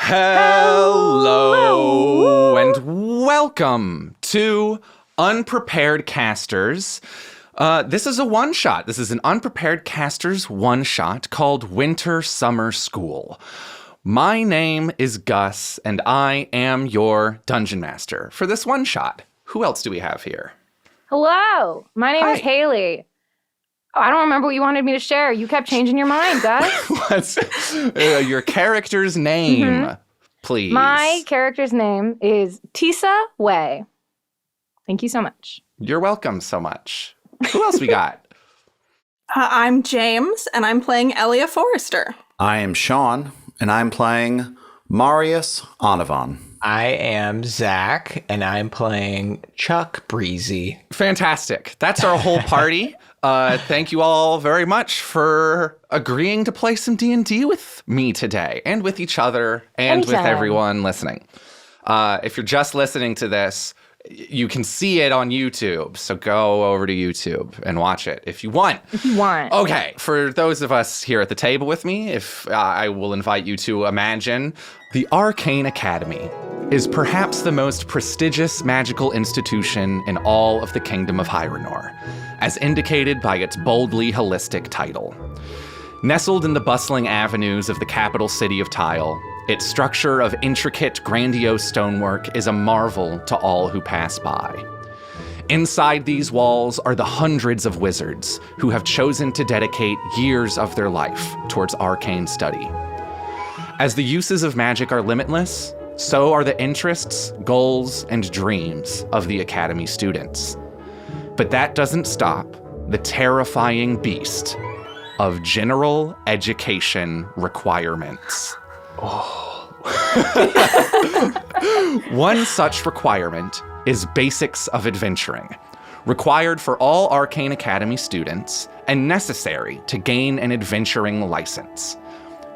Hello and welcome to Unprepared Casters. This is a one-shot. This is an Unprepared Casters one-shot called Wintersummerschool. My name is Gus, and I am your Dungeon Master for this one-shot. Who else do we have here? Hello, my name is Haley. Oh, I don't remember what you wanted me to share. You kept changing your mind, Gus. What's your character's name, please? My character's name is Tissa Ouai. Thank you so much. You're welcome so much. Who else we got? I'm James, and I'm playing Ellia Forrester. I am Sean, and I'm playing Marius Anavan. I am Zach, and I'm playing Chuck Breezy. Fantastic. That's our whole party. Thank you all very much for agreeing to play some D&D with me today, and with each other, and with everyone listening. If you're just listening to this, you can see it on YouTube, so go over to YouTube and watch it if you want. Okay, for those of us here at the table with me, I will invite you to imagine the Arcane Academy is perhaps the most prestigious magical institution in all of the Kingdom of Hyrule, as indicated by its boldly holistic title. Nestled in the bustling avenues of the capital city of Tile, its structure of intricate, grandiose stonework is a marvel to all who pass by. Inside these walls are the hundreds of wizards who have chosen to dedicate years of their life towards arcane study. As the uses of magic are limitless, so are the interests, goals, and dreams of the Academy students. But that doesn't stop the terrifying beast of general education requirements. One such requirement is Basics of Adventuring, required for all Arcane Academy students and necessary to gain an adventuring license.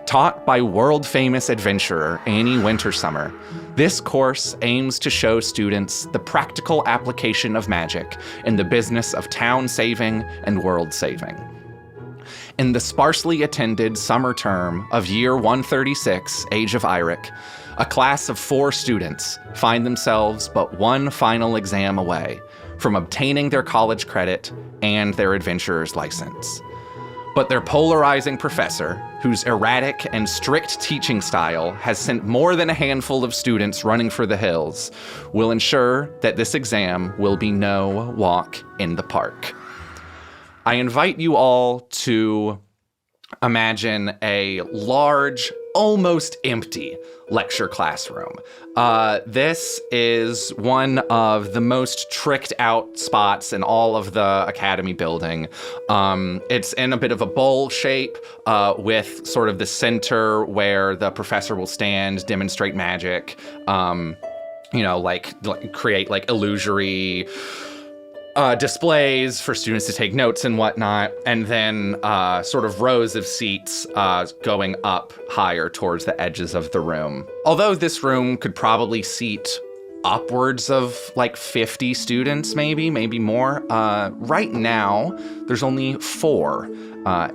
Taught by world-famous adventurer Annie Wintersummer, this course aims to show students the practical application of magic in the business of town saving and world saving. In the sparsely attended summer term of year 136, Age of Iric, a class of 4 students find themselves but one final exam away from obtaining their college credit and their adventurer's license. But their polarizing professor, whose erratic and strict teaching style has sent more than a handful of students running for the hills, will ensure that this exam will be no walk in the park. I invite you all to imagine a large, almost empty lecture classroom. This is one of the most tricked out spots in all of the Academy building. It's in a bit of a bowl shape with sort of the center where the professor will stand, demonstrate magic, create like illusory displays for students to take notes and whatnot, and then sort of rows of seats going up higher towards the edges of the room. Although this room could probably seat upwards of like 50 students, maybe more. Right now, there's only 4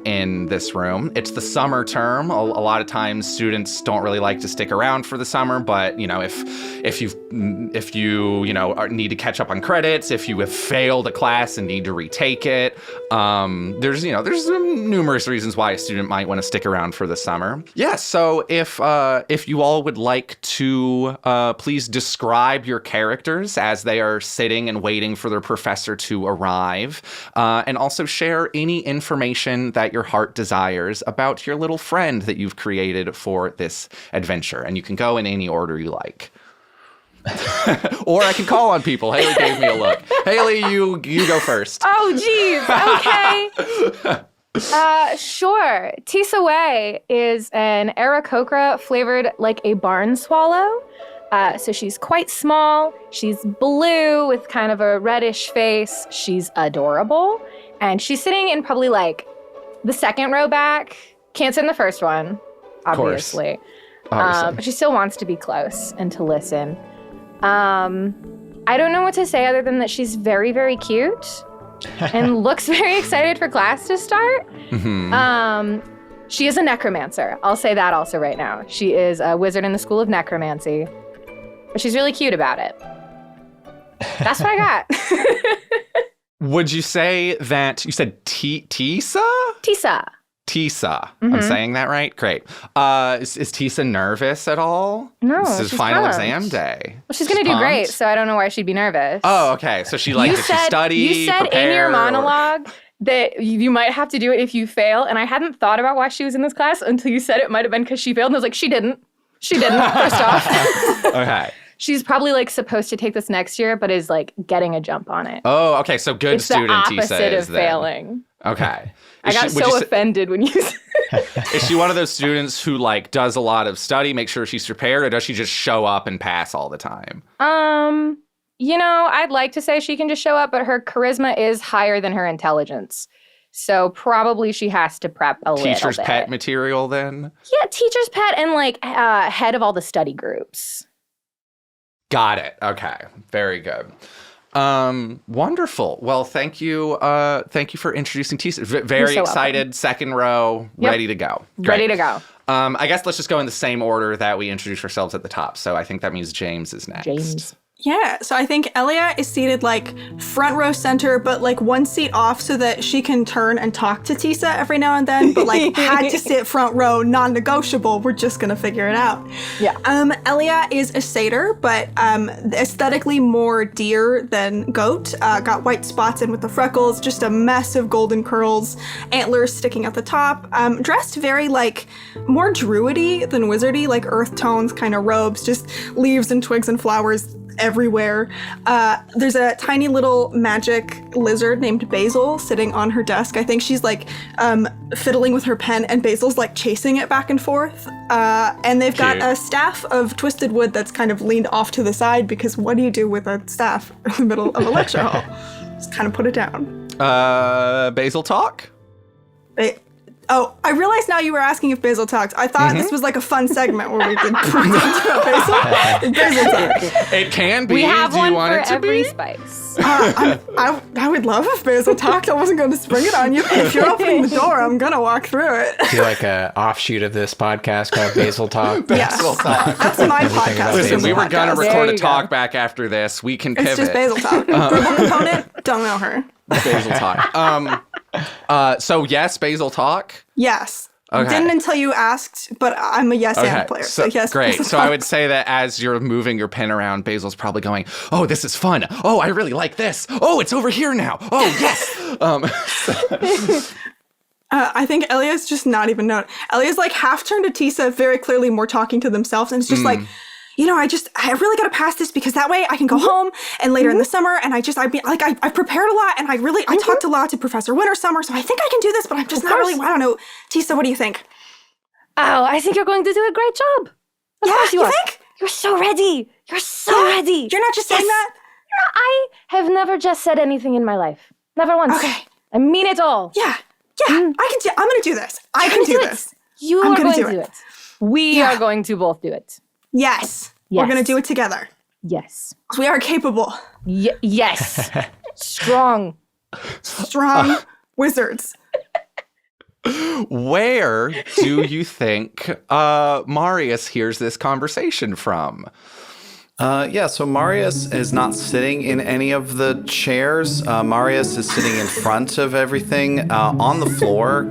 in this room. It's the summer term. A lot of times students don't really like to stick around for the summer, but if you need to catch up on credits, if you have failed a class and need to retake it, there's numerous reasons why a student might want to stick around for the summer. Yeah, so if you all would like to please describe your characters as they are sitting and waiting for their professor to arrive, and also share any information that your heart desires about your little friend that you've created for this adventure. And you can go in any order you like. Or I can call on people. Haley gave me a look. Haley, you go first. Oh, geez. Okay. Sure. Tissa Ouai is an Aarakocra flavored like a barn swallow. So she's quite small. She's blue with kind of a reddish face. She's adorable. And she's sitting in probably like the second row back. Can't sit in the first one, obviously. But she still wants to be close and to listen. I don't know what to say other than that she's very, very cute and looks very excited for class to start. She is a necromancer. I'll say that also right now. She is a wizard in the school of necromancy. But she's really cute about it. That's what I got. Would you say that you said Tissa? Tissa. Tissa. I'm saying that right? Great. Is Tissa nervous at all? No, This is she's final pumped. exam day. Well, she's going to do great, so I don't know why she'd be nervous. Oh, okay. So she did she study, You said prepare, in your or- monologue that you might have to do it if you fail, and I hadn't thought about why she was in this class until you said it might have been because she failed, and I was like, she didn't. She didn't, first off. Okay. She's probably like supposed to take this next year, but is like getting a jump on it. Oh, okay. So good It's the student opposite Tissa of is then. failing. Okay. I got so offended when you said Is she one of those students who like does a lot of study, make sure she's prepared, or does she just show up and pass all the time? I'd like to say she can just show up, but her charisma is higher than her intelligence. So probably she has to prep a little bit. Teacher's pet material then? Yeah, teacher's pet and like head of all the study groups. Got it. Okay. Very good. Wonderful. Well, thank you. Thank you for introducing Tissa. Very so excited. welcome. Second row, Yep. ready to go. Ready Great. to go. I guess let's just go in the same order that we introduced ourselves at the top. So I think that means James is next. James. Yeah, so I think Ellia is seated like front row center, but like one seat off so that she can turn and talk to Tissa every now and then, but like had to sit front row, non-negotiable. We're just gonna figure it out. Yeah. Ellia is a satyr, but aesthetically more deer than goat. Got white spots in with the freckles, just a mess of golden curls, antlers sticking at the top. Dressed very like more druidy than wizardy, like earth tones kind of robes, just leaves and twigs and flowers everywhere. There's a tiny little magic lizard named Basil sitting on her desk. I think she's like fiddling with her pen, and Basil's like chasing it back and forth. And they've got Cute. a staff of twisted wood that's kind of leaned off to the side, because what do you do with a staff in the middle of a lecture hall? Just kind of put it down. Basil talk? Oh, I realize now you were asking if Basil talks. I thought this was like a fun segment where we could Basil. Basil talk. It can be. We have Do you one want for it to every be? spice. I would love if Basil talked. I wasn't going to spring it on you. If you're opening the door, I'm going to walk through it. Do like a offshoot of this podcast called Basil Talk. Yes. That's my podcast. Listen, Basil we were going to podcast. record There a you talk go. back after this. We can pivot. It's just Basil talk. Verbal component, don't know her. Basil talk. So yes, Basil talk. Yes. Okay. Didn't until you asked, but I'm a yes and player. So yes. Great. Basil So I would talks. say that as you're moving your pen around, Basil's probably going, "Oh, this is fun. Oh, I really like this. Oh, it's over here now. Oh, yes." I think Ellia's just not even known. Ellia's like half turned to Tissa, very clearly more talking to themselves, and it's just like, I really got to pass this because that way I can go home and later in the summer, and I've prepared a lot, and I talked a lot to Professor Wintersummer, so I think I can do this, but I'm just not really, I don't know. Tissa, what do you think? Oh, I think you're going to do a great job. Of Yeah, course you are. think? You're so ready. You're so ready. You're not just saying that? I have never just said anything in my life. Never once. Okay. I mean it all. Yeah, I'm going to do this. I can do this. You I'm are gonna going do to do it. it. We are going to both do it. Yes. We're Yes. going to do it together. Yes. We are capable, Yes. Strong. strong wizards. Where do you think Marius hears this conversation from? So Marius is not sitting in any of the chairs. Marius is sitting in front of everything on the floor.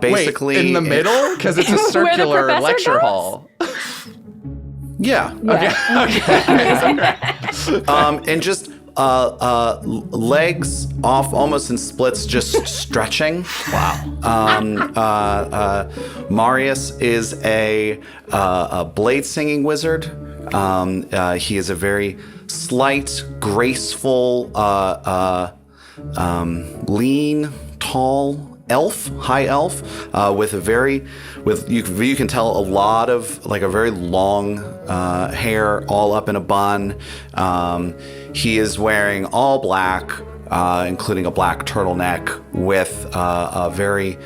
Basically, Wait, in the middle? Because it's a Where the circular professor lecture goes? hall. Yeah. And just legs off almost in splits, just stretching. Wow. Marius is a blade singing wizard. He is a very slight, graceful, lean, tall elf, high elf, you can tell a lot of like a very long hair all up in a bun. He is wearing all black, including a black turtleneck with a very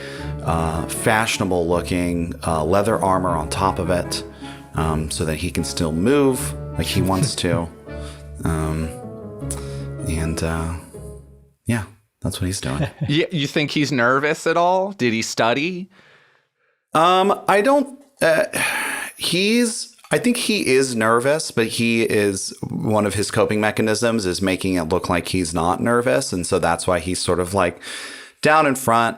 fashionable looking leather armor on top of it, so that he can still move like he wants to. Yeah, that's what he's doing. You think he's nervous at all? Did he study? I don't. I think he is nervous, but one of his coping mechanisms is making it look like he's not nervous, and so that's why he's sort of like down in front,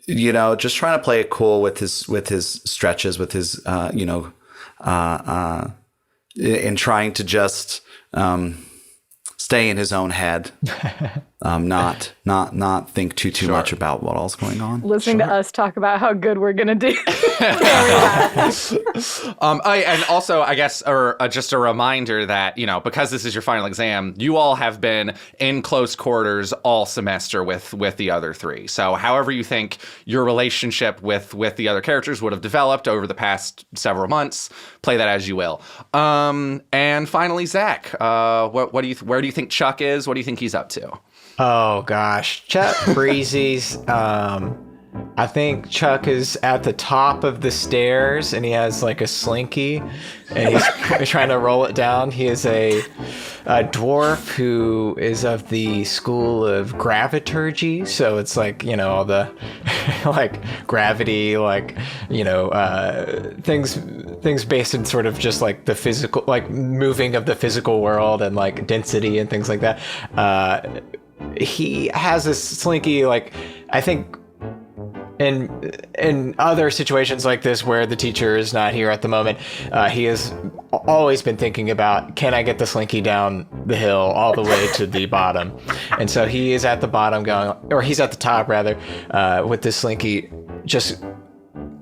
just trying to play it cool with his stretches, with his in trying to just stay in his own head, not think too much about what all's going on. Listening to us talk about how good we're gonna do. And also, I guess, just a reminder that, because this is your final exam, you all have been in close quarters all semester with the other three. So however you think your relationship with the other characters would have developed over the past several months, play that as you will. And finally, Zac, where do you think Chuck is? What do you think he's up to? Oh gosh, Chuck Breezy's. I think Chuck is at the top of the stairs, and he has like a slinky, and he's trying to roll it down. He is a dwarf who is of the school of graviturgy, so it's like all the like gravity, things based in sort of just like the physical, like moving of the physical world and like density and things like that. He has a slinky, like I think. In other situations like this where the teacher is not here at the moment, he has always been thinking about, can I get the slinky down the hill all the way to the bottom? And so he is at the bottom he's at the top rather, with this slinky, just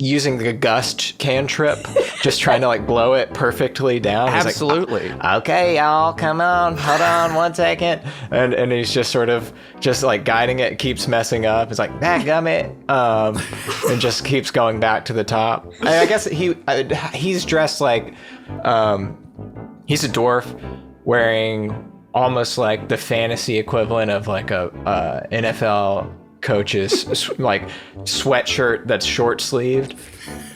using the gust cantrip, just trying to like blow it perfectly down. He's Absolutely. like, okay, y'all, come on, hold on 1 second. And he's just sort of just like guiding it, keeps messing up. It's like, gummit. And just keeps going back to the top. I guess he's dressed like, he's a dwarf wearing almost like the fantasy equivalent of like a NFL coach's like sweatshirt that's short sleeved,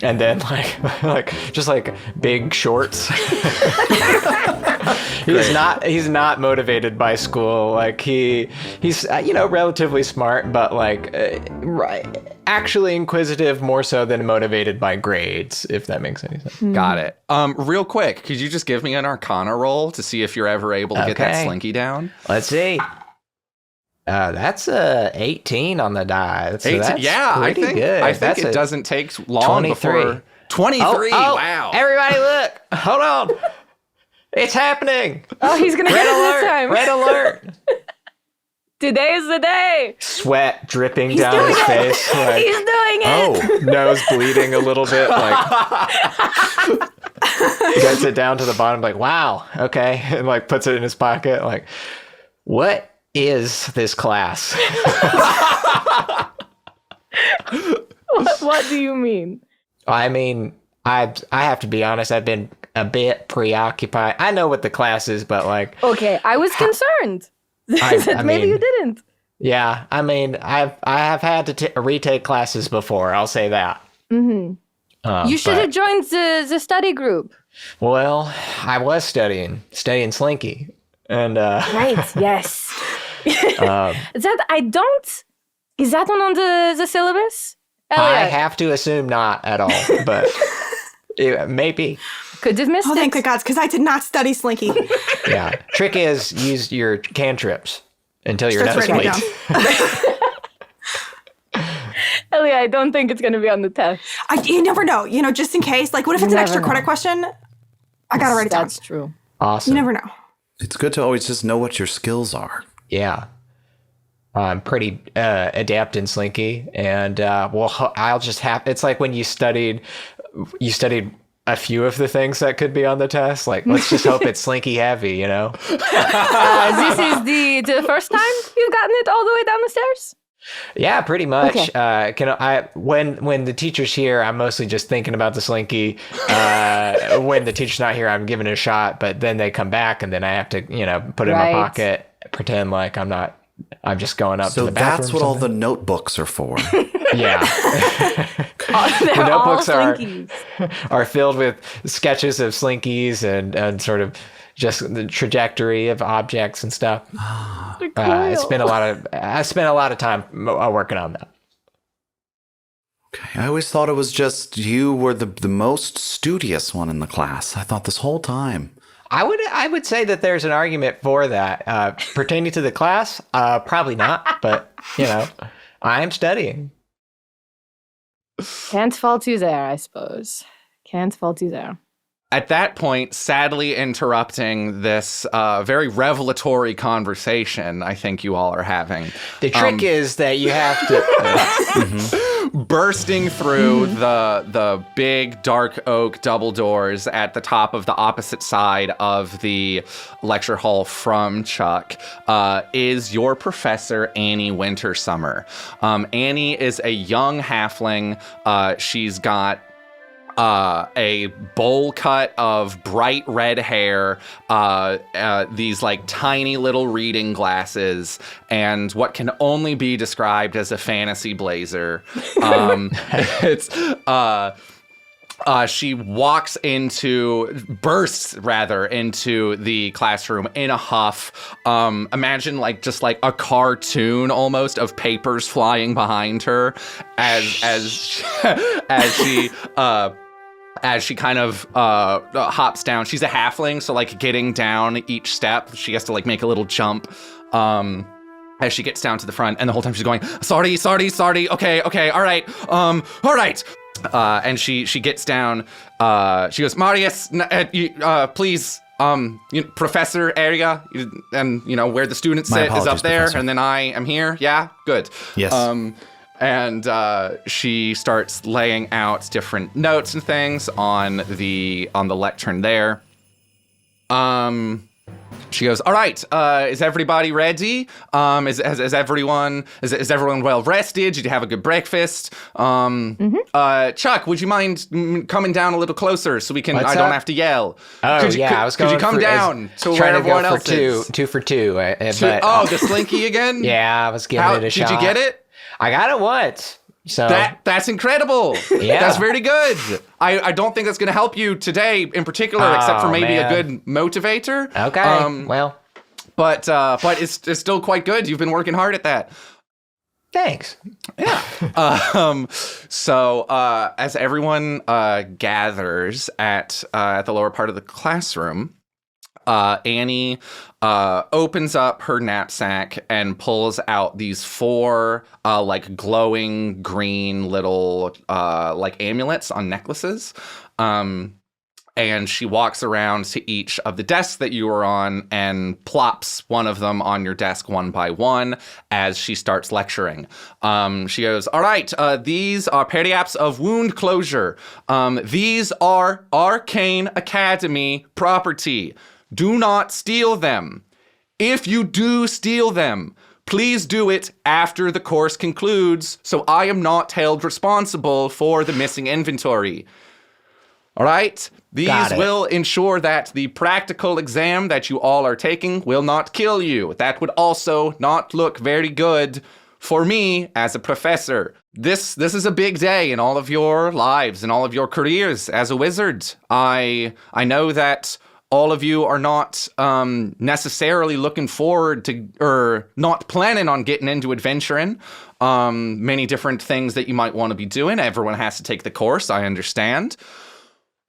and then like just like big shorts. He's not motivated by school. Like he's relatively smart, but like actually inquisitive more so than motivated by grades, if that makes any sense. Got it. Real quick, could you just give me an Arcana roll to see if you're ever able to get that slinky down? Let's see. That's a 18 on the die. So 18, that's pretty good. I think it doesn't take long 23. before 23. Oh, wow. Everybody look. Hold on. It's happening. Oh, he's gonna get it this time. Red alert. Today is the day. Sweat dripping down his face. Like, He's doing it. Nose bleeding a little bit. Like gets it down to the bottom. Like, wow. Okay. And like puts it in his pocket. Like, what is this class? What do you mean? I mean, I have to be honest, I've been a bit preoccupied. I know what the class is, but like... Okay, I was concerned. Maybe you didn't. Yeah, I mean, I have had to retake classes before, I'll say that. Mm-hmm. You should have joined the study group. Well, I was studying Slinky. And right, yes. Is that one on the syllabus? Ellia? I have to assume not at all, but maybe. Could have missed it. Oh, thank the gods, because I did not study Slinky. Yeah. Trick is use your cantrips until your nose bleeds. Ellia, I don't think it's going to be on the test. You never know. Just in case. Like, what if it's an extra credit question? I got to write it down. That's true. Awesome. You never know. It's good to always just know what your skills are. Yeah. I'm pretty adept in Slinky, and I'll just have. It's like when you studied a few of the things that could be on the test. Like, let's just hope it's Slinky heavy, This is the first time you've gotten it all the way down the stairs? Yeah, pretty much. Okay. When the teacher's here, I'm mostly just thinking about the Slinky. When the teacher's not here, I'm giving it a shot. But then they come back, and then I have to, put it in my pocket, pretend like I'm not. I'm just going up to the bathroom. So that's what all the notebooks are for. Yeah. The notebooks are filled with sketches of Slinkies and sort of just the trajectory of objects and stuff. I spent a lot of time working on that. Okay. I always thought it was just you were the most studious one in the class. I thought this whole time. I would say that there's an argument for that. Pertaining to the class, probably not, but, I am studying. Can't fault you there, I suppose. Can't fault you there. At that point, sadly interrupting this very revelatory conversation I think you all are having. The trick is that you have to... bursting through the big dark oak double doors at the top of the opposite side of the lecture hall from Chuck is your professor, Annie Wintersummer. Annie is a young halfling. She's got a bowl cut of bright red hair, these like tiny little reading glasses, and what can only be described as a fantasy blazer. She bursts into the classroom in a huff. Imagine just like a cartoon almost of papers flying behind her as she kind of hops down. She's a halfling, so like getting down each step, she has to like make a little jump as she gets down to the front, and the whole time she's going, sorry, okay, all right, all right. And she gets down, she goes, Marius, please, Professor area, and where the students sit is up there, Professor. And then I am here. Yeah, good. Yes. And she starts laying out different notes and things on the lectern there. She goes, all right, is everybody ready? Is everyone well rested? Did you have a good breakfast? Chuck, would you mind coming down a little closer so we can, I don't have to yell. Oh, could you come down to where everyone else is? Two for two. The slinky again? Yeah, I was giving it a shot. Did you get it? I got it once. So that's incredible. Yeah. That's very good. I don't think that's going to help you today in particular, except for maybe a good motivator. Okay. But it's still quite good. You've been working hard at that. Thanks. Yeah. So as everyone gathers at the lower part of the classroom, Annie opens up her knapsack and pulls out these 4 like glowing green little like amulets on necklaces. And she walks around to each of the desks that you are on and plops one of them on your desk one by one as she starts lecturing. She goes, all right, these are periapts of wound closure. These are Arcane Academy property. Do not steal them. If you do steal them, please do it after the course concludes, so I am not held responsible for the missing inventory. All right? These will ensure that the practical exam that you all are taking will not kill you. That would also not look very good for me as a professor. This is a big day in all of your lives and all of your careers as a wizard. I know that all of you are not necessarily looking forward to, or not planning on getting into adventuring. Many different things that you might want to be doing. Everyone has to take the course, I understand.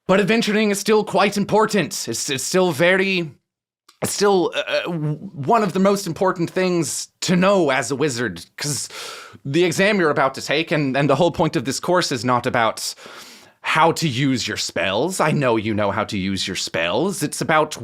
But adventuring is still quite important. It's still one of the most important things to know as a wizard, because the exam you're about to take, and the whole point of this course is not about how to use your spells. I know you know how to use your spells. It's about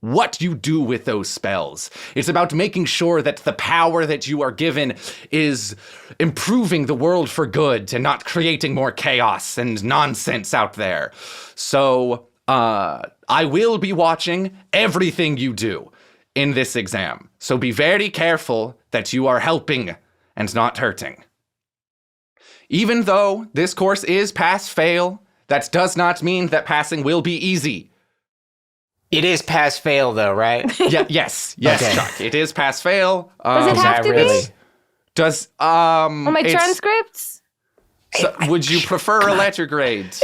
what you do with those spells. It's about making sure that the power that you are given is improving the world for good and not creating more chaos and nonsense out there. So, I will be watching everything you do in this exam. So be very careful that you are helping and not hurting. Even though this course is pass-fail, that does not mean that passing will be easy. It is pass-fail, though, right? Yes, okay. Chuck. It is pass-fail. Does it have to be? Does, on my transcripts? So, would you prefer a letter grade?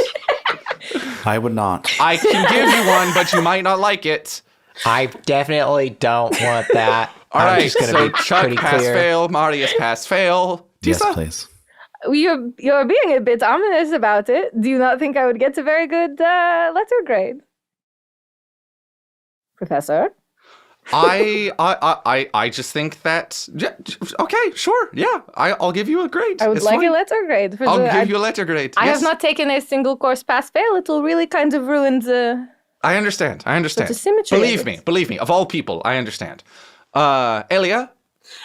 I would not. I can give you one, but you might not like it. I definitely don't want that. All right, so Chuck pass-fail, Marius pass-fail. Tissa? Yes, please. You're being a bit ominous about it. Do you not think I would get a very good letter grade, Professor? I just think that okay, sure, yeah, I'll give you a grade. I would like a letter grade. I'll give you a letter grade. I yes. have not taken a single course pass-fail. It will really kind of ruin the... I understand. the symmetry. Believe me, of all people, I understand. Ellia?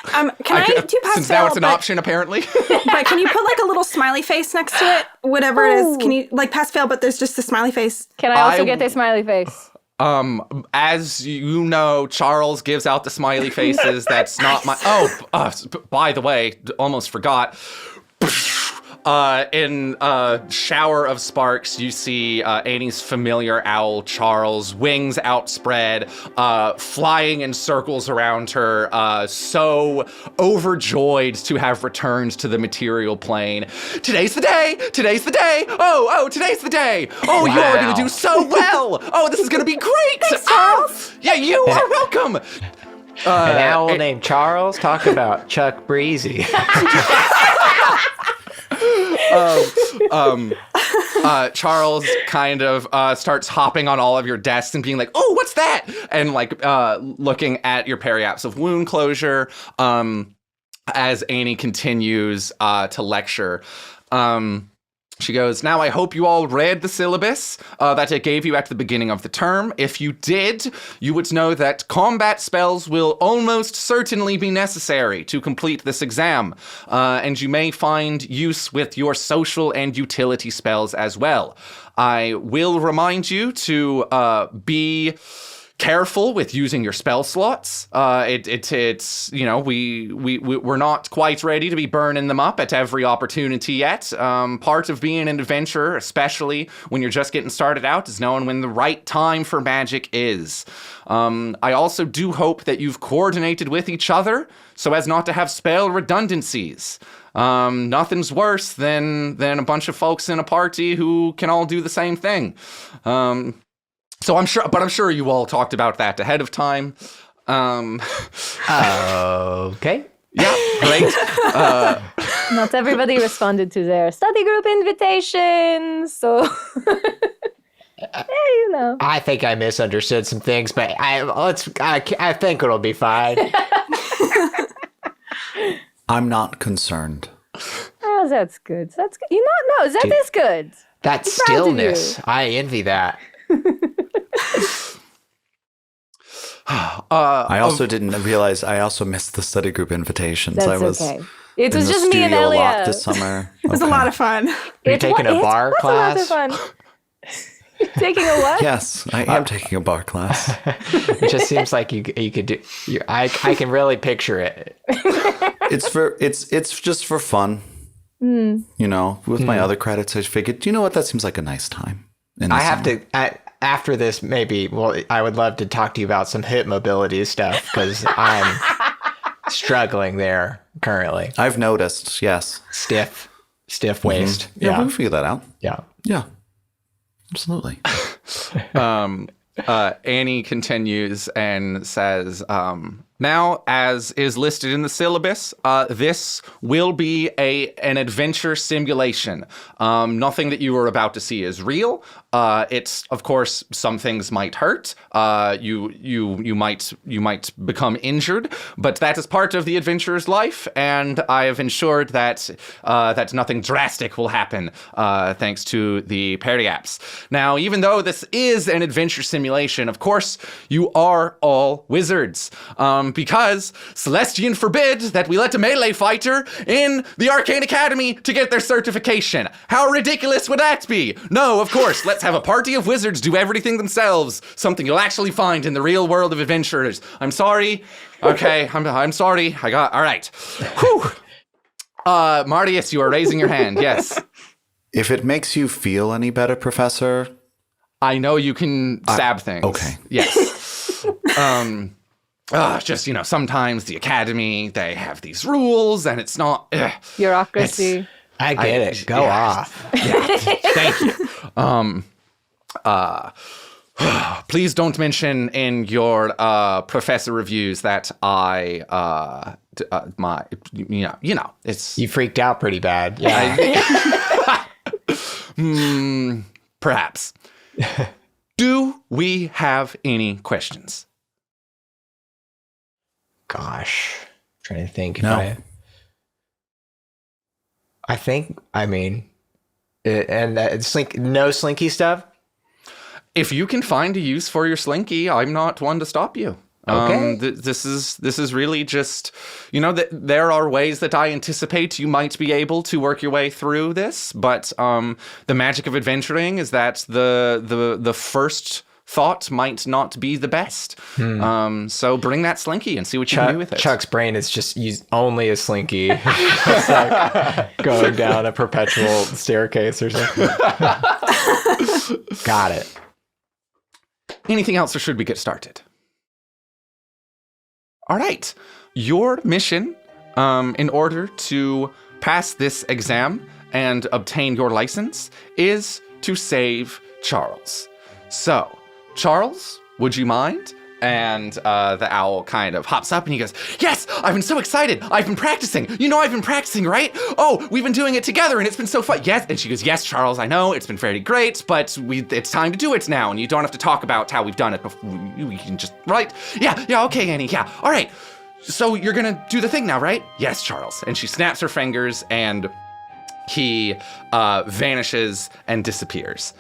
Can I do pass Since fail? now it's an option, apparently. But can you put like a little smiley face next to it? Whatever it is. Can you like pass fail, but there's just a smiley face? Can I also get a smiley face? As you know, Charles gives out the smiley faces. That's not my... Oh, by the way, almost forgot. In a shower of sparks, you see Annie's familiar owl, Charles, wings outspread, flying in circles around her, so overjoyed to have returned to the material plane. Today's the day! Today's the day! Oh, today's the day! Oh, Wow. you're gonna do so well! Oh, this is gonna be great! Thanks, Charles. Yeah, you are welcome! An owl named Charles? Talk about Chuck Breezy. Charles kind of starts hopping on all of your desks and being like, "Oh, what's that?" And like looking at your periapts of wound closure as Annie continues to lecture. She goes, "Now I hope you all read the syllabus that I gave you at the beginning of the term. If you did, you would know that combat spells will almost certainly be necessary to complete this exam, and you may find use with your social and utility spells as well. I will remind you to be careful with using your spell slots. It's we're not quite ready to be burning them up at every opportunity yet. Part of being an adventurer, especially when you're just getting started out, is knowing when the right time for magic is. I also do hope that you've coordinated with each other so as not to have spell redundancies. Nothing's worse than a bunch of folks in a party who can all do the same thing. So I'm sure you all talked about that ahead of time. Okay. Yeah, great. Not everybody responded to their study group invitation, so you know. I think I misunderstood some things, but I think it'll be fine. I'm not concerned. Oh, that's good. That's good. You know, no, that is good. That I'm proud of stillness, I envy that. I also didn't realize I also missed the study group invitations. That's I was okay. It in was the just me and studio a lot Ellia. this summer. It was a lot of fun. Are you taking a bar class? It was a lot of fun. Taking a what? Yes, I am taking a bar class. It just seems like you could do. I can really picture it. It's just for fun. You know, with my other credits, I figured, you know what, that seems like a nice time. I have to. After this, maybe. Well, I would love to talk to you about some hip mobility stuff because I'm struggling there currently. I've noticed. Yes. Stiff waist. Yeah, we'll figure that out. Yeah. Yeah. Absolutely. Annie continues and says, now, as is listed in the syllabus, this will be an adventure simulation. Nothing that you are about to see is real. It's, of course, some things might hurt. You might become injured, but that is part of the adventurer's life, and I have ensured that nothing drastic will happen, thanks to the periapts. Now, even though this is an adventure simulation, of course, you are all wizards. Because Celestian forbid that we let a melee fighter in the Arcane Academy to get their certification. How ridiculous would that be? No, of course, let's have a party of wizards do everything themselves. Something you'll actually find in the real world of adventurers. I'm sorry. Okay, I'm sorry. All right. Whew. Marius, you are raising your hand. Yes. If it makes you feel any better, Professor. I know you can stab things. Okay. Yes. Just, sometimes the academy, they have these rules and it's not... Bureaucracy. I get it. Go off. Yeah, thank you. Please don't mention in your professor reviews that it's You freaked out pretty bad. Yeah. perhaps. Do we have any questions? Gosh. Trying to think. No. No slinky stuff? If you can find a use for your slinky, I'm not one to stop you. Okay. This is really just, there are ways that I anticipate you might be able to work your way through this, but the magic of adventuring is that the first thought might not be the best. So bring that slinky and see what you can do with it. Chuck's brain is just used only a slinky. It's like going down a perpetual staircase or something. Got it. Anything else, or should we get started? All right. Your mission, in order to pass this exam and obtain your license, is to save Charles. So, Charles, would you mind? And the owl kind of hops up and he goes, yes, I've been so excited. I've been practicing. I've been practicing, right? Oh, we've been doing it together and it's been so fun. Yes. And she goes, yes, Charles, I know. It's been very great, but it's time to do it now. And you don't have to talk about how we've done it before. We can just, right? Yeah, okay, Annie, yeah. All right. So you're going to do the thing now, right? Yes, Charles. And she snaps her fingers and he vanishes and disappears.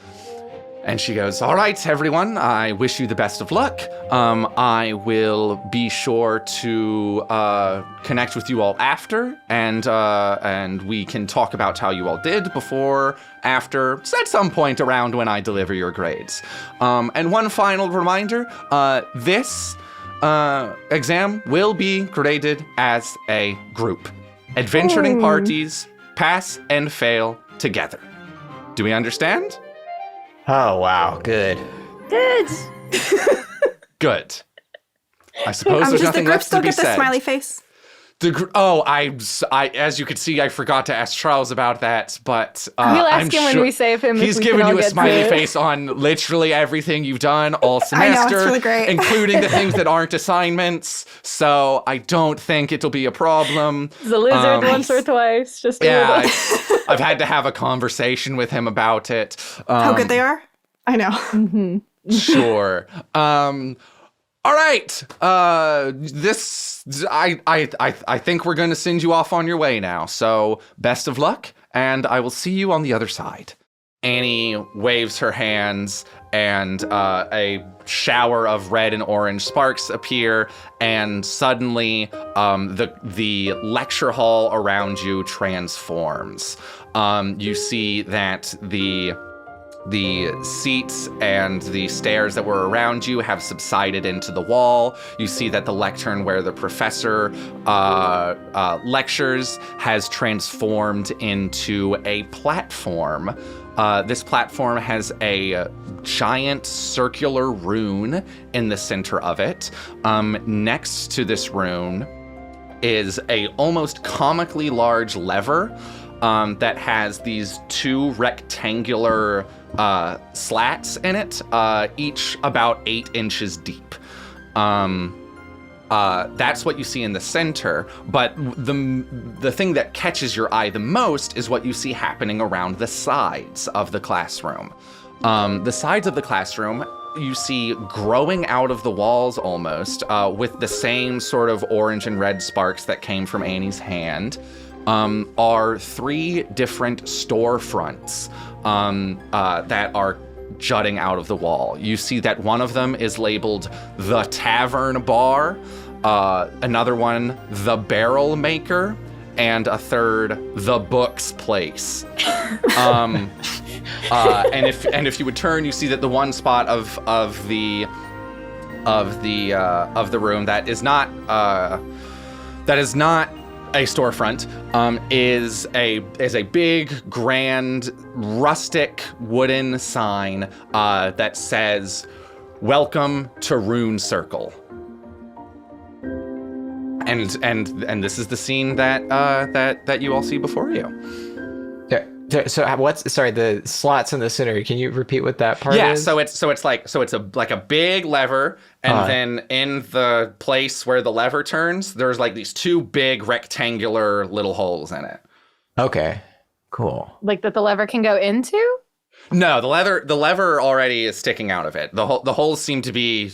And she goes, all right, everyone, I wish you the best of luck. I will be sure to connect with you all after, and we can talk about how you all did before, after, at some point around when I deliver your grades. And one final reminder, this exam will be graded as a group. Adventuring parties pass and fail together. Do we understand? Oh, wow. Good. Good. Good. I suppose there's nothing left to be Does the group still get the said. smiley face? I as you could see, I forgot to ask Charles about that, but We'll ask him when we save him. He's if we given can all you a get smiley to- face on literally everything you've done all I know, semester, it's really great. including the things that aren't assignments. So I don't think it'll be a problem. The lizard once or twice. Just a Yeah, little. I've had to have a conversation with him about it. How good they are? I know. Sure. All right. I think we're going to send you off on your way now. So best of luck, and I will see you on the other side. Annie waves her hands, and a shower of red and orange sparks appear, and suddenly the lecture hall around you transforms. You see that the seats and the stairs that were around you have subsided into the wall. You see that the lectern where the professor lectures has transformed into a platform. This platform has a giant circular rune in the center of it. Next to this rune is a almost comically large lever that has these two rectangular slats in it, each about 8 inches deep. That's what you see in the center, but the thing that catches your eye the most is what you see happening around the sides of the classroom. The sides of the classroom you see growing out of the walls almost, with the same sort of orange and red sparks that came from Annie's hand, are 3 different storefronts that are jutting out of the wall. You see that one of them is labeled the Tavern Bar, another one the Barrel Maker, and a third the Books Place. And if you would turn, you see that the one spot of the room that is not a storefront, is a big, grand, rustic wooden sign that says, "Welcome to Rune Circle." And this is the scene that you all see before you. So what's sorry, the slots in the center? Can you repeat what that part Yeah, is? so it's a big lever, and then in the place where the lever turns, there's like these two big rectangular little holes in it. Okay, cool. Like that the lever can go into? No, the lever already is sticking out of it. The holes seem to be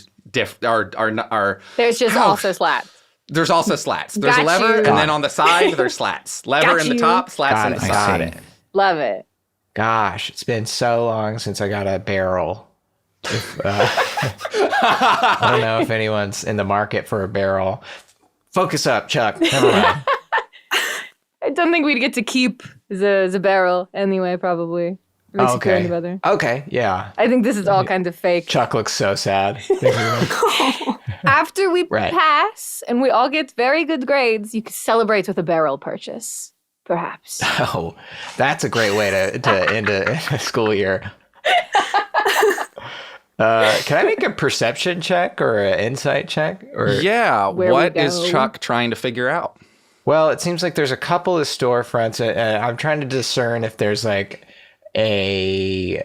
are There's just also slats. There's also slats. There's Got a lever, you. and then on the side there's slats. Lever Got in the you. top, slats Got in it. the Got side. it. Love it. Gosh, it's been so long since I got a barrel. I don't know if anyone's in the market for a barrel. Focus up, Chuck. Never mind. I don't think we'd get to keep the barrel anyway, probably. Okay. Okay, yeah. I think this is all kind of fake. Chuck looks so sad. After we Right. pass and we all get very good grades, you can celebrate with a barrel purchase, perhaps. Oh, that's a great way to end a school year. Can I make a perception check or an insight check? Or Yeah, Where what we is go. Chuck trying to figure out? Well, it seems like there's a couple of storefronts. I'm trying to discern if there's like a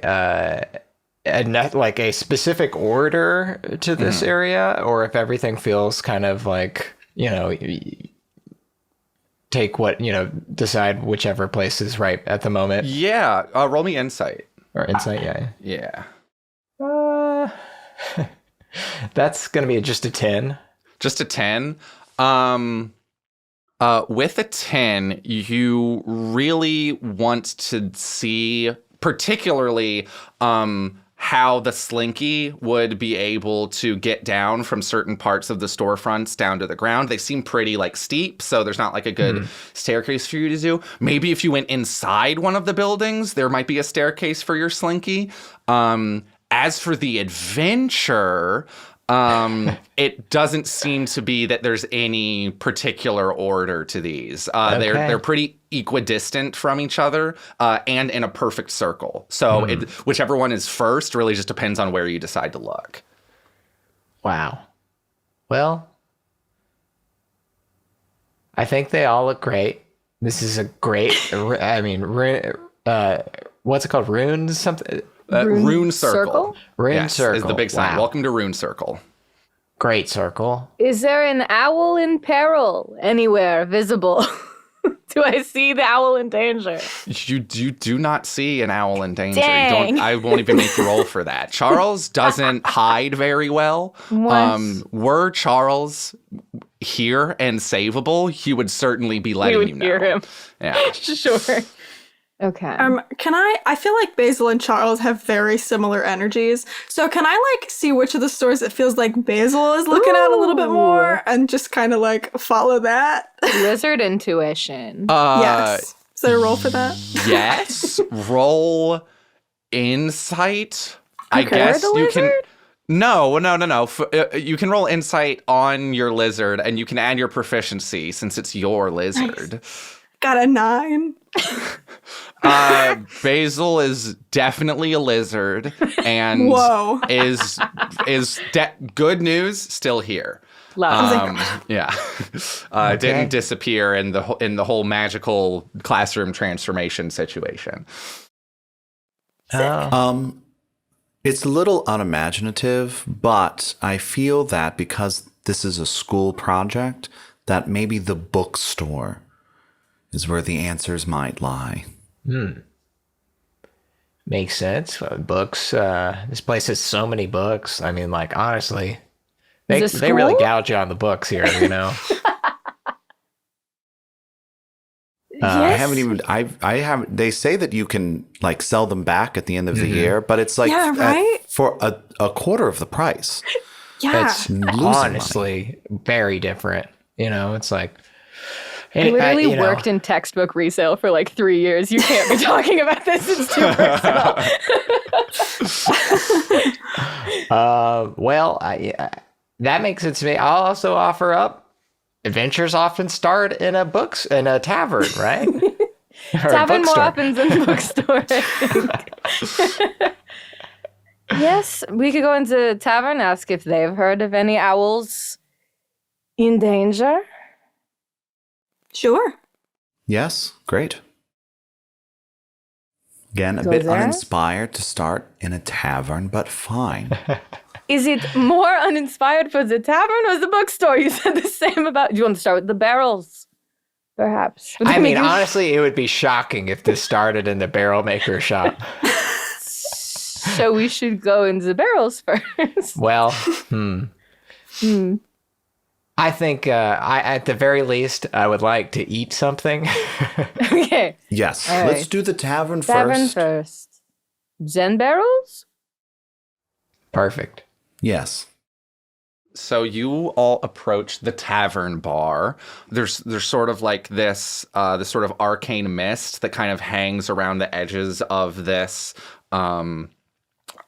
specific order to this area, or if everything feels kind of like, take what, decide whichever place is right at the moment. Yeah, roll me insight. Or insight, yeah. Yeah. That's gonna be just a 10. Just a 10. With a 10, you really want to see particularly how the slinky would be able to get down from certain parts of the storefronts down to the ground. They seem pretty like steep, so there's not like a good staircase for you to do. Maybe if you went inside one of the buildings, there might be a staircase for your slinky. As for the adventure, it doesn't seem to be that there's any particular order to these. They're pretty equidistant from each other, and in a perfect circle. So whichever one is first really just depends on where you decide to look. Wow. Well, I think they all look great. This is a great, what's it called? Rune something? Rune Circle. Rune Is Circle. the big sign. Wow. Welcome to Rune Circle. Great circle. Is there an owl in peril anywhere visible? Do I see the owl in danger? You do not see an owl in danger. Dang. I won't even make you roll for that. Charles doesn't hide very well. Were Charles here and savable, he would certainly be letting would you know. hear him. Yeah. Sure. Okay. I feel like Basil and Charles have very similar energies. So can I see which of the stores it feels like Basil is looking at a little bit more and just kind of follow that? Lizard intuition. Yes. Is there a roll for that? Yes. Roll insight. I Okay. guess You're the you can. lizard? No. You can roll insight on your lizard, and you can add your proficiency since it's your lizard. Got a 9. Basil is definitely a lizard, and Whoa. is good news still here. Love. Yeah, didn't disappear in the whole magical classroom transformation situation. It's a little unimaginative, but I feel that because this is a school project, that maybe the bookstore is where the answers might lie. Makes sense. Books. This place has so many books. I mean, honestly, they really school? gouge you on the books here, I haven't even. I haven't. They say that you can sell them back at the end of the year, but it's Yeah, right? for a quarter of the price. Yeah. It's Losing honestly very different. It's like. I literally worked in textbook resale for 3 years. You can't be talking about this. It's too personal. Well, that makes sense to me. I'll also offer up. Adventures often start in a tavern, right? Or a Tavern more bookstore. often than the bookstore, I think. Yes, we could go into Tavern, ask if they've heard of any owls in danger. Sure. Yes, great. Again, a Go bit there? uninspired to start in a tavern, but fine. Is it more uninspired for the tavern or the bookstore? You said the same about. Do you want to start with the barrels? Perhaps. Would I that mean, make you- honestly, it would be shocking if this started in the barrel maker shop. So we should go in the barrels first. Well, I think at the very least, I would like to eat something. Okay. Yes, All let's right. do the tavern Tavern first. first. Then barrels? Perfect. Yes. So you all approach the tavern bar. There's sort of like this sort of arcane mist that kind of hangs around the edges of this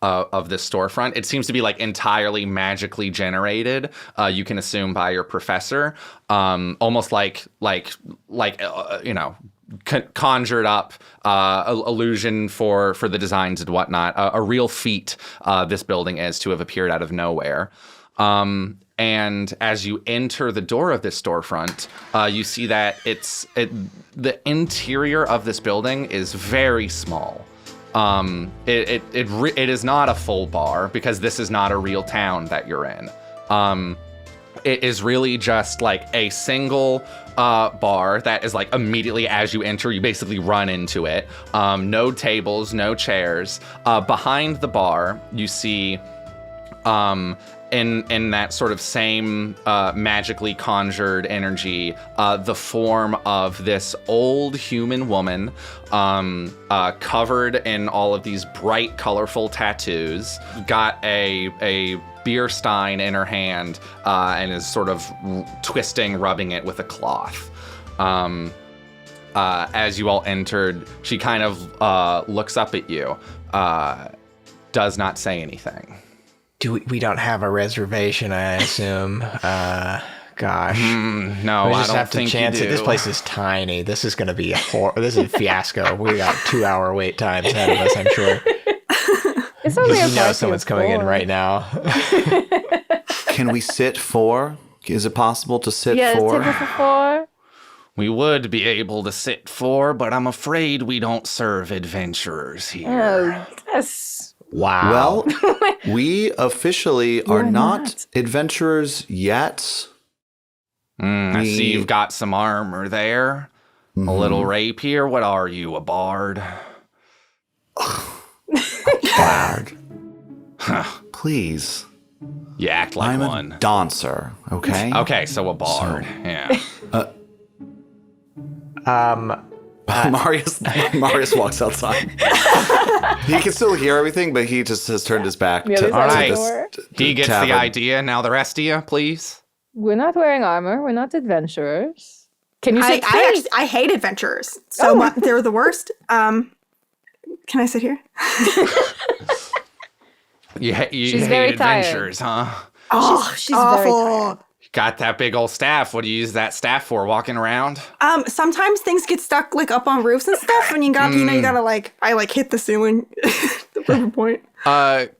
storefront. It seems to be like entirely magically generated. You can assume by your professor, almost like conjured up illusion for the designs and whatnot. A real feat this building is to have appeared out of nowhere. And as you enter the door of this storefront, you see that the interior of this building is very small. It is not a full bar because this is not a real town that you're in. It is really just like a single bar that is like immediately as you enter, you basically run into it. No tables, no chairs. Behind the bar, you see in that sort of same magically conjured energy, the form of this old human woman covered in all of these bright, colorful tattoos, got a beer stein in her hand and is sort of rubbing it with a cloth. As you all entered, she kind of looks up at you, does not say anything. We don't have a reservation, I assume. Gosh. No, We I just don't have to think chance you it. do. This place is tiny. This is going to be this is a fiasco. We got 2-hour wait times ahead of us, I'm sure. It's only a You know party someone's of coming in 4. right now. Can we sit 4? Is it possible to sit Yeah, 4? table for 4. We would be able to sit 4, but I'm afraid we don't serve adventurers here. Oh, that's... Wow. Well, we officially are not not. adventurers yet. I see you've got some armor there. A little rapier. What are you, a bard? Bard. Please. You act like I'm one. a dancer, okay? Okay, so a bard. Yeah. Marius walks outside. He can still hear everything, but he just has turned his back Yeah, to, there's All right. actually He gets tavern. the idea. Now the rest of you, please. We're not wearing armor. We're not adventurers. Can you sit I hate adventurers so much. They're the worst. Can I sit here? You She's hate very tired. adventurers, huh? Oh, she's very awful. Got that big old staff. What do you use that staff for? Walking around? Sometimes things get stuck like up on roofs and stuff, and you gotta like hit the ceiling. The perfect point.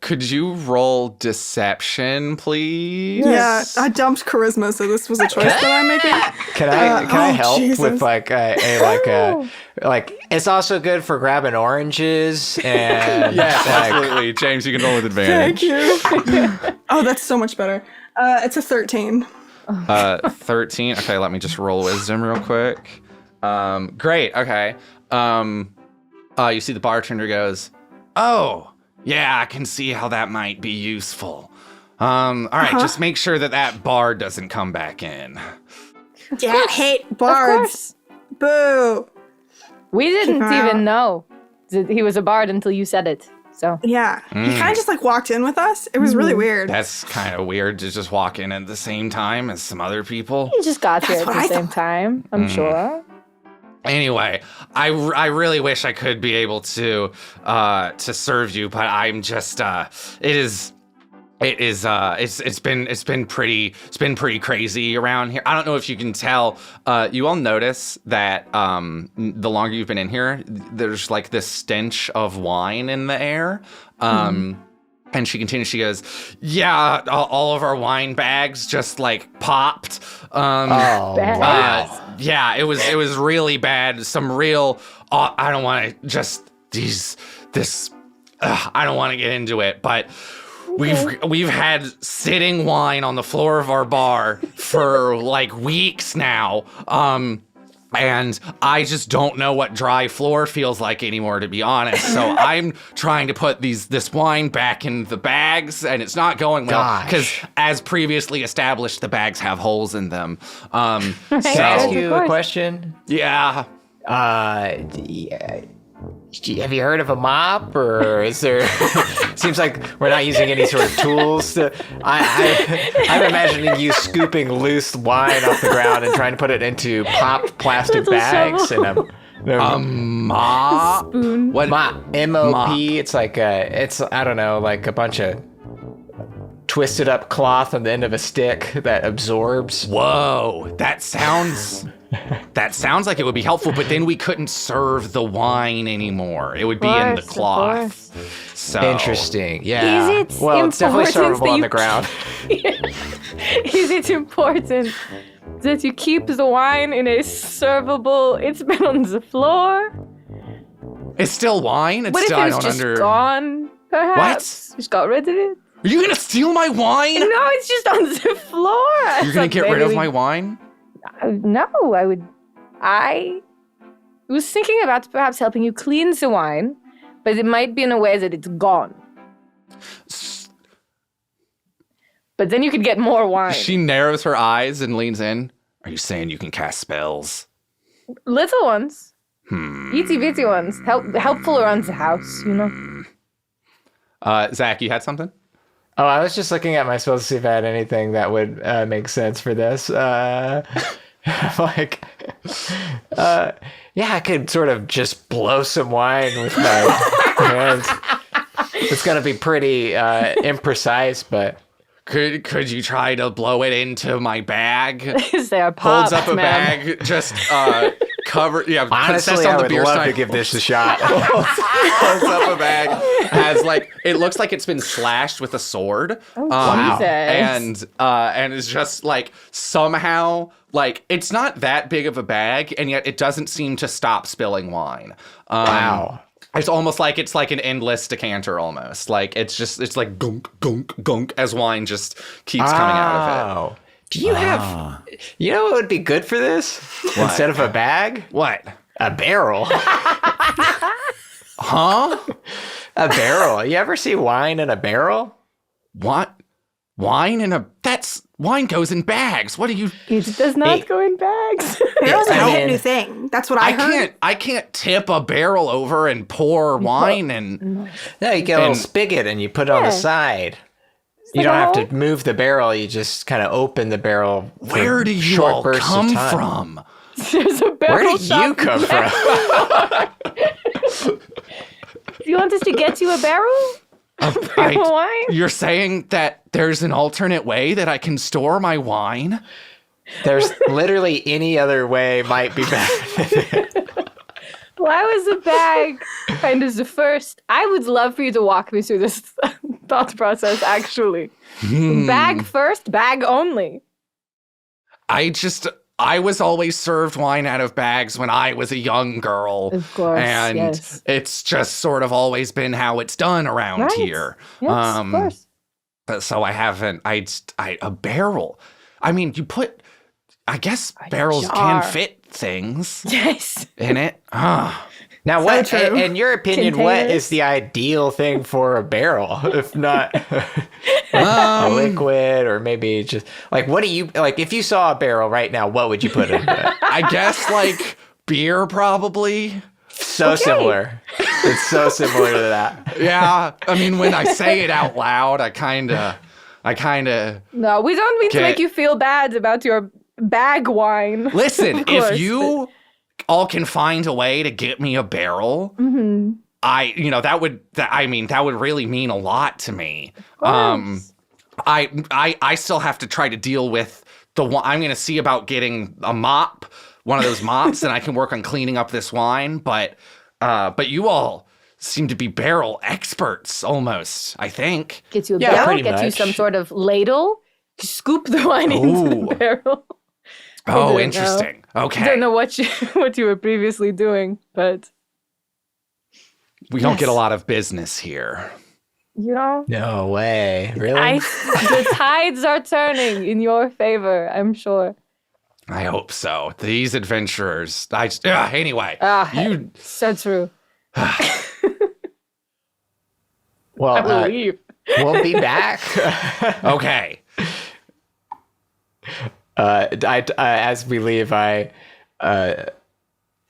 Could you roll deception, please? Yeah, I dumped charisma, so this was a choice that I'm making. Can I help Jesus. with like it's also good for grabbing oranges and Yes, like, absolutely. James, you can roll with advantage. Thank you. Oh, that's so much better. It's a 13. 13. Okay, let me just roll wisdom real quick. Great. Okay. You see the bartender goes, "Oh, yeah, I can see how that might be useful. All right, just make sure that bard doesn't come back in." Yeah, I hate Of bards. course. Boo. We didn't Keep her even out. know that he was a bard until you said it. So Yeah, he kind of just like walked in with us. It was really weird. That's kind of weird to just walk in at the same time as some other people. he just got here at what the I same thought. time, I'm sure. Anyway, I really wish I could be able to serve you, but I'm just it's been pretty crazy around here. I don't know if you can tell. You all notice that the longer you've been in here, there's like this stench of wine in the air. And she continues. She goes, "Yeah, all of our wine bags just like popped. Bad. Yeah, it was really bad. Some real. I don't want to just I don't want to get into it, but we've had sitting wine on the floor of our bar for like weeks now. And I just don't know what dry floor feels like anymore, to be honest. So I'm trying to put this wine back in the bags, and it's not going well because, as previously established, the bags have holes in them. Can I ask you a question? Yeah. Have you heard of a mop, or is there? Seems like we're not using any sort of tools. I'm imagining you scooping loose wine off the ground and trying to put it into popped plastic bags. And Mop. Spoon. What? mop, M-O-P. It's like I don't know, like a bunch of twisted up cloth on the end of a stick that absorbs. Whoa, that sounds like it would be helpful, but then we couldn't serve the wine anymore. It would be in the cloth. So Interesting. Yeah. Is it well, it's definitely important servable that on you the ground. Is it important that you keep the wine in a servable? It's been on the floor. It's still wine. It's What still if I it's don't just under. gone? Perhaps just got rid of it. Are you gonna steal my wine? No, it's just on the floor. You're gonna get rid of my wine? No, I would. I was thinking about perhaps helping you clean the wine, but it might be in a way that it's gone. But then you could get more wine. She narrows her eyes and leans in. Are you saying you can cast spells? Little ones. Itty bitty ones. Helpful around the house, you know? Zach, you had something? Oh, I was just looking at my spells to see if I had anything that would make sense for this. Yeah, I could sort of just blow some wine with my hands. It's gonna be pretty imprecise, but Could you try to blow it into my bag? Is there a pop, Holds up a ma'am? bag, just cover. Yeah, honestly, Princess on I the would beer love side. to give this a shot. Holds up a bag, has like it looks like it's been slashed with a sword. Jesus. And it's just like somehow like it's not that big of a bag, and yet it doesn't seem to stop spilling wine. Wow. It's almost like it's like an endless decanter almost. Like it's like gunk, gunk, gunk as wine just keeps coming out of it. Do you have, you know what would be good for this? Instead of a bag? What? A barrel. Huh? A barrel. You ever see wine in a barrel? What? Wine in a wine goes in bags. What do you It does not go in bags. Barrels are a mean, new thing. That's what I heard. I can't tip a barrel over and pour wine and No, you get a little spigot and you put it on the side. You don't have to move the barrel. You just kind of open the barrel. For where do you short all bursts of come time. from? There's a barrel Where do shop. you come from? Do you want us to get you a barrel? Wine? You're saying that there's an alternate way that I can store my wine? There's literally any other way might be better. Why was the bag kind of the first? I would love for you to walk me through this thought process, actually. Bag first, bag only. I was always served wine out of bags when I was a young girl. Of course, And yes. it's just sort of always been how it's done around Right. here. Yes, of course. So I haven't, a barrel. I mean, I guess barrels jar. can fit things Yes. in it. Now, what, true. in your opinion, what Containers. is the ideal thing for a barrel, if not a liquid, or maybe just like, what do you like? If you saw a barrel right now, what would you put in it? I guess like beer probably. So similar. It's so similar to that. Yeah. I mean, when I say it out loud, I kind of. No, we don't mean to Okay. make you feel bad about your bag wine. Listen, Of course, if you all can find a way to get me a barrel, that would really mean a lot to me. I still have to try to deal with I'm going to see about getting a mop, one of those mops, and I can work on cleaning up this wine. But you all seem to be barrel experts almost, I think. Get you a Yeah, barrel, pretty get you much. some sort of ladle, scoop the wine into Ooh. the barrel. I Oh, don't interesting. know. Okay. I don't know what you were previously doing, but We don't get a lot of business here. You know, No way. Really? the tides are turning in your favor, I'm sure. I hope so. These adventurers. Anyway, you. So true. Well, I believe. we'll be back. Okay. As we leave, I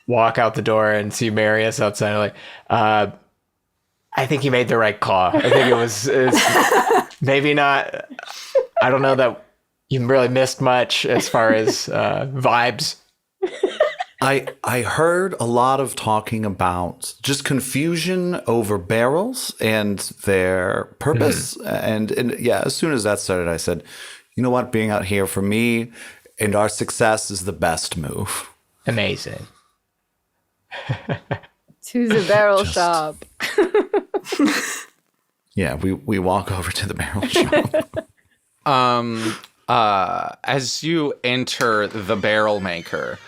walk out the door and see Marius outside. Like, I think you made the right call. I think it was maybe not. I don't know that you really missed much as far as vibes. I heard a lot of talking about just confusion over barrels and their purpose. And yeah, as soon as that started, I said, you know what? Being out here for me and our success is the best move. Amazing. To the barrel shop. Yeah, we walk over to the barrel shop. As you enter the barrel maker,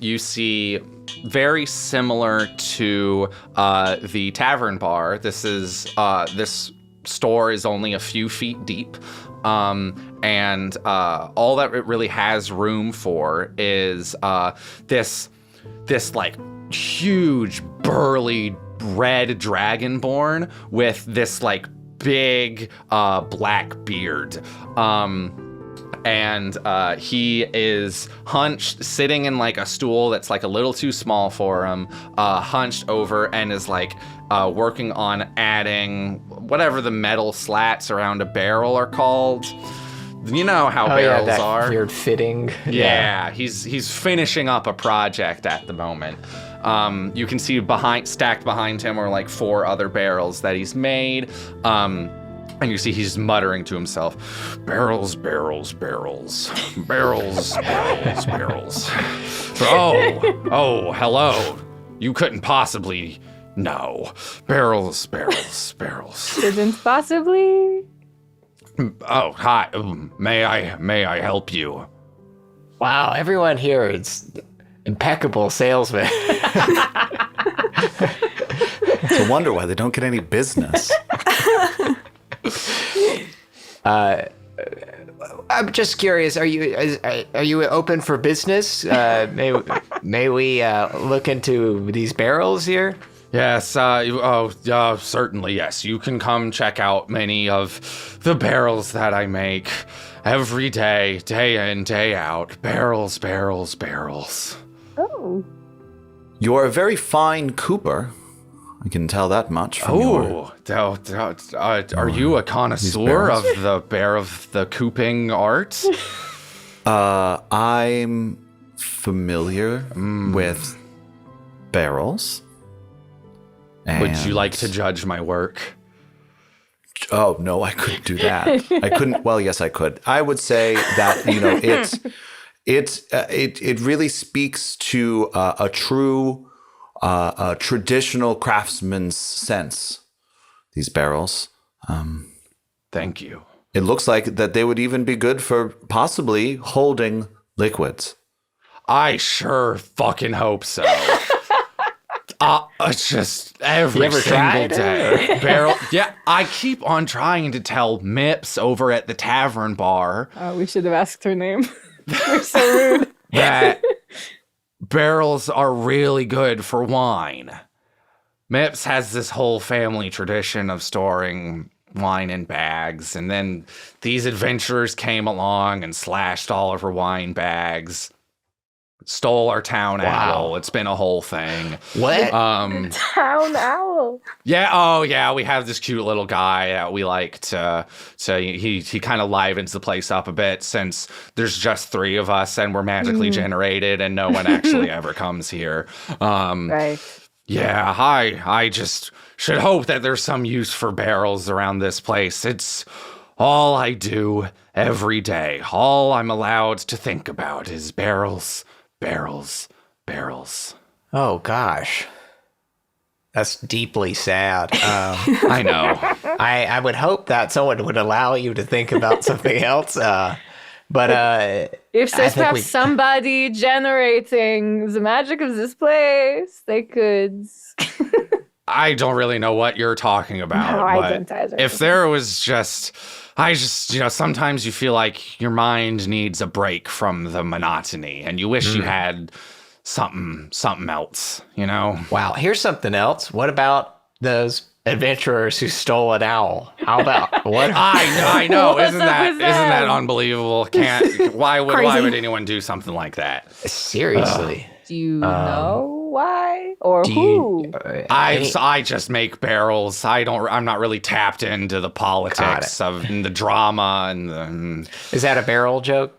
you see very similar to the tavern bar. This store is only a few feet deep. And all that it really has room for is this like huge burly red dragonborn with this like big black beard. And he is hunched, sitting in like a stool that's like a little too small for him, hunched over, and is like working on adding whatever the metal slats around a barrel are called. You know how barrels that are. Weird fitting. Yeah, he's finishing up a project at the moment. You can see stacked behind him are like 4 other barrels that he's made. And you see he's muttering to himself, barrels, barrels, barrels, barrels, barrels, barrels. Oh, hello. You couldn't possibly know. Barrels, barrels, barrels. Couldn't possibly. Oh, hi. May I help you? Wow, everyone here is impeccable salesmen. It's a wonder why they don't get any business. I'm just curious. Are you open for business? May we look into these barrels here? Yes, certainly, yes. You can come check out many of the barrels that I make every day, day in, day out. Barrels, barrels, barrels. Oh. You're a very fine cooper. I can tell that much from your... Are you a connoisseur of the cooping art? I'm familiar with barrels. Would you like to judge my work? Oh, no, I couldn't do that. I couldn't. Well, yes, I could. I would say that, it really speaks to a true traditional craftsman's sense, these barrels. Thank you. It looks like that they would even be good for possibly holding liquids. I sure fucking hope so. It's just every single day. Barrel. Yeah, I keep on trying to tell Mips over at the tavern bar. We should have asked her name. We're so rude. That barrels are really good for wine. Mips has this whole family tradition of storing wine in bags, and then these adventurers came along and slashed all of her wine bags. Stole our town owl. It's been a whole thing. What? Town owl. Yeah. Oh, yeah. We have this cute little guy that we like to. So he kind of livens the place up a bit since there's just 3 of us and we're magically generated and no one actually ever comes here. Right. Yeah. I just should hope that there's some use for barrels around this place. It's all I do every day. All I'm allowed to think about is barrels. Barrels, barrels. Oh gosh, that's deeply sad. I know. I would hope that someone would allow you to think about something else. But if there's perhaps somebody generating the magic of this place, they could. I don't really know what you're talking about. No, I but don't either. If there was sometimes you feel like your mind needs a break from the monotony and you wish you had something else, Wow, here's something else. What about those adventurers who stole an owl? How about what? I know. What's Isn't up with that them? unbelievable? Why would anyone do something like that? Seriously. Do you know why or Do who? you, I just make barrels. I'm not really tapped into the politics of and the drama and the. is that a barrel joke?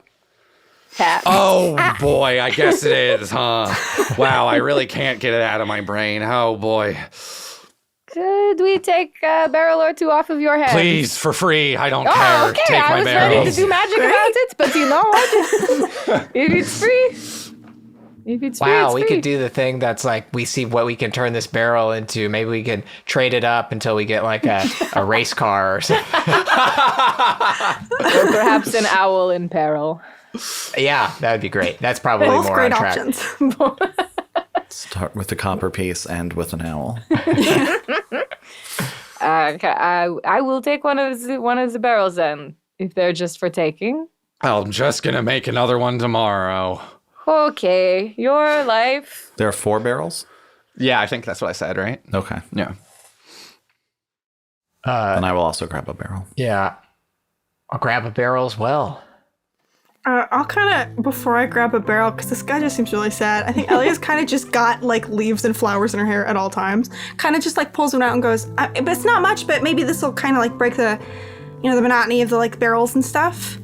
Tap. Oh boy, I guess it is, huh? Wow, I really can't get it out of my brain. Oh boy. Could we take a barrel or two off of your head? Please, for free. I don't Oh, care. okay. Take I my was ready to barrels. do magic about it, but you know what? If it's free. If it's free, Wow, it's we free. could do the thing that's like we see what we can turn this barrel into. Maybe we could trade it up until we get like a race car or something. Or perhaps an owl in peril. Yeah, that would be great. That's probably Both more great on track. options. Start with the copper piece, end with an owl. Okay, I will take one of the barrels then, if they're just for taking. I'm just gonna make another one tomorrow. Okay, your life. There are 4 barrels? Yeah, I think that's what I said, right? Okay. Yeah. And I will also grab a barrel. Yeah, I'll grab a barrel as well. I'll kind of, before I grab a barrel, because this guy just seems really sad, I think Ellia's kind of just got like leaves and flowers in her hair at all times. Kind of just like pulls them out and goes, but it's not much, but maybe this will kind of like break the, the monotony of the like barrels and stuff.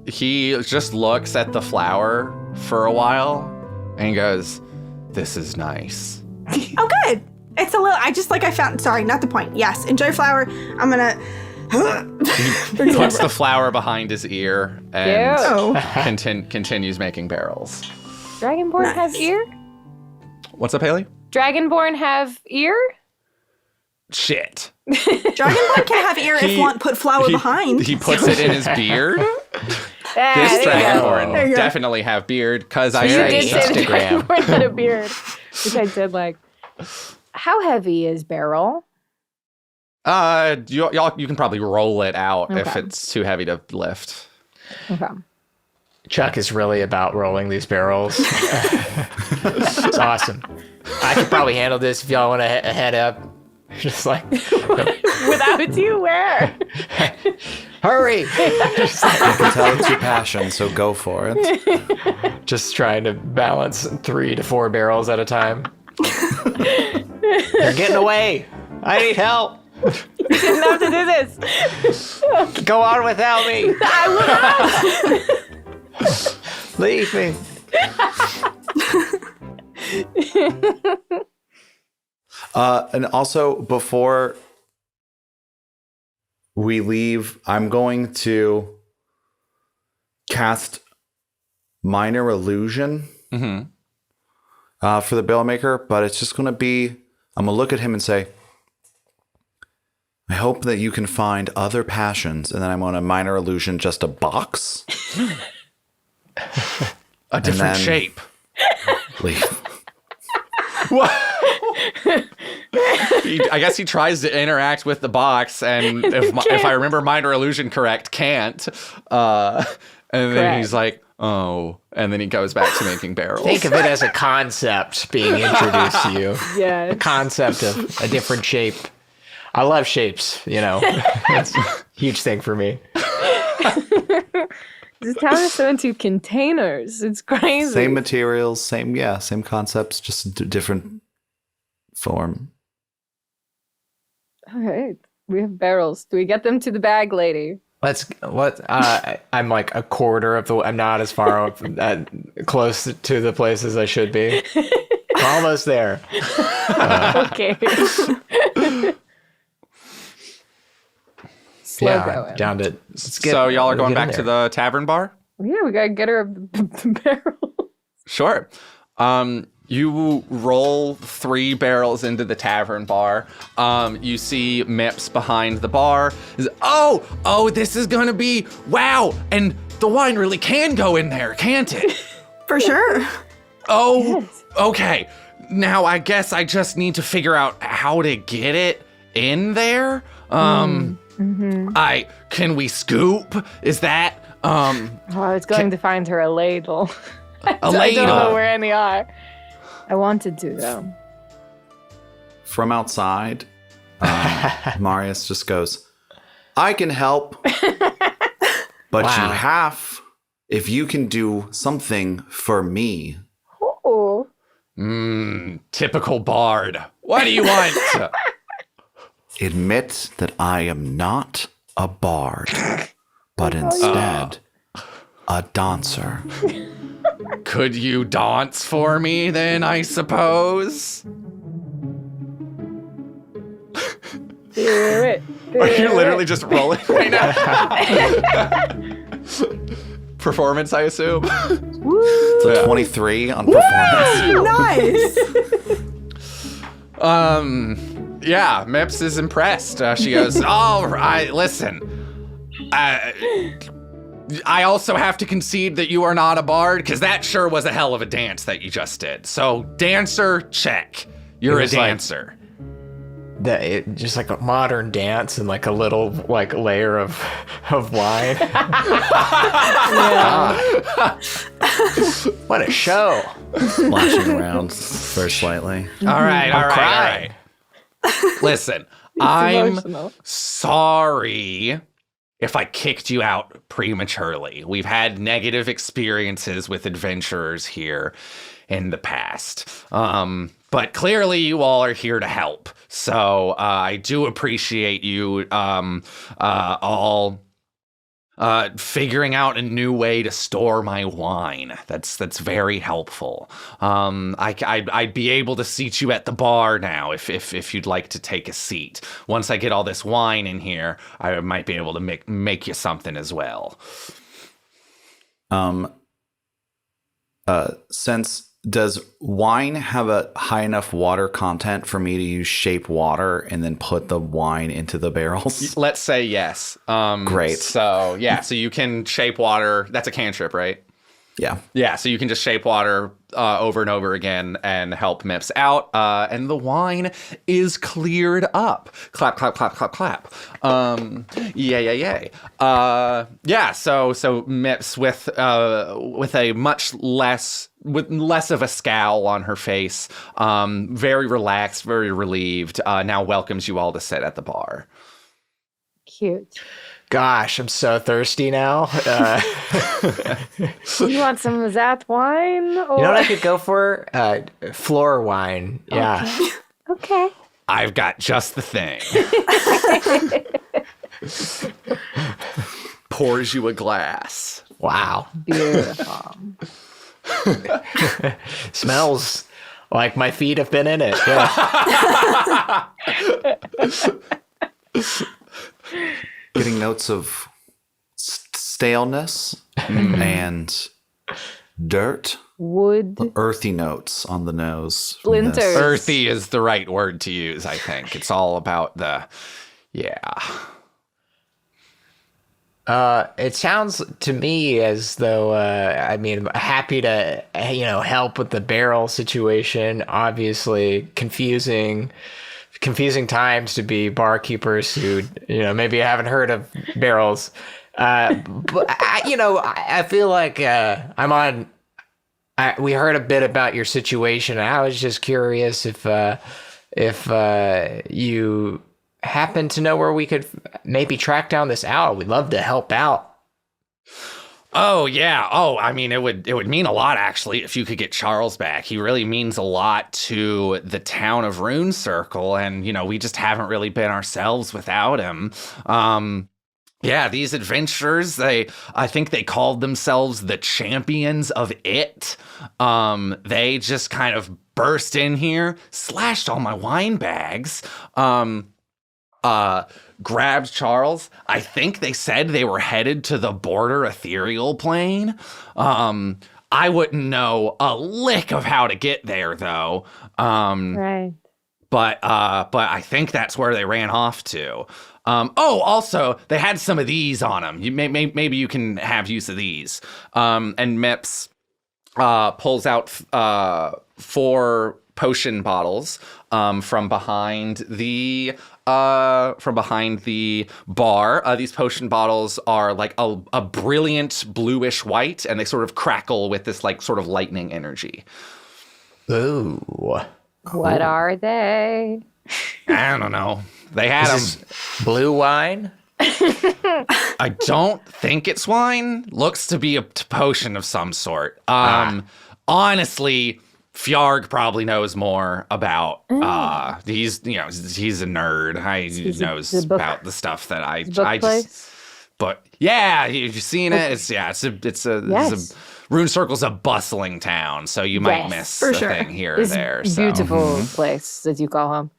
He just looks at the flower for a while and he goes, "This is nice." Oh, good. It's a little, I found, sorry, not the point. Yes, enjoy flower. I'm gonna, Puts the flower behind his ear and Cute. oh, continues making barrels. Dragonborn Nice. have ear? What's up, Haley? Dragonborn have ear? Shit. Dragonborn can have ear if one put flower behind. He puts it in his beard. Ah, This there you go. dragonborn There you go. definitely have beard because I You Very did say say the Instagram. dragonborn had a beard, which I did like. How heavy is barrel? you can probably roll it out if Okay. it's too heavy to lift. Okay. Chuck is really about rolling these barrels. It's awesome. I could probably handle this if y'all want to head up. Just like, Without you, where? hurry! I can tell it's your passion, so go for it. Just trying to balance 3 to 4 barrels at a time. They're getting away. I need help. You didn't have to do this. Go on without me. I will not. Leave me. And also, before we leave, I'm going to cast Minor Illusion for the barrel maker, but it's just going to be, I'm going to look at him and say, I hope that you can find other passions, and then I'm going to Minor Illusion just a box. A different then- shape. Leave. I guess he tries to interact with the box, and if I remember Minor Illusion correct, can't. And then Correct. he's like, "Oh," and then he goes back to making barrels. Think of it as a concept being introduced to you. Yeah. The concept of a different shape. I love shapes, It's a huge thing for me. This town is so into containers. It's crazy. Same materials, same concepts, just different form. All right. We have barrels. Do we get them to the bag lady? I'm like a quarter of the. I'm not as far close to the places I should be. We're almost there. Okay. Slow going. Down to. So y'all are going back to the tavern bar? Yeah, we gotta get her the barrel. Sure. You roll 3 barrels into the tavern bar. You see Mips behind the bar. Oh, this is gonna be wow! And the wine really can go in there, can't it? For sure. Oh, okay. now I guess I just need to figure out how to get it in there. Can we scoop? Is that, I was going to find her a ladle. a I don't know ladle? where any are. I wanted to, though. From outside, Marius just goes, I can help, but you have, if you can do something for me. Oh. Typical bard. What do you want? Admit that I am not a bard, but instead a dancer. Could you dance for me then, I suppose? Do it. Are you literally just rolling right now? Performance, I assume. It's a 23 on performance. Nice. Yeah, Mips is impressed. She goes, all right, listen. I also have to concede that you are not a bard, because that sure was a hell of a dance that you just did. So, dancer, check. You're a dancer. Just like a modern dance and like a little like layer of wine. What a show. Splashing around very slightly. All right. Listen, I'm emotional. sorry if I kicked you out prematurely. We've had negative experiences with adventurers here in the past. But clearly you all are here to help. So I do appreciate you all figuring out a new way to store my wine. That's very helpful. I'd be able to seat you at the bar now if you'd like to take a seat. Once I get all this wine in here, I might be able to make you something as well. Does wine have a high enough water content for me to use shape water and then put the wine into the barrels? Let's say yes. Great. So you can shape water. That's a cantrip, right? Yeah. Yeah, so you can just shape water over and over again and help Mips out. And the wine is cleared up. Clap, clap, clap, clap, clap. Yay. Yeah, so Mips with a much less of a scowl on her face, very relaxed, very relieved, now welcomes you all to sit at the bar. Cute. Gosh, I'm so thirsty now. You want some of that wine? Or... You know what I could go for? Floor wine. Yeah. Okay. I've got just the thing. Pours you a glass. Wow. Beautiful. Smells like my feet have been in it. Yeah. Getting notes of staleness and dirt. Wood. Earthy notes on the nose. from Splinters. this. Earthy is the right word to use, I think. It's all about It sounds to me as though, I'm happy to, help with the barrel situation. Obviously, confusing times to be barkeepers who, maybe haven't heard of barrels. But I feel like we heard a bit about your situation. I was just curious if you happen to know where we could maybe track down this owl. We'd love to help out. Oh, yeah. Oh, I mean, it would mean a lot, actually, if you could get Charles back. He really means a lot to the town of Rune Circle, and, we just haven't really been ourselves without him. Yeah, these adventurers, I think they called themselves the champions of it. They just kind of burst in here, slashed all my wine bags, grabbed Charles. I think they said they were headed to the border Ethereal plane. I wouldn't know a lick of how to get there, though. Right. But I think that's where they ran off to. Also, they had some of these on them. Maybe you can have use of these. And Mips pulls out 4 potion bottles from behind the bar. These potion bottles are like a brilliant bluish white, and they sort of crackle with this like sort of lightning energy. Ooh. What are they? I don't know. They had them. Blue wine? I don't think it's wine. Looks to be a potion of some sort. Honestly, Fjarg probably knows more about. He's a nerd. He knows about the stuff that I just. But yeah, you've seen it. It's a Rune Circle's a bustling town, so you might miss a thing here or there. So. Beautiful place, as you call home.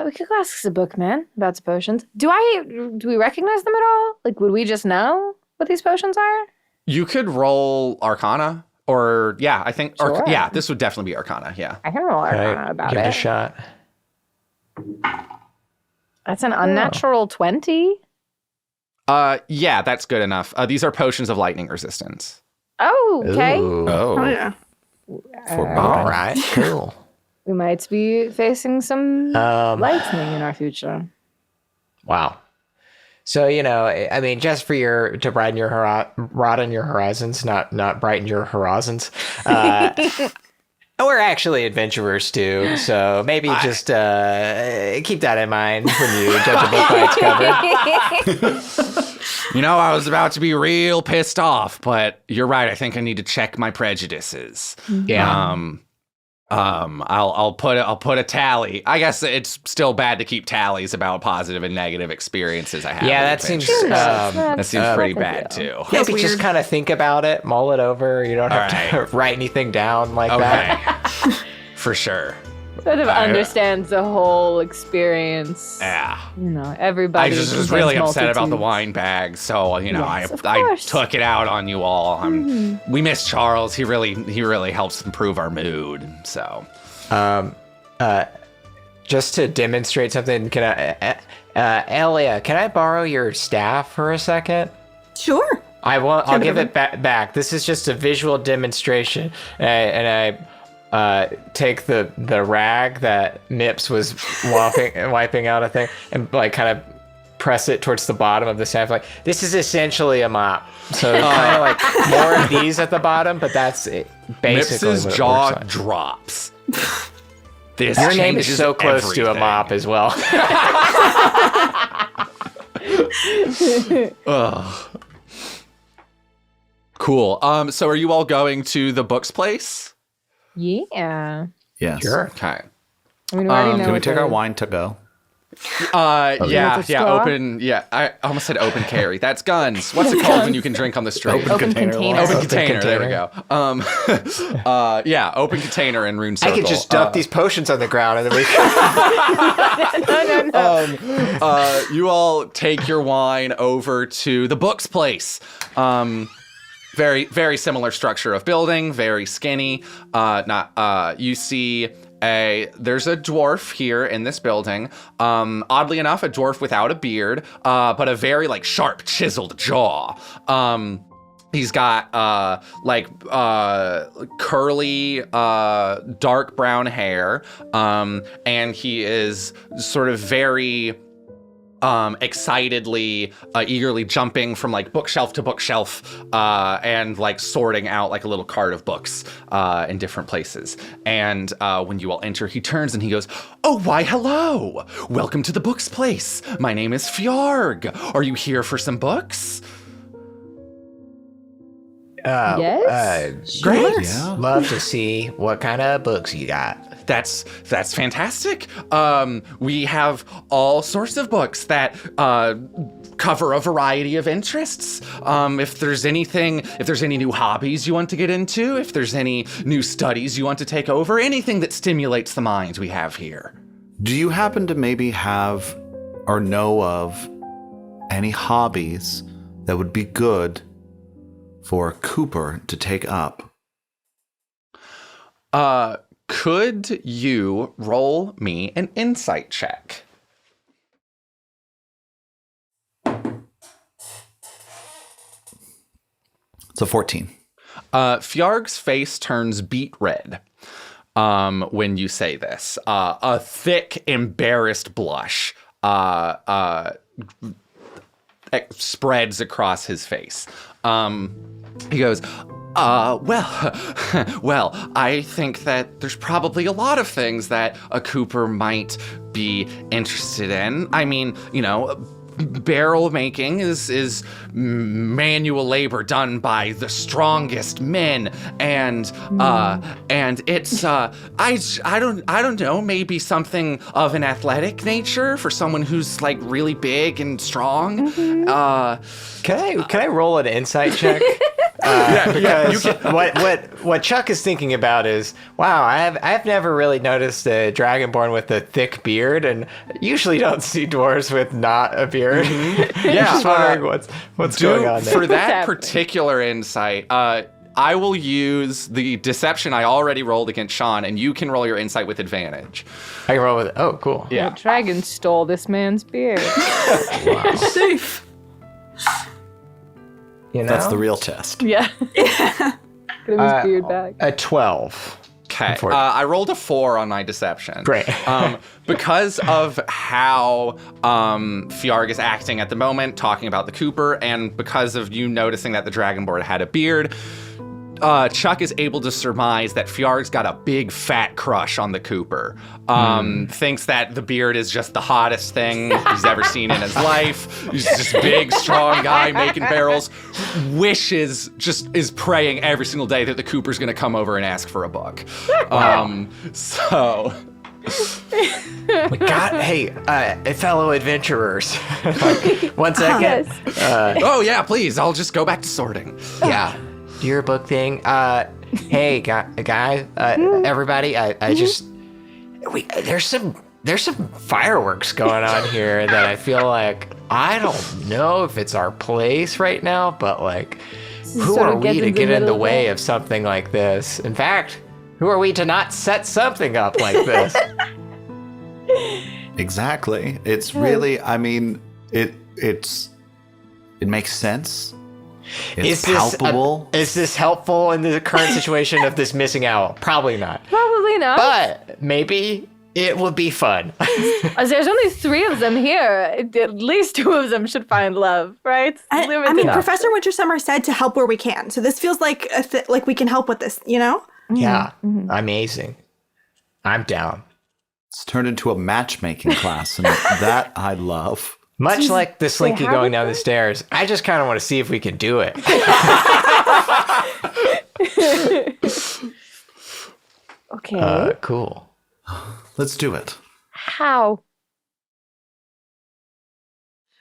We could go ask the bookman about the potions. Do we recognize them at all? Like, would we just know what these potions are? You could roll Arcana, or I think Sure. This would definitely be Arcana. Yeah, I can roll Arcana about Give it. it a shot. That's an unnatural 20. That's good enough. These are potions of lightning resistance. Oh, okay. Ooh. Oh, yeah. All right, cool. We might be facing some lightning in our future. Wow. So, I mean, just for to broaden your horizons, not brighten your horizons. We're actually adventurers too, so maybe just keep that in mind when you judge a book by its cover. I was about to be real pissed off, but you're right. I think I need to check my prejudices. Yeah. I'll put a tally. I guess it's still bad to keep tallies about positive and negative experiences I have. Yeah, with that seems adventures. that That seems pretty bad too. Maybe weird. just kind of think about it, mull it over. You don't have to write anything down like that. Okay, for sure. Sort of understands the whole experience. Yeah. Everybody. I just was really upset about the wine bag, so Yes, of I course. took it out on you all. We miss Charles. He really helps improve our mood. So, Just to demonstrate something, can I, Ellia, can I borrow your staff for a second? Sure. I'll give it back. This is just a visual demonstration, and I take the rag that Nips was wiping out a thing, and like kind of press it towards the bottom of the staff. Like, this is essentially a mop. So kind of like more of these at the bottom, but that's it, basically Nips's what it jaw works like. drops. This Your name is changes so close to a everything. mop as well. Ugh. Cool. So are you all going to the books place? Yeah. Yes. Sure. Okay. I mean, we already know. Can we what take the- our wine to go? Yeah, straw? open. Yeah, I almost said open carry. That's guns. What's it called when you can drink on the street? Open container. Open Open container. There we container. go. Yeah, open container in Rune Circle. I could just dump these potions on the ground and then we No. You all take your wine over to the books place. Very, very similar structure of building. Very skinny. You see there's a dwarf here in this building. Oddly enough, a dwarf without a beard, but a very like sharp, chiseled jaw. He's got curly, dark brown hair, and he is sort of very excitedly, eagerly jumping from like bookshelf to bookshelf, and like sorting out like a little cart of books in different places. And when you all enter, he turns and he goes, "Oh, why, hello! Welcome to the books place. My name is Fjarg. Are you here for some books?" Yes. Great. Yeah. love to see what kind of books you got. That's fantastic. We have all sorts of books that cover a variety of interests. If there's any new hobbies you want to get into, if there's any new studies you want to take over, anything that stimulates the mind, we have here. Do you happen to maybe have or know of any hobbies that would be good for Cooper to take up? Could you roll me an insight check? It's a 14. Fjarg's face turns beet red. when you say this. A thick, embarrassed blush spreads across his face. He goes, well, I think that there's probably a lot of things that a Cooper might be interested in. I mean, barrel making is manual labor done by the strongest men, and it's I don't know, maybe something of an athletic nature for someone who's like really big and strong. Can I roll an insight check? Because what Chuck is thinking about is, wow, I've never really noticed a dragonborn with a thick beard, and usually don't see dwarves with not a beard. Yeah, just wondering what's going on there. For that particular insight, I will use the deception I already rolled against Sean, and you can roll your insight with advantage. I can roll with it. Oh, cool. Yeah. The dragon stole this man's beard. Wow. Safe. That's the real test. Yeah. Get him his beard back. A 12. Okay, I rolled a 4 on my deception. Great. Because of how Fjarg is acting at the moment, talking about the Cooper, and because of you noticing that the Dragonborn had a beard, Chuck is able to surmise that Fjarg's got a big fat crush on the Cooper. Thinks that the beard is just the hottest thing he's ever seen in his life. He's this big, strong guy making barrels. Wishes, just is praying every single day that the Cooper's gonna come over and ask for a book. So... fellow adventurers. One second. Yes. Oh yeah, please, I'll just go back to sorting. Yeah. Your book thing. Hey, guys, everybody. I just there's some fireworks going on here that I feel like I don't know if it's our place right now, but like, who are we to get in the way of something like this? In fact, who are we to not set something up like this? Exactly. It's really, I mean, it makes sense. It's palpable. Is this helpful in the current situation of this missing owl? Probably not. Probably not. But maybe it will be fun. There's only 3 of them here. At least 2 of them should find love, right? I mean, Professor Wintersummer said to help where we can. So this feels like like we can help with this, Yeah. Amazing. I'm down. It's turned into a matchmaking class, and that I love. Much like the Slinky going down the stairs, I just kind of want to see if we can do it. Okay. Cool. Let's do it. How?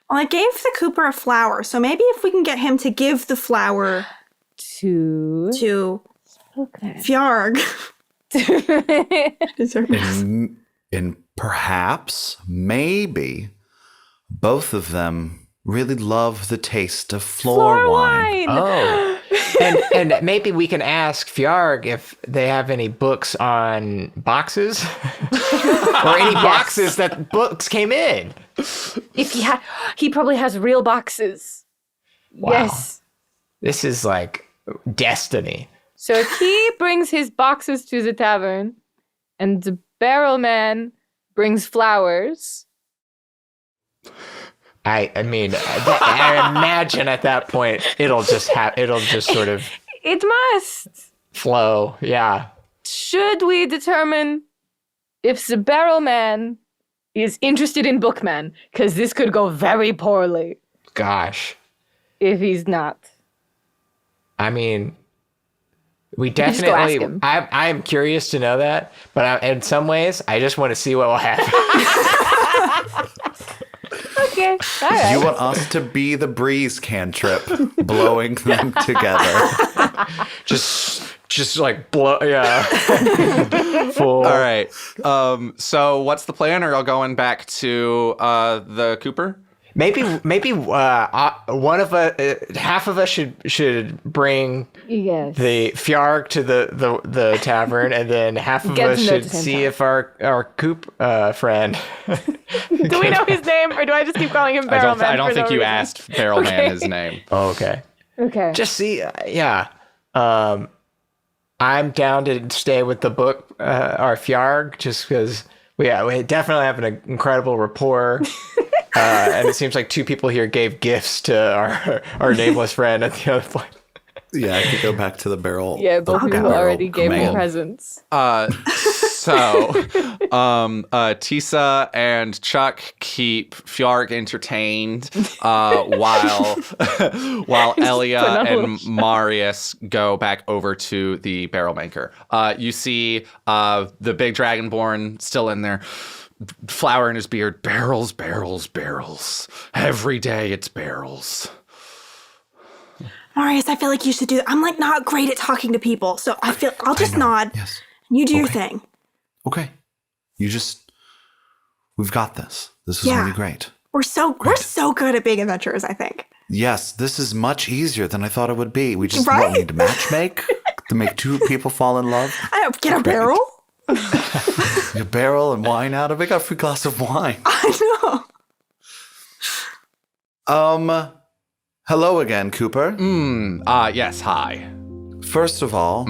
Well, I gave the Cooper a flower, so maybe if we can get him to give the flower To Fjarg. And perhaps, maybe, both of them really love the taste of floor wine. Oh. and maybe we can ask Fjarg if they have any books on boxes or any boxes that books came in. If he probably has real boxes. Wow. Yes. This is like destiny. So if he brings his boxes to the tavern and the barrel man brings flowers. I mean, I imagine at that point it'll just sort of It must flow. Yeah. Should we determine if the barrel man is interested in bookman? Because this could go very poorly. Gosh. If he's not. I mean, we just go ask definitely. him. I'm curious to know that, but in some ways, I just want to see what will happen. Okay, all right. You want us to be the breeze cantrip, blowing them together. just like blow. Yeah. Full. All right. So what's the plan? Are y'all going back to the Cooper? Maybe one of us, half of us should bring the Fjarg to the tavern, and then half of us should see if our Coop friend. Do we know his name, or do I just keep calling him Barrelman? I don't think you asked Barrelman his name. Oh, okay. Okay. Just see, yeah. I'm down to stay with the book, our Fjarg, just because we definitely have an incredible rapport. And it seems like 2 people here gave gifts to our nameless friend at the other point. Yeah, I could go back to the barrel. Yeah, both people barrel already gave me command. presents. So, Tissa and Chuck keep Fjarg entertained while Ellia and Marius go back over to the barrel maker. You see the big dragonborn still in there, flower in his beard. Barrels, barrels, barrels. Every day it's barrels. Marius, I feel like you should do that. I'm like not great at talking to people, so I'll just nod. Yes. And you do your thing. Okay. We've got this. This is really great. We're so good at being adventurers, I think. Yes, this is much easier than I thought it would be. We just Right? need to matchmake to make 2 people fall in love. I don't get a barrel. A barrel and wine out of it. Got a free glass of wine. I know. Hello again, Cooper. Yes, hi. First of all,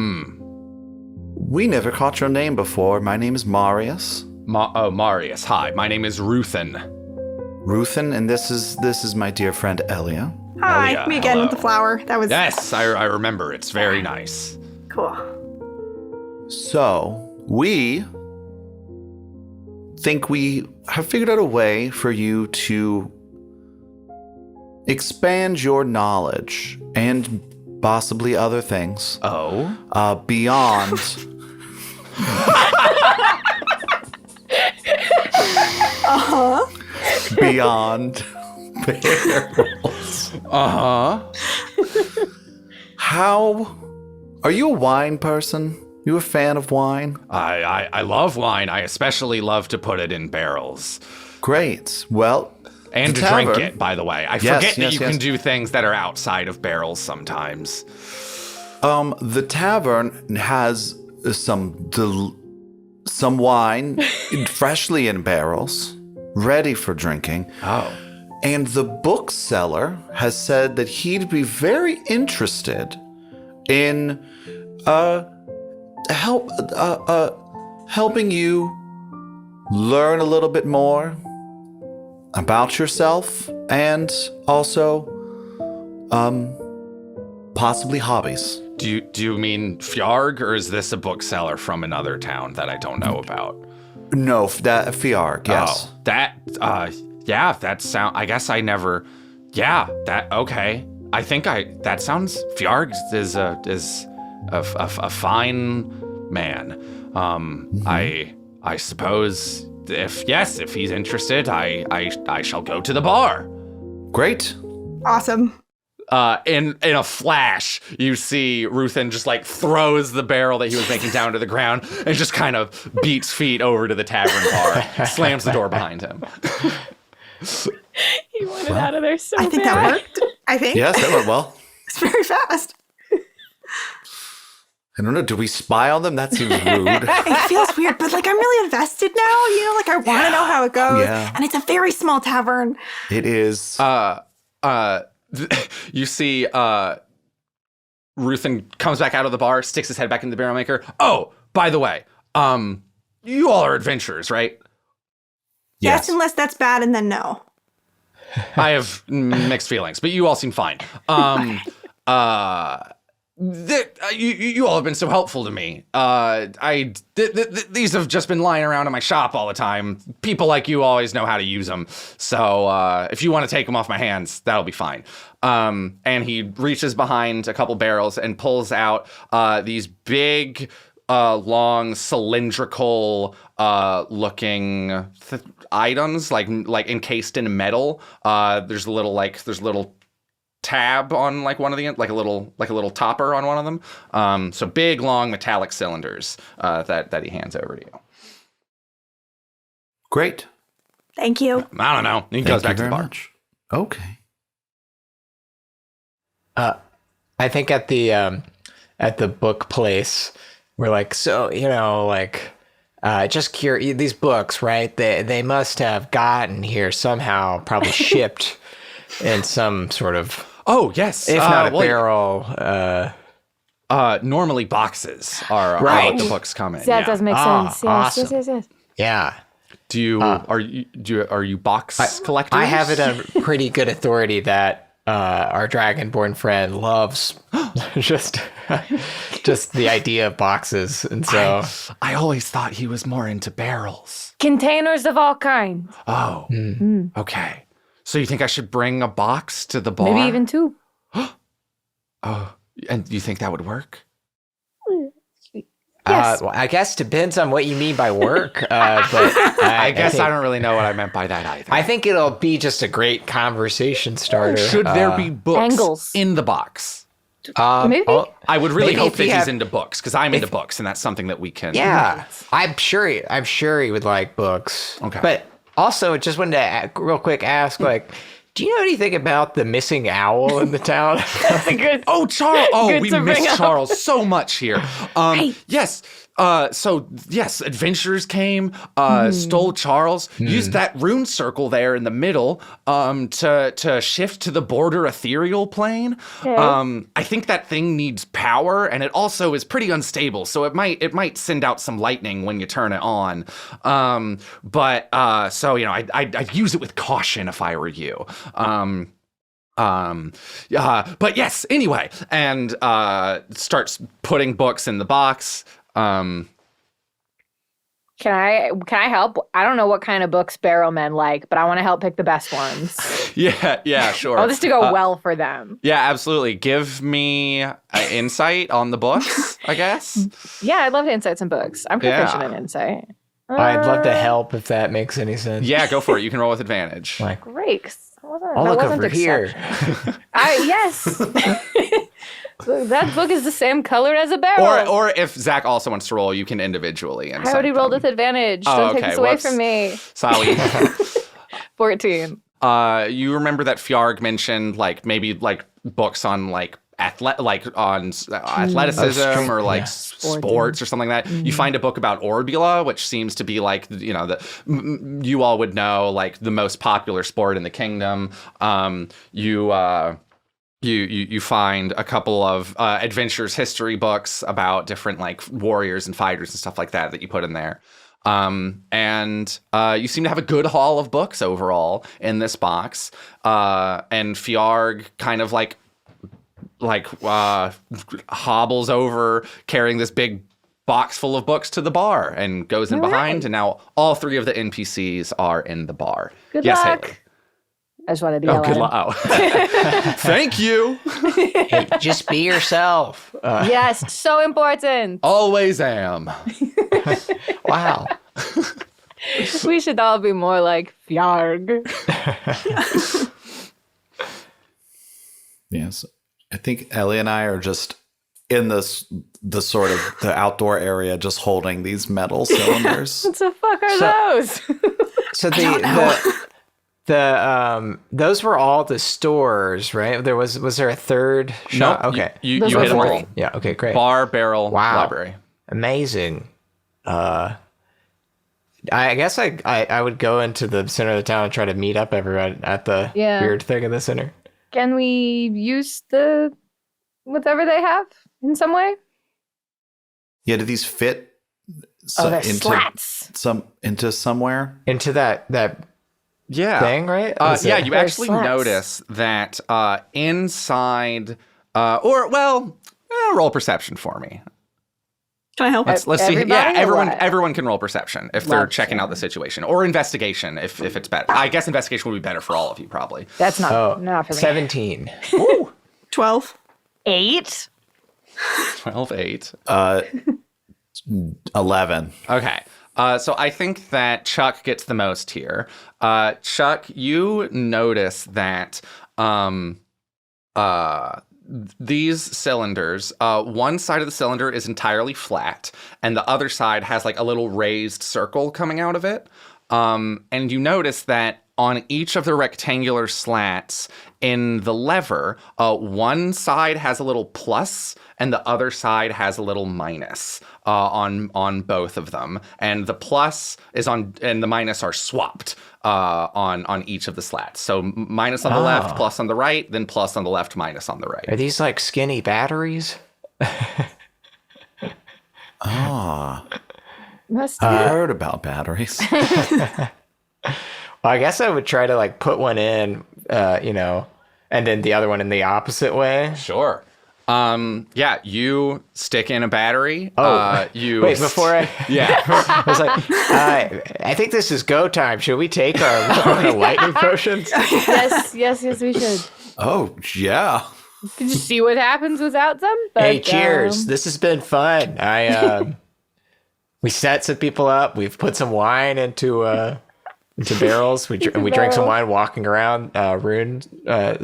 we never caught your name before. My name is Marius. Marius, hi. My name is Ruthen. Ruthen, and this is my dear friend Ellia. Hi, yeah, me again hello. with the flower. That was Yes, I remember. It's very nice. cool. So, we think we have figured out a way for you to expand your knowledge and possibly other things beyond beyond barrels. How are you a wine person? You a fan of wine? I love wine. I especially love to put it in barrels. Great. Well, And the to drink tavern- it, by the way. I Yes, forget that yes, you yes. can do things that are outside of barrels sometimes. The tavern has some wine freshly in barrels, ready for drinking. Oh. And the bookseller has said that he'd be very interested in helping you learn a little bit more about yourself and also possibly hobbies. Do you mean Fjarg, or is this a bookseller from another town that I don't know about? No, that Fjarg, yes. Oh, that that sound. I guess I never. Yeah, that okay. I think that sounds. Fjarg is a fine man. I suppose if he's interested, I shall go to the bar. Great. Awesome. In a flash, you see Ruthen just like throws the barrel that he was making down to the ground and just kind of beats feet over to the tavern bar, slams the door behind him. He wanted out of there so I think bad. that worked. I think. Yes, that went well. It's very fast. I don't know. Do we spy on them? That seems rude. It feels weird, but like I'm really invested now. You know, like I want to know how it goes. Yeah. And it's a very small tavern. It is. You see Ruthen comes back out of the bar, sticks his head back in the barrel maker. Oh, by the way, you all are adventurers, right? Yes, unless that's bad, and then no. I have mixed feelings, but you all seem fine. You all have been so helpful to me. These have just been lying around in my shop all the time. People like you always know how to use them. So if you want to take them off my hands, that'll be fine. And he reaches behind a couple barrels and pulls out these big, long, cylindrical looking items, like encased in metal. There's a little tab on like one of the like a little topper on one of them. So big, long metallic cylinders that he hands over to you. Great. Thank you. I don't know. He goes back to the bar. Much. Okay. I think at the book place, we're like, so, you know, like, just curious, these books, right? They must have gotten here somehow, probably shipped in some sort of, Oh yes, if not a barrel. Normally boxes are Right. what the books come in. That yeah. does make Ah, sense. Yes, awesome. yes. Yeah. Do you are you box collectors? I have it on pretty good authority that our dragonborn friend loves just the idea of boxes, and so I always thought he was more into barrels. Containers of all kinds. Oh, okay. So you think I should bring a box to the bar? Maybe even 2. Oh, and you think that would work? Yes. well, I guess depends on what you mean by work. But I guess think, I don't really know what I meant by that either. I think it'll be just a great conversation starter. Should there be books Angles. in the box? Maybe? I would really Maybe hope if that you he's have- into books because I'm into books, and that's something that we can. Yeah, I'm sure he would like books. Okay. But also, just wanted to real quick ask, like, do you know anything about the missing owl in the town? Good. Oh, Charles! Oh, Good we to bring miss up. Charles so much here. Right. Yes. So yes, adventurers came, stole Charles, used that rune circle there in the middle, to shift to the border ethereal plane. Okay. I think that thing needs power, and it also is pretty unstable, so it might send out some lightning when you turn it on. But so I'd use it with caution if I were you. But yes, anyway, and starts putting books in the box. Can I help? I don't know what kind of books barrelmen like, but I want to help pick the best ones. Yeah, sure. I want this to go well for them. Yeah, absolutely. Give me insight on the books, I guess. Yeah, I'd love to insight some books. I'm proficient Yeah. in insight. I'd love to help if that makes any sense. Yeah, go for it. You can roll with advantage. Like, Great. 'Cause I'll that look wasn't over here. exceptional. Yes. That book is the same color as a barrel. Or if Zach also wants to roll, you can individually I insight already rolled them. with advantage. Oh, Don't take okay. this away Whoops. from me. Sorry. 14. You remember that Fjarg mentioned maybe books on athleticism or sports or something like that. You find a book about Orbula, which seems to be you all would know the most popular sport in the kingdom. You find a couple of adventures history books about different warriors and fighters and stuff like that you put in there. And you seem to have a good haul of books overall in this box. And Fjarg kind of hobbles over carrying this big box full of books to the bar and goes in behind. And now all 3 of the NPCs are in the bar. Good yes, luck. Haley. I just wanted to Oh, yell good at him. luck. Oh. Thank you. hey, just be yourself. Yes, so important. Always am. Wow. We should all be more like Fjarg. Yes. I think Ellie and I are just in the sort of the outdoor area, just holding these metal cylinders. What the fuck are those? So those were all the stores, right? Was there a third shop? Nope. Okay. You Those hit were them four. all. Yeah. Okay. Great. Bar, barrel, Wow. library. Amazing. I guess I would go into the center of the town and try to meet up everyone at the Yeah. weird thing in the center. Can we use whatever they have in some way? Yeah, do these fit They're slats. into somewhere? Into that Yeah. thing, right? Yeah, you They're actually slats. notice that inside, roll perception for me. Can I help? Let's see. Everybody Yeah, or what? everyone can roll perception if they're Love checking out the situation, or investigation if it's better. I guess investigation would be better for all of you probably. That's not for me. 17. 12. 8. 12, 8. 11. Okay. So I think that Chuck gets the most here. Chuck, you notice that these cylinders, one side of the cylinder is entirely flat, and the other side has a little raised circle coming out of it. And you notice that on each of the rectangular slats in the lever, one side has a little plus and the other side has a little minus on both of them. And the plus is on, and the minus are swapped on each of the slats. So minus on the left, plus on the right, then plus on the left, minus on the right. Are these like skinny batteries? Must I be. heard about batteries. Well, I guess I would try to like put one in, and then the other one in the opposite way. Sure. Yeah, you stick in a battery. You Wait, before I... Yeah. I was like, I think this is go time. Should we take our lightning potions? Yes, we should. Oh, yeah. Could just see what happens without them. But, Hey, cheers. This has been fun. We set some people up. We've put some wine into barrels. We drank some wine walking around Rune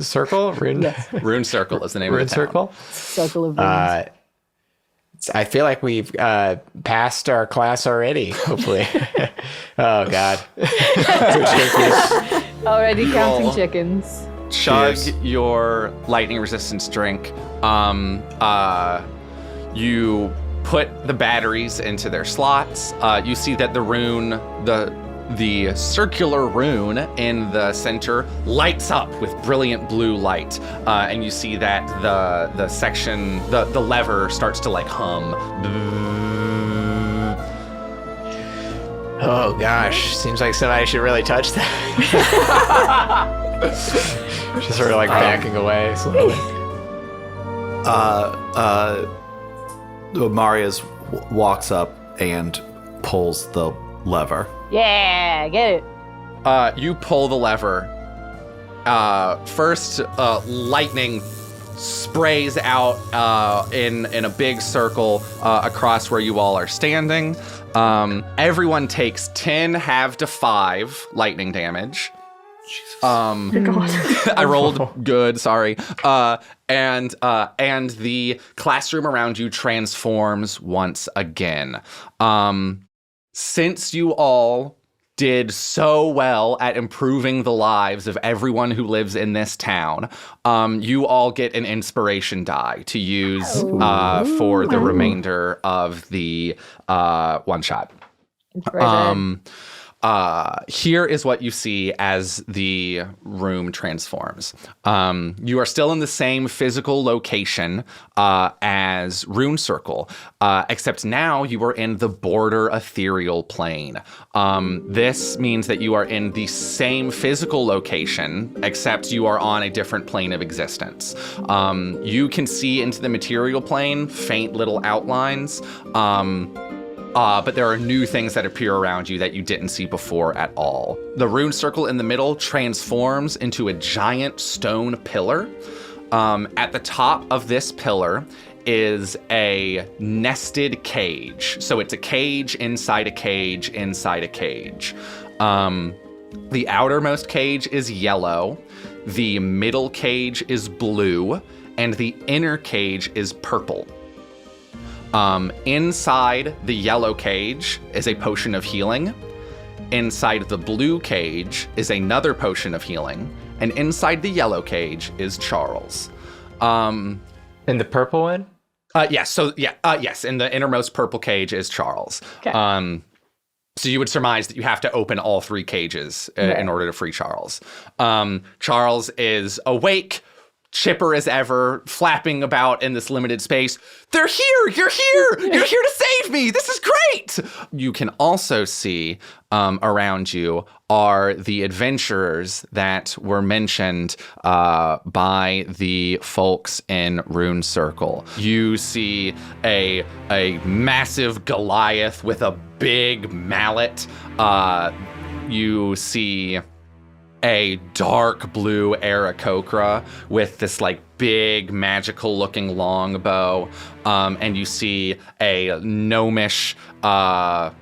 Circle. Rune Circle is the name Rune of the town. Circle. Circle of Runes. I feel like we've passed our class already, hopefully. Oh, God. Already counting chickens. Chug Cheers. your lightning resistance drink. You put the batteries into their slots. You see that the rune, the circular rune in the center lights up with brilliant blue light, and you see that the section, the lever starts to like hum. Oh, gosh. Seems like somebody should really touch that. Just sort of like backing away slowly. Marius walks up and pulls the lever. Yeah, get it. You pull the lever. First, lightning sprays out in a big circle across where you all are standing. Everyone takes 10 half to 5 lightning damage. I rolled good, sorry. And the classroom around you transforms once again. Since you all did so well at improving the lives of everyone who lives in this town, you all get an inspiration die to use for the remainder of the one shot. Here is what you see as the room transforms. You are still in the same physical location as Rune Circle, except now you are in the border ethereal plane. This means that you are in the same physical location, except you are on a different plane of existence. You can see into the material plane, faint little outlines. But there are new things that appear around you that you didn't see before at all. The rune circle in the middle transforms into a giant stone pillar. At the top of this pillar is a nested cage. So it's a cage inside a cage inside a cage. The outermost cage is yellow, the middle cage is blue, and the inner cage is purple. Inside the yellow cage is a potion of healing. Inside the blue cage is another potion of healing. And inside the yellow cage is Charles. In the purple one? Yes, in the innermost purple cage is Charles. Okay. So you would surmise that you have to open all 3 cages in order to free Charles. Charles is awake, chipper as ever, flapping about in this limited space. They're here! You're here! You're here to save me! This is great! You can also see around you are the adventurers that were mentioned by the folks in Rune Circle. You see a massive Goliath with a big mallet. You see a dark blue Aarakocra with this like big magical looking longbow, and you see a gnomish guy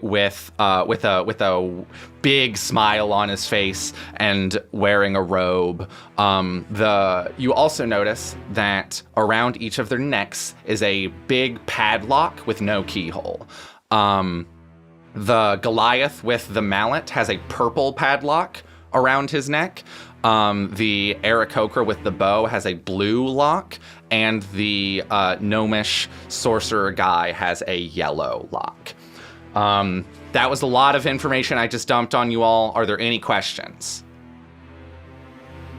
with a big smile on his face and wearing a robe. You also notice that around each of their necks is a big padlock with no keyhole. The Goliath with the mallet has a purple padlock around his neck. The Aarakocra with the bow has a blue lock, and the gnomish sorcerer guy has a yellow lock. That was a lot of information I just dumped on you all. Are there any questions?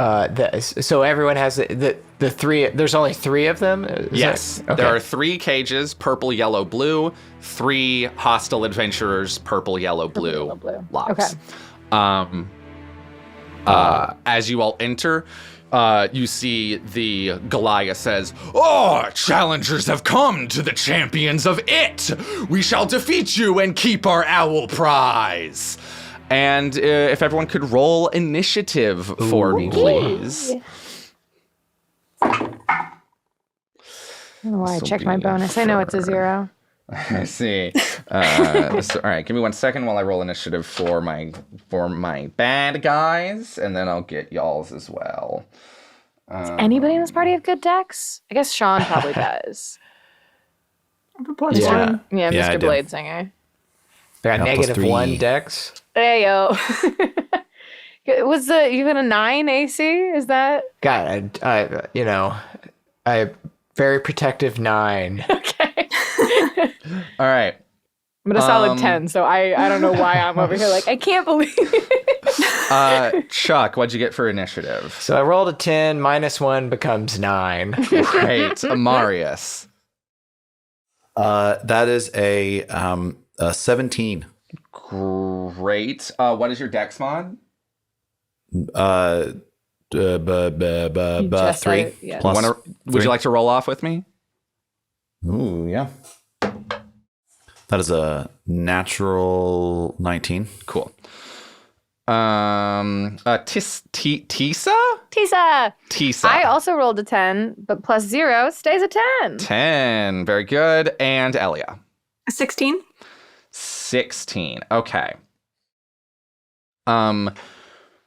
So everyone has the three. There's only three of them. Yes, Okay. there are 3 cages: purple, yellow, blue. 3 hostile adventurers: purple, yellow, blue. yellow, blue. Locks. Okay. As you all enter, you see the Goliath says, "Oh, challengers have come to the champions of it. We shall defeat you and keep our owl prize." And if everyone could roll initiative for me, please. I don't know why I checked my bonus. I know it's a 0. I see. All right, give me 1 second while I roll initiative for my bad guys, and then I'll get y'all's as well. Does anybody in this party have good decks? I guess Sean probably does. Yeah. Yeah, I Mr. do. Blade Singer. Got Yeah, plus -1 3. dex. Hey yo. Was the even a 9 AC? Is that God, I very protective 9. okay? All right. I'm at a solid 10, so I don't know why I'm over here like I can't believe it. Chuck, what'd you get for initiative? So I rolled a 10. -1 becomes 9. Great. Marius. That is a 17. Great. What is your dex mod? Just 3 said it, yeah. plus Would 3. you like to roll off with me? Ooh, yeah. That is a natural 19. Cool. Tissa? Tissa. Tissa. I also rolled a 10, but plus 0 stays a 10. 10. Very good. And Ellia. 16. 16. Okay.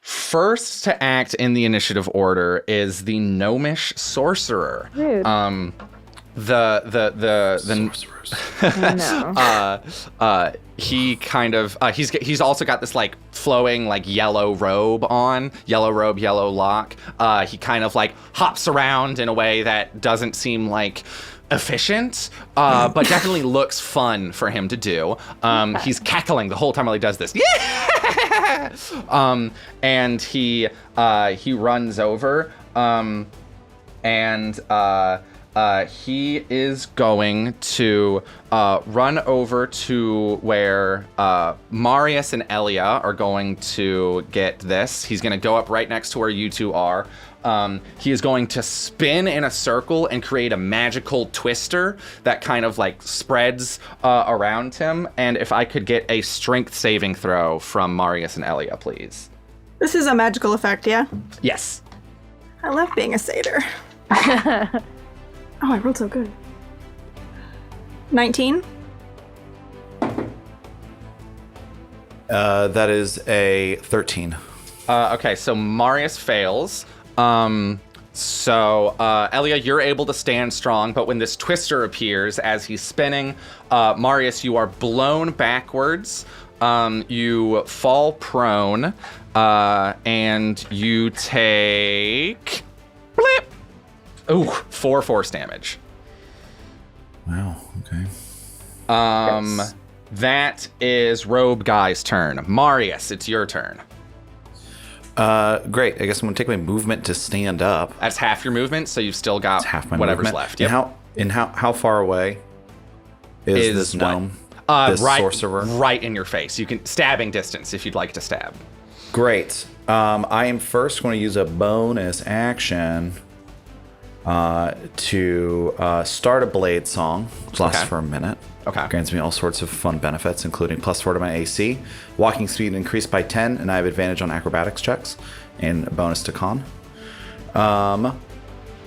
First to act in the initiative order is the gnomish sorcerer. Rude. The Sorcerers. No. he kind of he's also got this like flowing like yellow robe, yellow lock. He kind of like hops around in a way that doesn't seem like efficient, but definitely looks fun for him to do. He's cackling the whole time while he does this. Yeah! And he runs over, and he is going to run over to where Marius and Ellia are going to get this. He's going to go up right next to where you two are. He is going to spin in a circle and create a magical twister that kind of like spreads around him. And if I could get a strength saving throw from Marius and Ellia, please. This is a magical effect, yeah? Yes. I love being a satyr. Oh, I rolled so good. 19. That is a 13. Okay, so Marius fails. So Ellia, you're able to stand strong, but when this twister appears as he's spinning, Marius, you are blown backwards. You fall prone, and you take blip. Ooh, 4 force damage. Wow, okay. That is Robe Guy's turn. Marius, it's your turn. Great. I guess I'm going to take my movement to stand up. That's half your movement, so you've still got It's half my whatever's movement. left. And how far away is this what? gnome? This right, sorcerer? right in your face. You can stabbing distance if you'd like to stab. Great. I am first going to use a bonus action to start a blade song, which lasts Okay. for a minute. Okay. Grants me all sorts of fun benefits, including +4 to my AC, walking speed increased by 10, and I have advantage on acrobatics checks, and a bonus to con.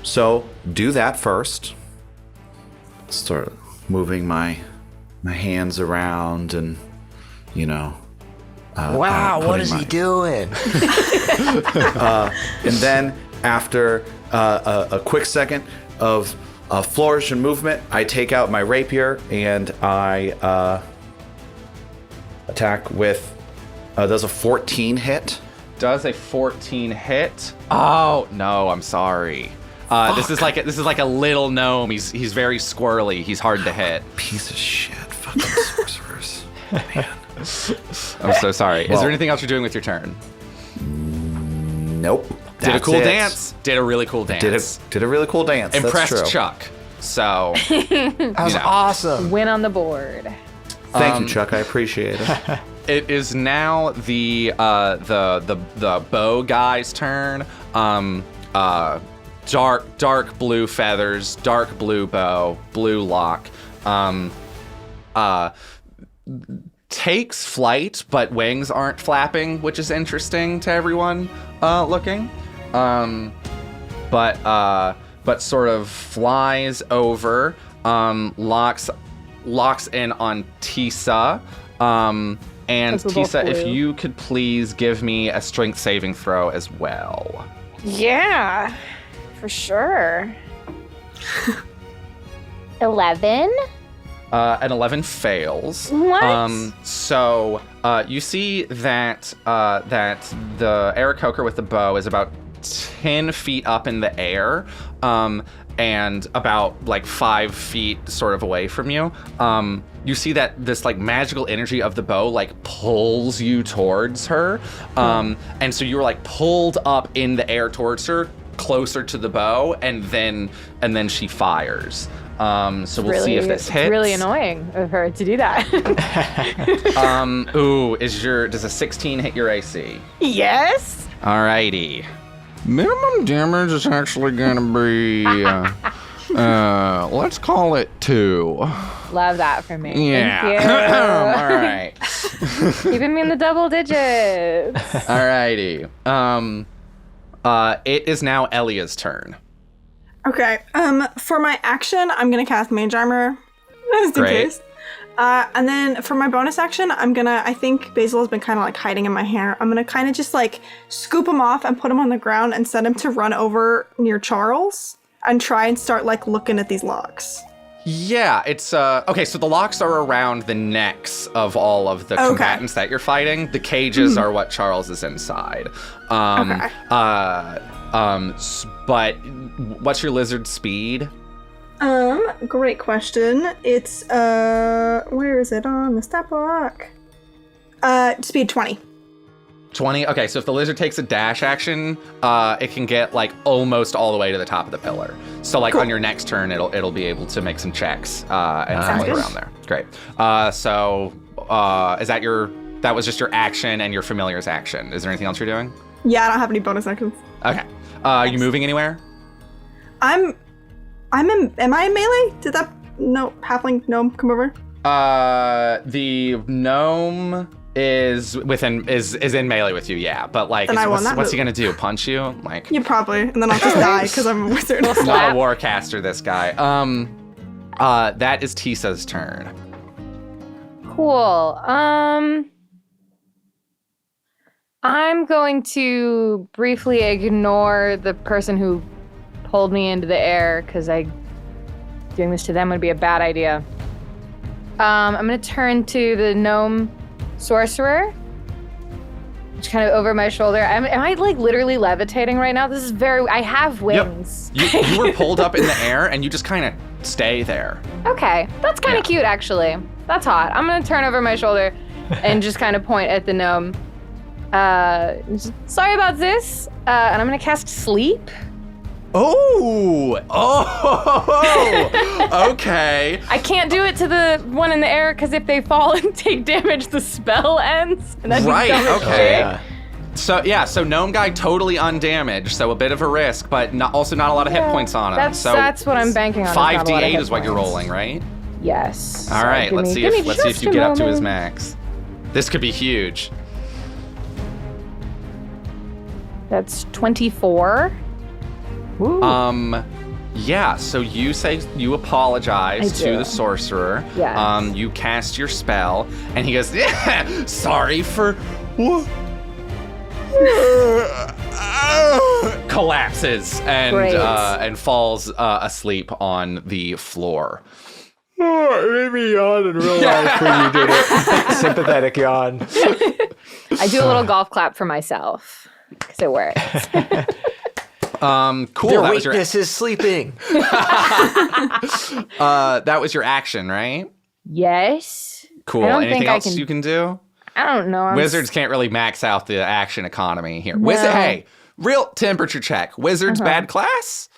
So do that first. Start moving my hands around, and Wow, what putting is my- he doing? And then after a quick second of flourish and movement, I take out my rapier and I attack with. Does a 14 hit? Does a 14 hit? Oh no, I'm sorry. This is like a little gnome. He's very squirrely. He's hard to hit. Piece of shit, fucking sorcerers. Man. I'm so sorry. Is there anything else you're doing with your turn? Nope. Did a That's cool it. dance. Did a really cool dance. Did a really cool dance. Impressed That's true. Chuck. So That was awesome. Win on the board. Thank you, Chuck. I appreciate it. it is now the bow guy's turn. Dark blue feathers, dark blue bow, blue lock. Takes flight, but wings aren't flapping, which is interesting to everyone looking. But sort of flies over, locks in on Tissa. And Because we're both Tissa, if blue. you could please give me a strength saving throw as well. Yeah, for sure. 11? An 11 fails. What? So you see that the Aarakocra with the bow is about 10 feet up in the air, and about like 5 feet sort of away from you. You see that this like magical energy of the bow like pulls you towards her, and so you're like pulled up in the air towards her, closer to the bow, and then she fires. So we'll see if this hits. It's really annoying of her to do that. Does a 16 hit your AC? Yes. Alrighty. Minimum damage is actually gonna be, let's call it 2. Love that for me. Yeah. Thank Alright. you. Keeping me in the double digits. Alrighty. It is now Ellia's turn. Okay. For my action, I'm gonna cast Mage Armor, just in Great. case. And then for my bonus action, I think Basil has been kind of like hiding in my hair. I'm gonna kind of just like scoop him off and put him on the ground and send him to run over near Charles and try and start like looking at these locks. Yeah, it's okay, so the locks are around the necks of all of the combatants that you're fighting. The cages are what Charles is inside. But what's your lizard speed? Great question. It's where is it on the stat block? Speed 20. 20? Okay, so if the lizard takes a dash action, it can get like almost all the way to the top of the pillar. So like on your next turn, it'll be able to make some checks and look around there. Great. Is that was just your action and your familiar's action. Is there anything else you're doing? Yeah, I don't have any bonus actions. Okay. Are you moving anywhere? Am I in melee? Did that halfling gnome come over? The gnome is in melee with you, yeah. But like, Then I will not what's he move. gonna do? Punch you? Like, Yeah, probably. And then I'll just die because I'm a wizard. not a warcaster, this guy. That is Tissa's turn. Cool. I'm going to briefly ignore the person who pulled me into the air because doing this to them would be a bad idea. I'm going to turn to the gnome sorcerer, just kind of over my shoulder. Am I like literally levitating right now? This is I have wings. Yep. You were pulled up in the air and you just kind of stay there. Okay, that's kind of cute actually. That's hot. I'm going to turn over my shoulder and just kind of point at the gnome. Sorry about this. And I'm going to cast sleep. Oh, okay. I can't do it to the one in the air because if they fall and take damage, the spell ends. And that'd be dumb as Okay. shit. So gnome guy totally undamaged, so a bit of a risk, but also not a lot of hit points on him. That's what I'm banking on. 5d8 is what you're rolling, right? Yes. All right, let's see if you get up to his moment. max. This could be huge. That's 24. Woo. Yeah, so you apologize I to do. the sorcerer. Yes. You cast your spell, and he goes, yeah, sorry for... collapses and falls asleep on the floor. Oh, it made me yawn in real life when you did it. Sympathetic yawn. I do a little golf clap for myself because it works. Cool. Their That was weakness is sleeping. that was your action, right? Yes. Cool. I don't Anything think I else you can do? I don't know. Wizards can't really max out the action economy here. No. Hey, Real temperature check. Wizard's bad class?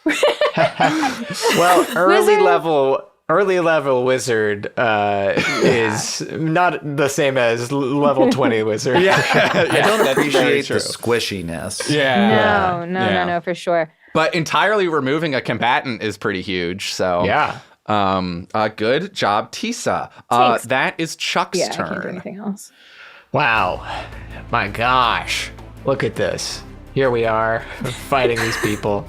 Well, early level wizard is not the same as level 20 wizard. I don't that's appreciate very the true. squishiness. No, for sure. But entirely removing a combatant is pretty huge. So Yeah. Good job, Tissa. Thanks. That is Chuck's Yeah, I can't do turn. anything else. Wow. My gosh. Look at this. Here we are fighting these people.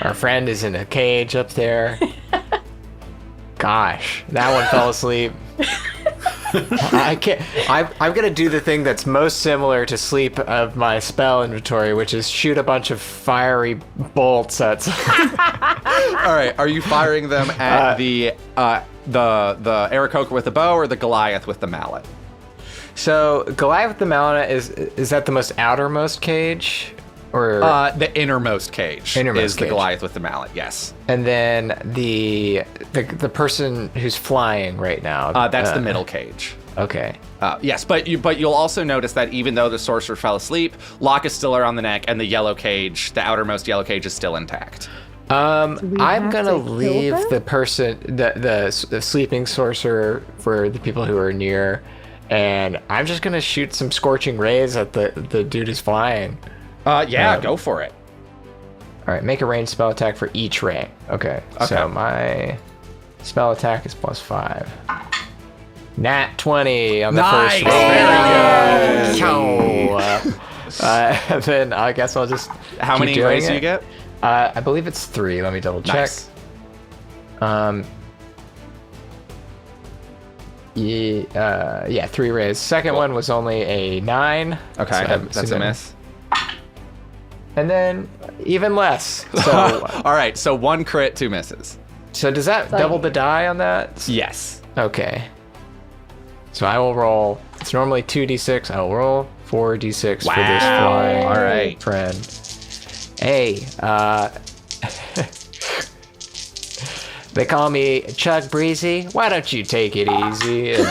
Our friend is in a cage up there. Gosh, that one fell asleep. I can't. I'm gonna do the thing that's most similar to sleep of my spell inventory, which is shoot a bunch of fiery bolts at. All right, are you firing them at the Aarakocra with the bow or the Goliath with the mallet? So Goliath with the mallet is that the most outermost cage, or The innermost cage Innermost is the cage. Goliath with the mallet. Yes, and then the person who's flying right now. that's the middle cage. Okay. Yes, but you'll also notice that even though the sorcerer fell asleep, lock is still around the neck, and the yellow cage, the outermost yellow cage, is still intact. I'm have gonna to kill leave them? the person, the sleeping sorcerer for the people who are near, and I'm just gonna shoot some scorching rays at the dude who's flying. Go for it. All right, make a ranged spell attack for each ray. Okay. So my spell attack is +5. Nat 20 on the Nice! first roll. Very good. And then I guess I'll just. How keep many doing rays do it. you get? I believe it's 3. Let me double check. Nice. Yeah, 3 rays. Second one was only a 9. Okay, so I'm that's a assuming- miss. And then even less. So, All right, so 1 crit, 2 misses. so does that double the die on that? Yes. Okay. So I will roll. It's normally 2d6. I will roll 4d6 for this flying All right. friend. Hey, they call me Chuck Breezy. Why don't you take it easy? And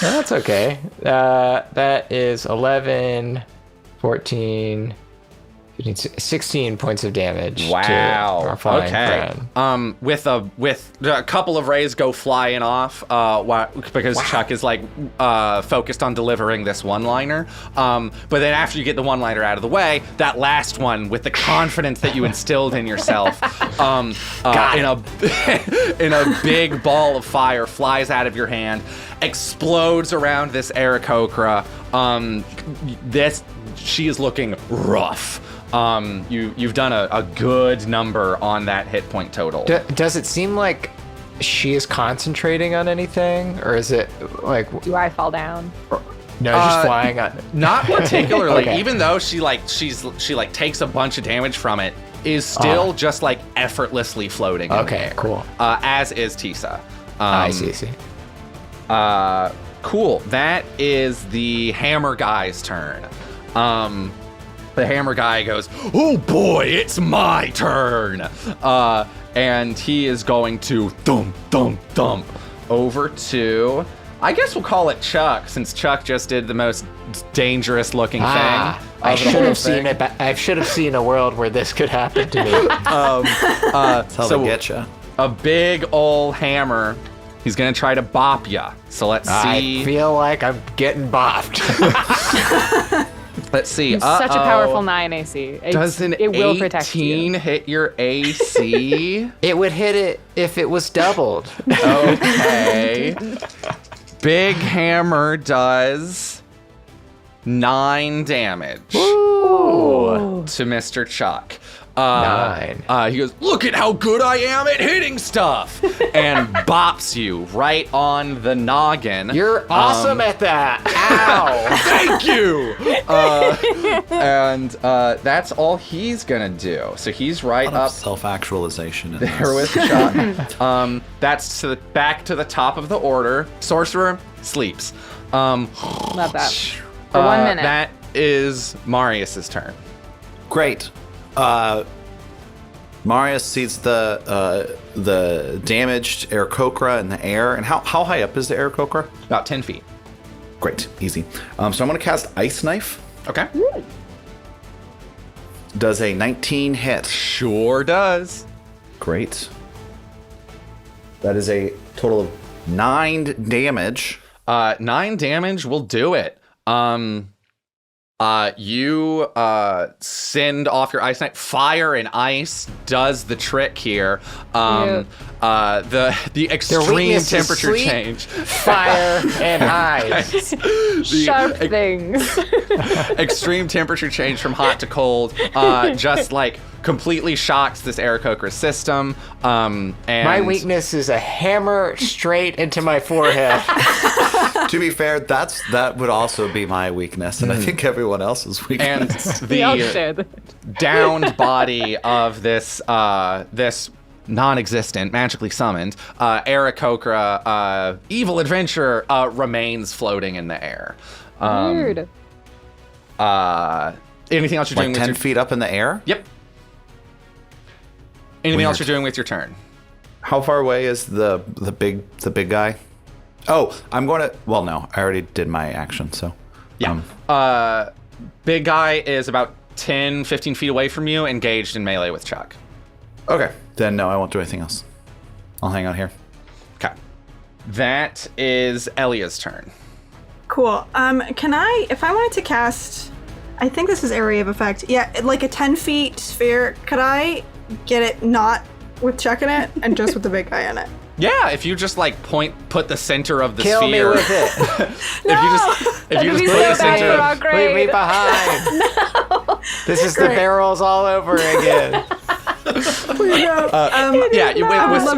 that's okay. That is 11, 14, 15, 16 points of damage. To our flying friend. With a couple of rays go flying off, because Chuck is focused on delivering this one-liner. But then after you get the one-liner out of the way, that last one, with the confidence that you instilled in yourself, in a big ball of fire, flies out of your hand, explodes around this Aarakocra. She is looking rough. You've done a good number on that hit point total. Does it seem like she is concentrating on anything, or is it like Do I fall down? no, just flying on? Not particularly. Okay. Even though she takes a bunch of damage from it, is still just like effortlessly floating. in the Okay, air. cool. As is Tissa. I see. Cool. That is the hammer guy's turn. The hammer guy goes, "Oh boy, it's my turn!" And he is going to thump over to, I guess we'll call it Chuck, since Chuck just did the most dangerous looking thing. I of the should whole have seen thing. it. I should have seen a world where this could happen to me. That's how So- they get you. A big ol' hammer. He's gonna try to bop ya. So let's see. I feel like I'm getting bopped. Let's see. Such a powerful 9 AC. Does an it will protect 18 you. hit your AC? It would hit it if it was doubled. Okay. Big hammer does 9 damage to Mr. Chuck. 9. He goes, "Look at how good I am at hitting stuff," and bops you right on the noggin. You're awesome at that. Ow. Thank you. And that's all he's gonna do. So he's right up Self-actualization in there this. with Chuck. That's back to the top of the order. Sorcerer sleeps. Love that. For 1 minute. That is Marius's turn. Great. Marius sees the damaged Aarakocra in the air. And how high up is the Aarakocra? About 10 feet. Great, easy. So I'm going to cast Ice Knife. Okay. Does a 19 hit? Sure does. Great. That is a total of 9 damage. 9 damage will do it. You send off your ice knife. Fire and ice does the trick here. The extreme weakness is temperature sleep, change. Fire and ice. Sharp things. Extreme temperature change from hot to cold just like completely shocks this Aarakocra system. And My weakness is a hammer straight into my forehead. To be fair, that would also be my weakness, and I think everyone else's weakness. And We all the share that. downed body of this this non-existent, magically summoned Aarakocra evil adventurer remains floating in the air. Weird. Anything else you're doing Like with 10 your... feet up in the air? Yep. Anything else Weird. you're doing with your turn? How far away is the big guy? Oh, I'm going to... Well, no, I already did my action, so... Yeah. Big guy is about 10, 15 feet away from you, engaged in melee with Chuck. Okay. Then no, I won't do anything else. I'll hang out here. Okay. That is Ellia's turn. Cool. Can I, if I wanted to cast, I think this is area of effect. Yeah, like a 10 feet sphere. Could I get it not with Chuck in it and just with the big guy in it? Yeah, if you just like put the center of the Kill me sphere. with it. If you just That'd put be the so center of, bad. Leave me Great. behind. No. This is the barrels all over again.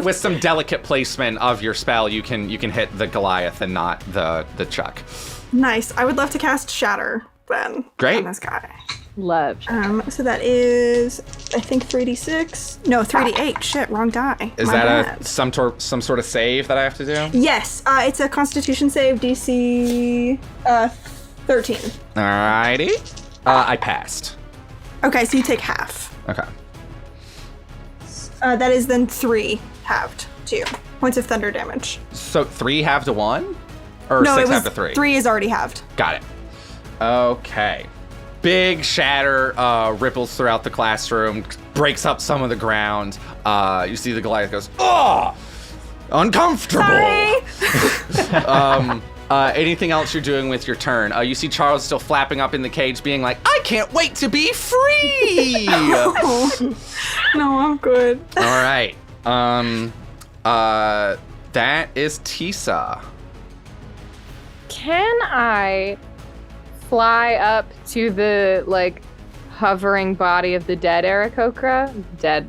with some delicate placement of your spell, you can hit the Goliath and not the Chuck. Nice. I would love to cast Shatter then. Great. On this guy. Love. So that is, I think 3d6. No, 3d8. Shit, wrong die. Is My that bad. some sort of save that I have to do? Yes, it's a Constitution save, DC 13. Alrighty. I passed. Okay, so you take half. Okay. That is then 3 halved to you. Points of thunder damage. So 3 half to 1? Or No, 6 it was half to 3? 3 is already halved. Got it. Okay. Big shatter ripples throughout the classroom, breaks up some of the ground. You see the Goliath goes, "Oh, uncomfortable." Sorry. Anything else you're doing with your turn? You see Charles still flapping up in the cage, being like, "I can't wait to be free." No, I'm good. All right. That is Tissa. Can I fly up to the like hovering body of the dead Aarakocra? Dead.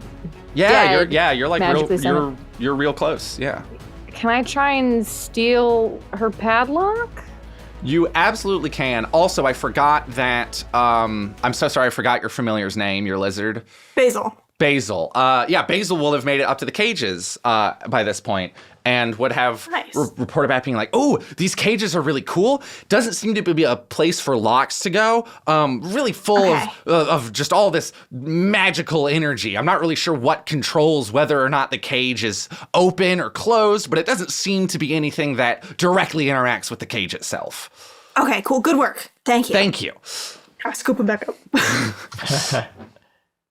You're like magically real, summoned. you're real close. Yeah. Can I try and steal her padlock? You absolutely can. Also, I forgot that. I'm so sorry. I forgot your familiar's name. Your lizard. Basil. Basil. Basil will have made it up to the cages by this point and would have Nice. reported back being like, "Oh, these cages are really cool. Doesn't seem to be a place for locks to go. Really full of just all this magical energy. I'm not really sure what controls whether or not the cage is open or closed, but it doesn't seem to be anything that directly interacts with the cage itself." Okay, cool. Good work. Thank you. Thank you. I'll scoop him back up.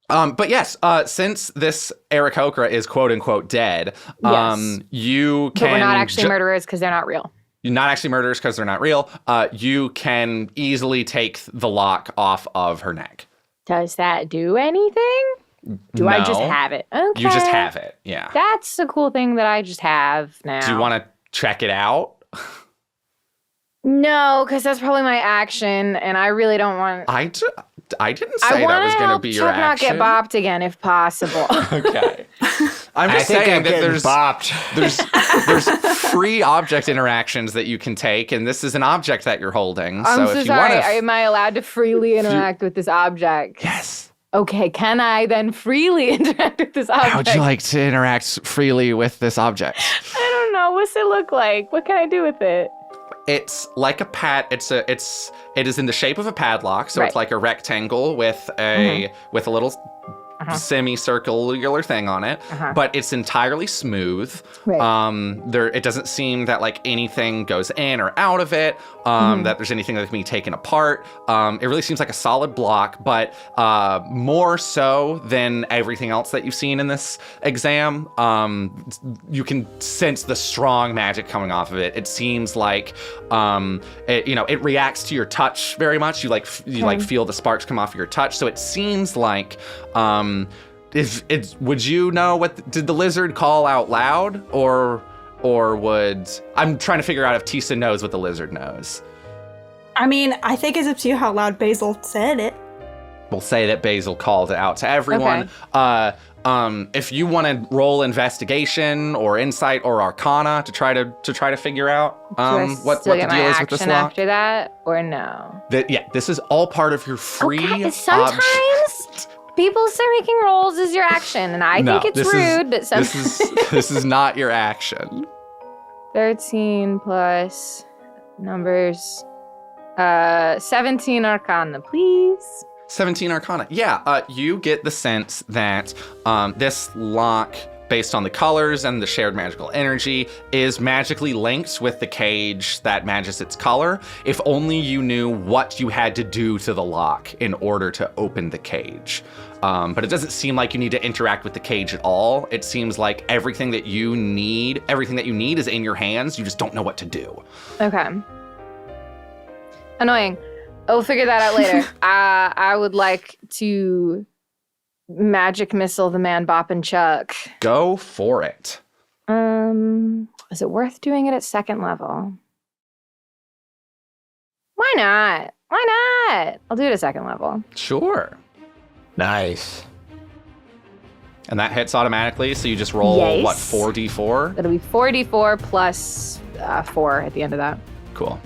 But yes, since this Aarakocra is quote unquote dead, Yes. you can. But we're not actually murderers because they're not real. You're not actually murderers because they're not real. You can easily take the lock off of her neck. Does that do anything? Do I just No. have it? Okay. You just have it. Yeah. That's the cool thing that I just have now. Do you want to check it out? No, because that's probably my action, and I really don't want. I didn't I say that want was to going to help be your Chuck not action. get bopped again if possible. Okay. I'm I just think saying I'm that getting there's bopped. there's free object interactions that you can take, and this is an object that you're holding. I'm so if you sorry. want to, Am I allowed to freely interact with this object? yes. Okay, can I then freely interact with this object? How would you like to interact freely with this object? I don't know. What's it look like? What can I do with it? It's like a pad. It is in the shape of a padlock, so Right. it's like a rectangle with a little semicircular thing on it, but it's entirely smooth. Right. It doesn't seem that like anything goes in or out of it, that there's anything that can be taken apart. It really seems like a solid block, but more so than everything else that you've seen in this exam, you can sense the strong magic coming off of it. It seems like it reacts to your touch very much. You feel the sparks come off your touch. So it seems like would you know did the lizard call out loud or would I'm trying to figure out if Tissa knows what the lizard knows. I mean, I think it's up to you how loud Basil said it. We'll say that Basil called it out to everyone. Okay. If you want to roll investigation or insight or arcana to try to figure out what the deal is with this lock. After that or no? This is all part of your free. Okay, sometimes people start making rolls as your action, and I think it's rude. But this is not your action. 13 plus numbers. 17 arcana, please. 17 arcana. Yeah, you get the sense that this lock, based on the colors and the shared magical energy, is magically linked with the cage that matches its color. If only you knew what you had to do to the lock in order to open the cage. But it doesn't seem like you need to interact with the cage at all. It seems like everything that you need is in your hands. You just don't know what to do. Okay. Annoying. We'll figure that out later. I would like to magic missile the man Bop and Chuck. Go for it. Is it worth doing it at second level? Why not? I'll do it at second level. Sure. Nice. And that hits automatically, so you just roll, Yes. 4d4? It'll be 4d4 plus 4 at the end of that. Cool.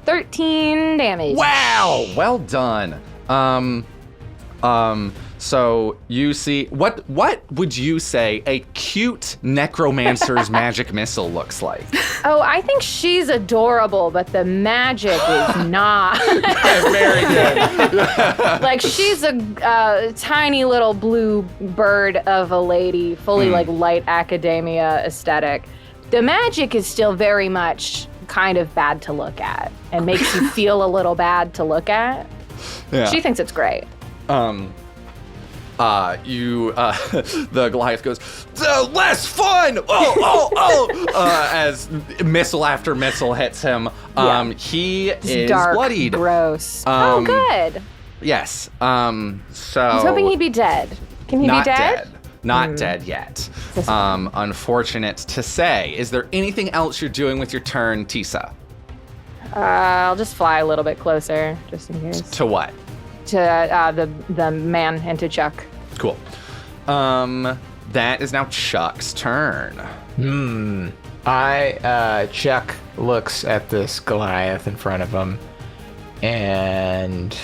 13 damage. Wow! Well done. So you see, what would you say a cute necromancer's magic missile looks like? Oh, I think she's adorable, but the magic is not. Very good. Like, she's a tiny little blue bird of a lady, fully like light academia aesthetic. The magic is still very much kind of bad to look at and makes you feel a little bad to look at. Yeah. She thinks it's great. The Goliath goes, less fun! As missile after missile hits him. He is Dark, bloodied. gross. Good. Yes. So I was hoping he'd be dead. Can he be dead? Not dead yet. Unfortunate to say. Is there anything else you're doing with your turn, Tissa? I'll just fly a little bit closer, just in case. To what? To the man and to Chuck. Cool. That is now Chuck's turn. Chuck looks at this Goliath in front of him and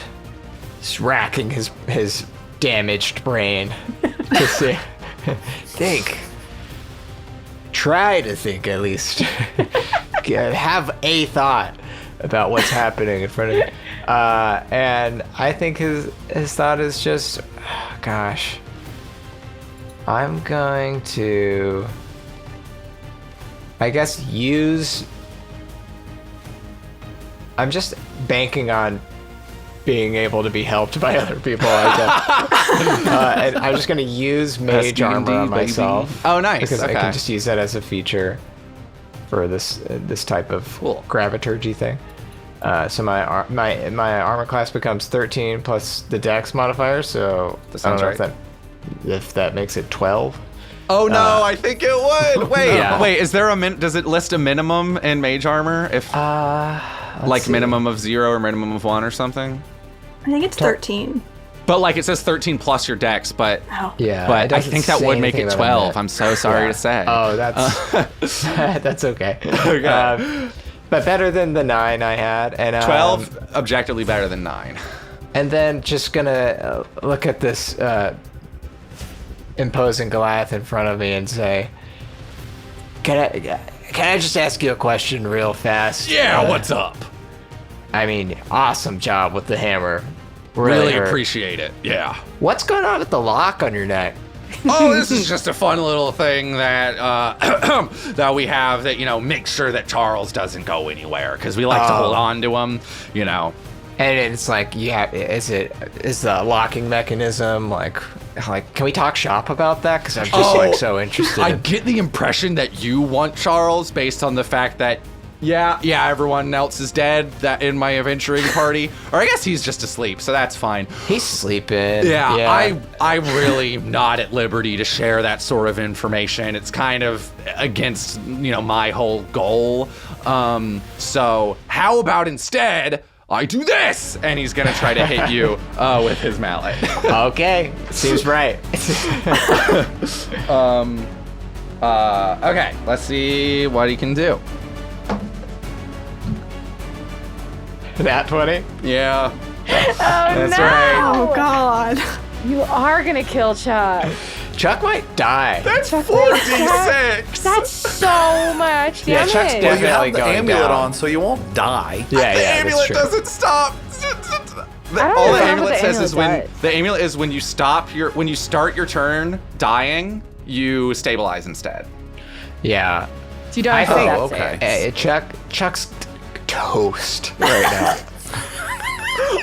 is racking his damaged brain to see, try to think at least, have a thought about what's happening in front of you. And I think his thought is just, gosh, I'm going to, I guess, I'm just banking on being able to be helped by other people, I guess. And I'm just going to use mage armor on myself. Oh, nice. Because okay. I can just use that as a feature for this type of graviturgy thing. So my armor class becomes 13 plus the dex modifier, so that I don't sounds know right. if that makes it 12. Oh no, I think it would. Wait, is there does it list a minimum in mage armor? If minimum of 0 or minimum of 1 or something? I think it's 13. But like it says 13 plus your dex, but Yeah, but I think that would make it 12. I'm so sorry to say. Oh, that's that's okay. Okay. But better than the 9 I had, and 12 objectively better than 9. And then just gonna look at this imposing Goliath in front of me and say, "Can I just ask you a question real fast?" Yeah, what's up? I mean, awesome job with the hammer. Really hurt. appreciate it. Yeah. What's going on with the lock on your neck? Oh, this is just a fun little thing that that we have that, makes sure that Charles doesn't go anywhere because we like to hold on to him, And it's like, is the locking mechanism like, can we talk shop about that? Because I'm just so interested. I get the impression that you want Charles based on the fact that, everyone else is dead that in my adventuring party. Or I guess he's just asleep, so that's fine. He's sleeping. Yeah. I'm really not at liberty to share that sort of information. It's kind of against, my whole goal. So how about instead I do this? And he's gonna try to hit you with his mallet. Okay, seems right. Okay, let's see what he can do. Nat 20? Yeah. That's no! right. Oh God. You are gonna kill Chuck. Chuck might die. That's Chuck 4d6. That's so much Yeah, damage. Chuck's Well, dead. you have the Going amulet down. on, so you won't die. The amulet doesn't stop. don't All the know what amulet the says is amulet when does. the amulet is when you start your turn dying, you stabilize instead. Yeah. So you don't I have to think. death okay. save. Chuck's toast right now.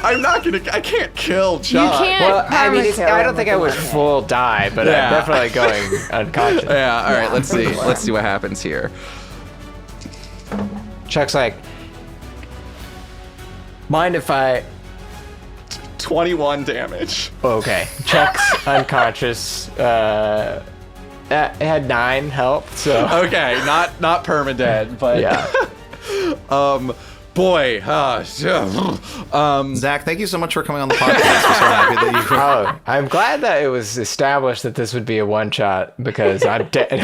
I can't kill Chuck. You can't. Well, I mean, permakill I him don't think with I the would one hit. full die, but Yeah. I'm definitely going unconscious. Yeah, all right, let's for see. sure. Let's see what happens here. Chuck's like, mind if I... 21 damage. Okay. Chuck's unconscious. It had 9 health, so... Okay, not permadead, but Yeah. boy, Zach, thank you so much for coming on the podcast. I'm so happy that you. Oh, I'm glad that it was established that this would be a one-shot, because I'm dead.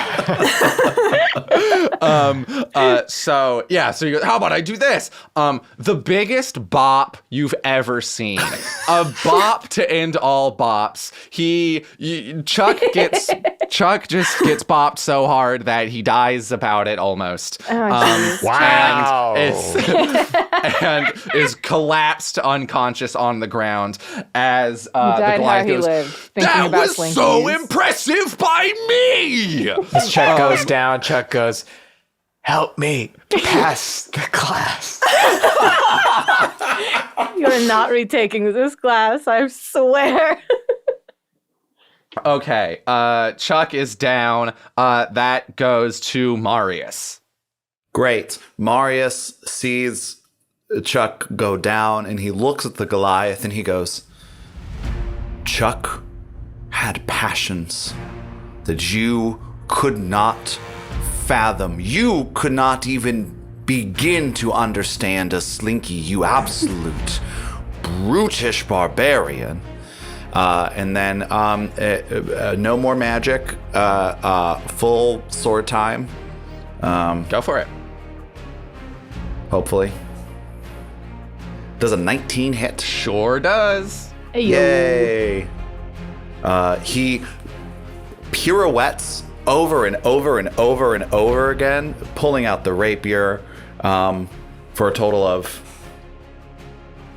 so you go, how about I do this? The biggest bop you've ever seen. A bop to end all bops. Chuck just gets bopped so hard that he dies about it almost. Wow. And is collapsed unconscious on the ground as the Died how Goliath he goes, lived, thinking that about was so Slinkies." impressive by me! As Chuck goes down, Chuck goes, help me pass the class. You're not retaking this class, I swear. Okay, Chuck is down. That goes to Marius. Great. Marius sees Chuck go down and he looks at the Goliath and he goes, Chuck had passions that you could not fathom. You could not even begin to understand a Slinky, you absolute brutish barbarian. And then no more magic, full sword time. Go for it. Hopefully. Does a 19 hit? Sure does. Yay. He pirouettes over and over and over and over again, pulling out the rapier for a total of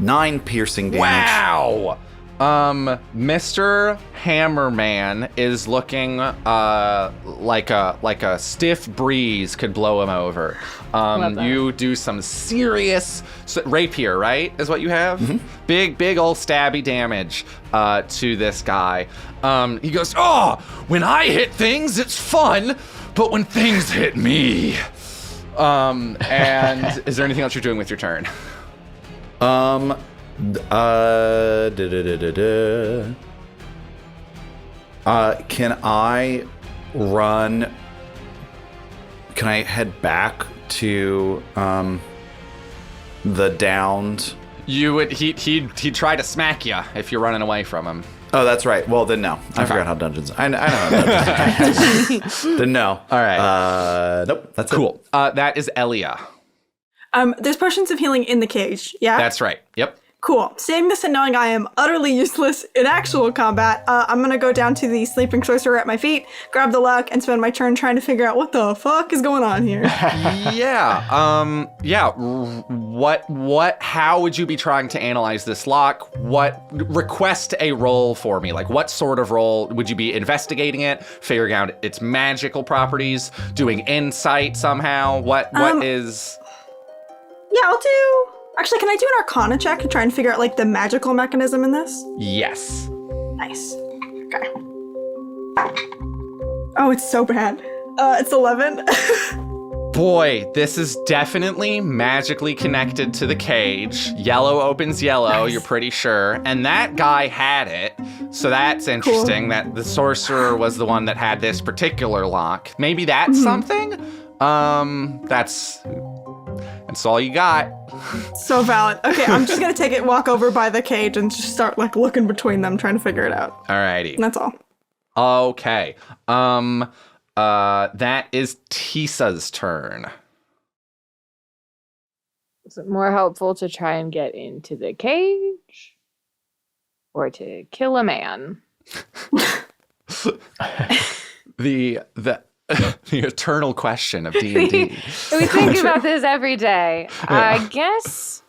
9 piercing damage. Wow. Mr. Hammerman is looking like a stiff breeze could blow him over. Love that. You do some serious rapier, right? Is what you have? Mm-hmm. Big old stabby damage to this guy. He goes, "Oh, when I hit things, it's fun, but when things hit me." And is there anything else you're doing with your turn? Can I run? Can I head back to the downed? You would he'd try to smack you if you're running away from him. Oh, that's right. Well, then no. I forgot how dungeons. I know how dungeons. Then no. All right. Nope. That's Cool. That is Ellia. There's potions of healing in the cage. Yeah. That's right. Yep. Cool. Seeing this and knowing I am utterly useless in actual combat, I'm gonna go down to the sleeping sorcerer at my feet, grab the luck, and spend my turn trying to figure out what the fuck is going on here. How would you be trying to analyze this lock? Request a roll for me. Like, what sort of roll? Would you be investigating it, figuring out its magical properties, doing insight somehow? What is... Yeah, I'll do... Actually, can I do an Arcana check to try and figure out, like, the magical mechanism in this? Yes. Nice. Okay. Oh, it's so bad. It's 11. Boy, this is definitely magically connected to the cage. Yellow opens yellow, nice. You're pretty sure. And that guy had it. So that's interesting that the sorcerer was the one that had this particular lock. Maybe that's something? That's all you got. So valid. Okay, I'm just gonna take it, walk over by the cage, and just start like looking between them, trying to figure it out. Alrighty. That's all. Okay. That is Tissa's turn. Is it more helpful to try and get into the cage or to kill a man? The eternal question of D&D. We think about this every day. Yeah. I guess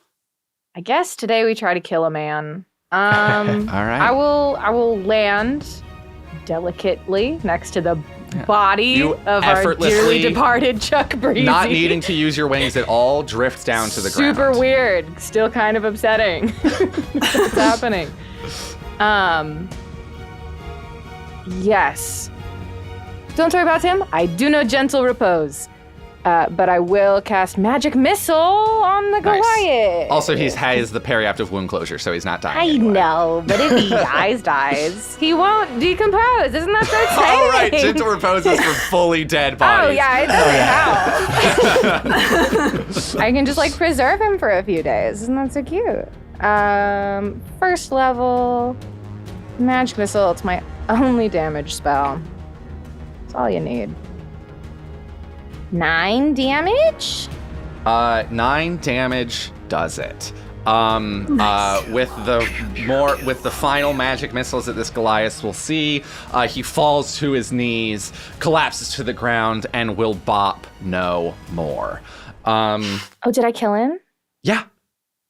today we try to kill a man. All right. I will land delicately next to the body of our dearly departed Chuck Breezy. Not needing to use your wings at all, drifts down to the ground. Super weird. Still kind of upsetting. What's happening? Yes. Don't worry about him. I do know gentle repose. But I will cast magic missile on the Goliath. Also, he has the periaptive wound closure, so he's not dying. I anyway. know, but if he dies, he won't decompose. Isn't that so exciting? All right, gentle repose is for fully dead bodies. Oh yeah, it doesn't help. I can just like preserve him for a few days. Isn't that so cute? First level magic missile. It's my only damage spell. That's all you need. 9 damage? 9 damage does it. With the final magic missiles that this Goliath will see, he falls to his knees, collapses to the ground, and will bop no more. Oh, did I kill him? Yeah.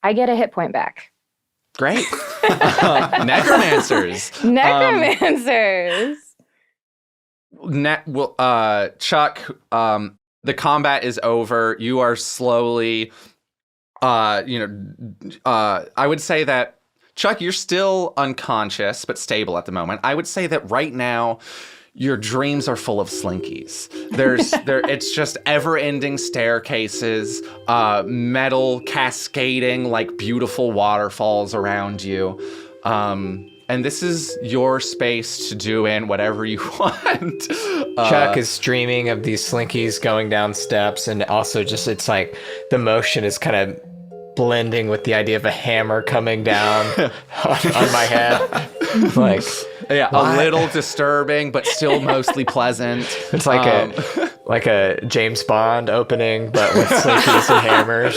I get a hit point back. Great. Necromancers. Necromancers. Chuck, the combat is over. You are slowly, I would say that, Chuck, you're still unconscious, but stable at the moment. I would say that right now, your dreams are full of slinkies. It's just ever-ending staircases, metal cascading like beautiful waterfalls around you. And this is your space to do in whatever you want. Chuck is dreaming of these slinkies going down steps, and also just it's like the motion is kind of blending with the idea of a hammer coming down on my head. Like, yeah, a little disturbing, but still mostly pleasant. It's like a James Bond opening, but with slinkies and hammers.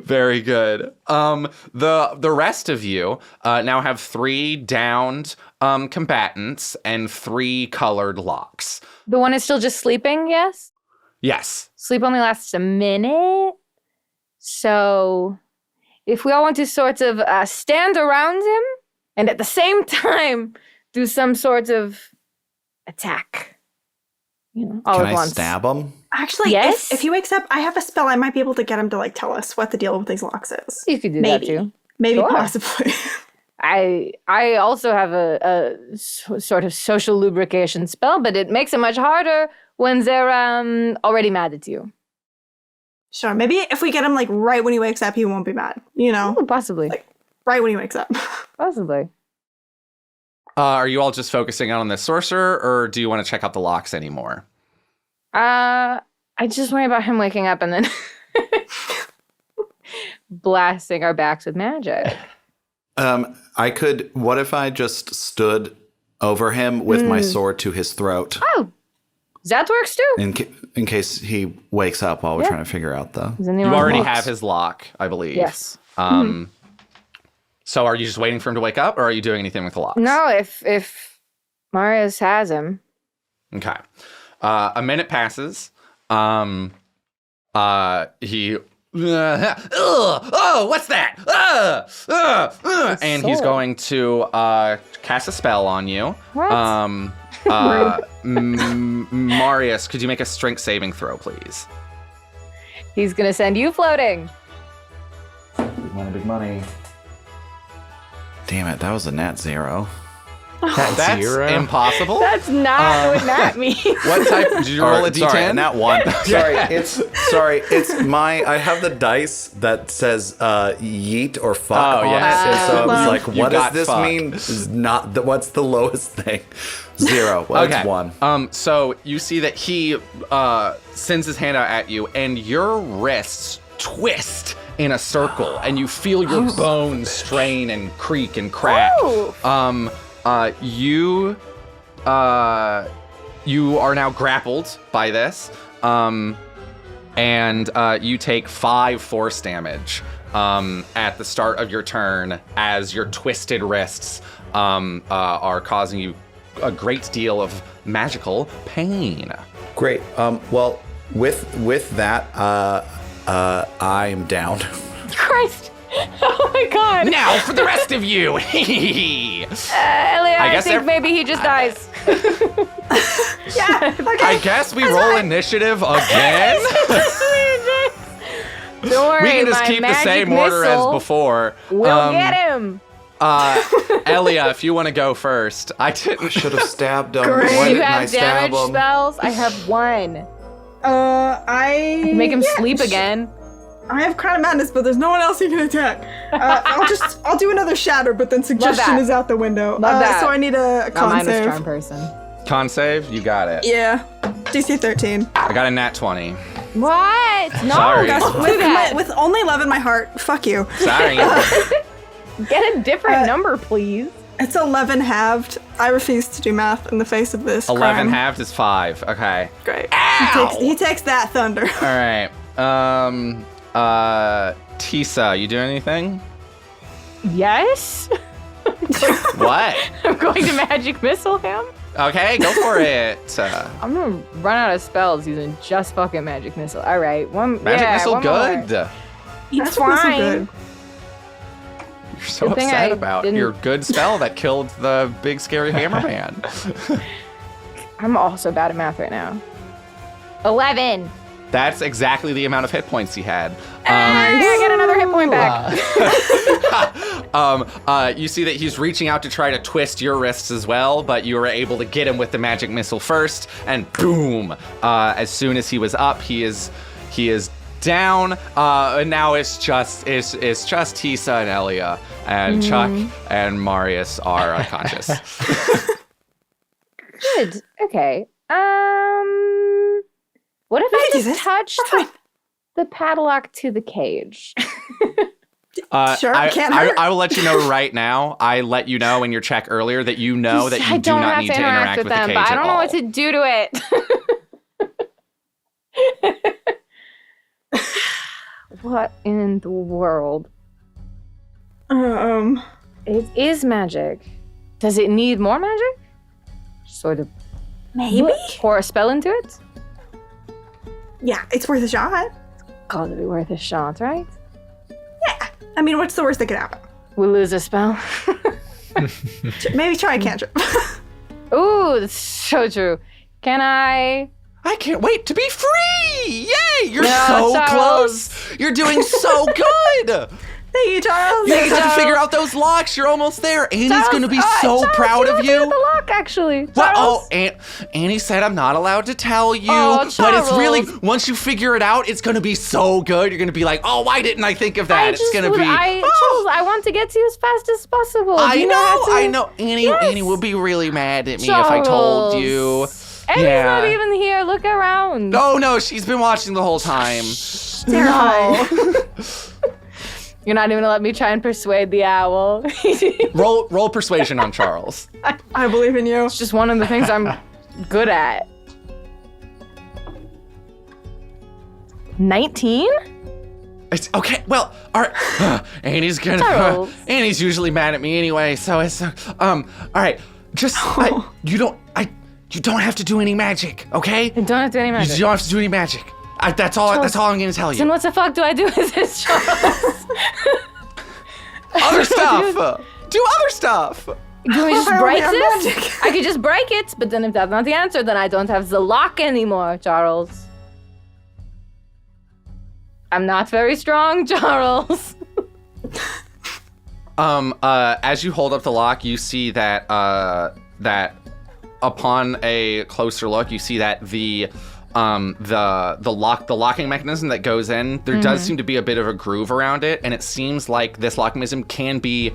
Very good. The rest of you now have 3 downed combatants and 3 colored locks. The one is still just sleeping, yes? Yes. Sleep only lasts a minute. So if we all want to sort of stand around him and at the same time do some sort of attack, all Can at I once. stab him? Actually, yes. If he wakes up, I have a spell. I might be able to get him to like tell us what the deal with these locks is. You could do Maybe. that too. Maybe, Sure. possibly. I also have a sort of social lubrication spell, but it makes it much harder when they're already mad at you. Sure. Maybe if we get him like right when he wakes up, he won't be mad. Oh, possibly. Like right when he wakes up. Possibly. Are you all just focusing on the sorcerer, or do you want to check out the locks anymore? I just worry about him waking up and then blasting our backs with magic. What if I just stood over him with my sword to his throat? Oh, that works too. In case he wakes up while we're trying to figure out You already have his lock, I believe. Yes. So are you just waiting for him to wake up, or are you doing anything with the locks? No, if Marius has him. Okay. A minute passes. He. Oh, what's that? And he's going to cast a spell on you. What? Marius, could you make a strength saving throw, please? He's gonna send you floating. Big money. Damn it, that was a nat 0. That's zero? impossible. That's not what that means. What type? Did you roll a d10? Sorry, nat 1. It's I have the dice that says yeet or fuck on it. And so I was like, what does this mean? Is not what's the lowest thing? 0. Well, Okay. it's 1. So you see that he sends his hand out at you, and your wrists twist in a circle, and you feel your bones strain and creak and crack. You are now grappled by this, and you take 5 force damage at the start of your turn as your twisted wrists are causing you a great deal of magical pain. Great. Well, with that, I'm down. Christ. Oh my god. Now for the rest of you. Ellia, I I guess think maybe he just dies. Yeah. Okay. I guess we roll initiative again. Don't worry, We can just my keep the magic same order as missile before. We'll get him. Ellia, if you want to go first. I didn't. Should have stabbed him. Great. Why You didn't I have stab damage him? spells? I have 1. I Make him sleep again. I have Crown of Madness, but there's no one else you can attack. I'll do another shatter, but then suggestion that. is out the window. Love that. So I need a Not con minus save. charm person. Con save, you got it. Yeah, DC 13. I got a nat 20. What? No, Sorry. that's too bad. With only love in my heart, fuck you. Sorry. Get a different number, please. It's 11 halved. I refuse to do math in the face of this 11 crime. halved is 5. Okay. Great. Ow! He takes that thunder. All right. Tissa, you doing anything? Yes? What? I'm going to magic missile him. Okay, go for it. I'm gonna run out of spells using just fucking magic missile. All right, Magic missile, one good. more. It's That's fine. good. You're so Good thing upset I about didn't- your good spell that killed the big scary hammer man. I'm also bad at math right now. 11. That's exactly the amount of hit points he had. I get another hit point back. You see that he's reaching out to try to twist your wrists as well, but you were able to get him with the magic missile first, and boom! As soon as he was up, he is down, and now it's just Tissa and Ellia, and Chuck and Marius are unconscious. Good. Okay. What if I just touched the padlock to the cage? Sure, can't hurt. I will let you know right now. I let you know in your check earlier that you know that you do not need to interact with the cage but I don't at know all. what to do to it. What in the world? It is magic. Does it need more magic? Sort of. Maybe? Pour a spell into it? Yeah, it's worth a shot. Gotta be worth a shot, right? Yeah. I mean, what's the worst that could happen? We lose a spell. Maybe try a cantrip. Ooh, that's so true. Can I? I can't wait to be free! Yay! You're No, so Charles. close! You're doing so good! Thank you, Charles. You just have to figure out those locks. You're almost there. Annie's Charles, going to be Charles, so proud you of look you. at the lock, actually. Well, Charles. Annie said I'm not allowed to tell you, Oh, but it's really, Charles. once you figure it out, it's going to be so good. You're going to be like, oh, why didn't I think of that? It's going to be, Charles, I want to get to you as fast as possible. I You know, how to- I know. Annie, Yes. Annie will be really mad at me if I told you. Annie's Yeah. not even here. Look around. Oh, no, she's been watching the whole time. Terrifying. You're not even gonna let me try and persuade the owl. Roll persuasion on Charles. I believe in you. It's just one of the things I'm good at. 19? It's okay. Well, all right. Annie's gonna. Charles. Annie's usually mad at me anyway, so it's all right. Just you don't have to do any magic, okay? I don't have to do any magic. You don't have to do any magic. That's all. That's all I'm gonna tell Then you. what the fuck do I do with this, Charles? Other stuff. Do other stuff. Can we just I break only have this? magic. I could just break it, but then if that's not the answer, then I don't have the lock anymore, Charles. I'm not very strong, Charles. As you hold up the lock, you see that that upon a closer look, you see that the locking mechanism that goes in, there does seem to be a bit of a groove around it, and it seems like this locking mechanism can be